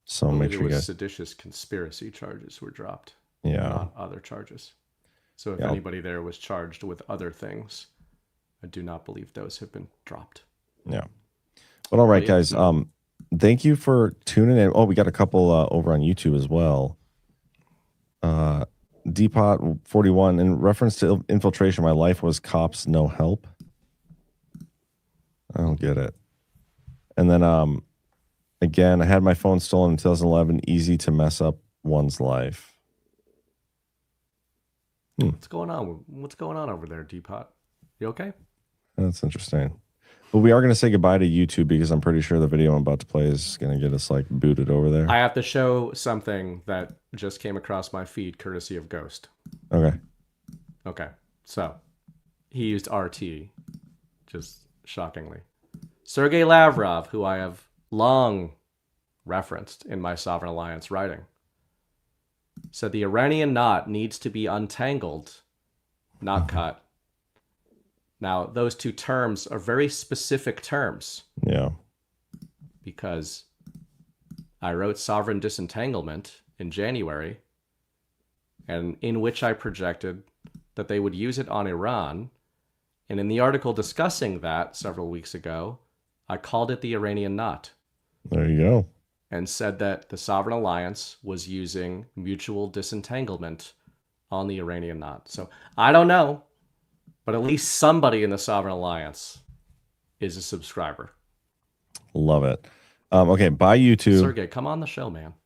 So make sure you guys. Seditious conspiracy charges were dropped. Yeah. Not other charges. So if anybody there was charged with other things, I do not believe those have been dropped. Yeah. But all right, guys. Thank you for tuning in. Oh, we got a couple over on YouTube as well. Depot 41, in reference to infiltration, my life was cops, no help. I don't get it. And then again, I had my phone stolen in 2011. Easy to mess up one's life. What's going on? What's going on over there, Depot? You okay? That's interesting. But we are going to say goodbye to YouTube because I'm pretty sure the video I'm about to play is going to get us like booted over there. I have to show something that just came across my feed courtesy of Ghost. Okay. Okay. So he used RT, just shockingly. Sergei Lavrov, who I have long referenced in my Sovereign Alliance writing, said the Iranian knot needs to be untangled, not cut. Now, those two terms are very specific terms. Yeah. Because I wrote Sovereign Disentanglement in January, and in which I projected that they would use it on Iran. And in the article discussing that several weeks ago, I called it the Iranian knot. There you go. And said that the Sovereign Alliance was using mutual disentanglement on the Iranian knot. So I don't know, but at least somebody in the Sovereign Alliance is a subscriber. Love it. Okay, bye YouTube. Sergey, come on the show, man.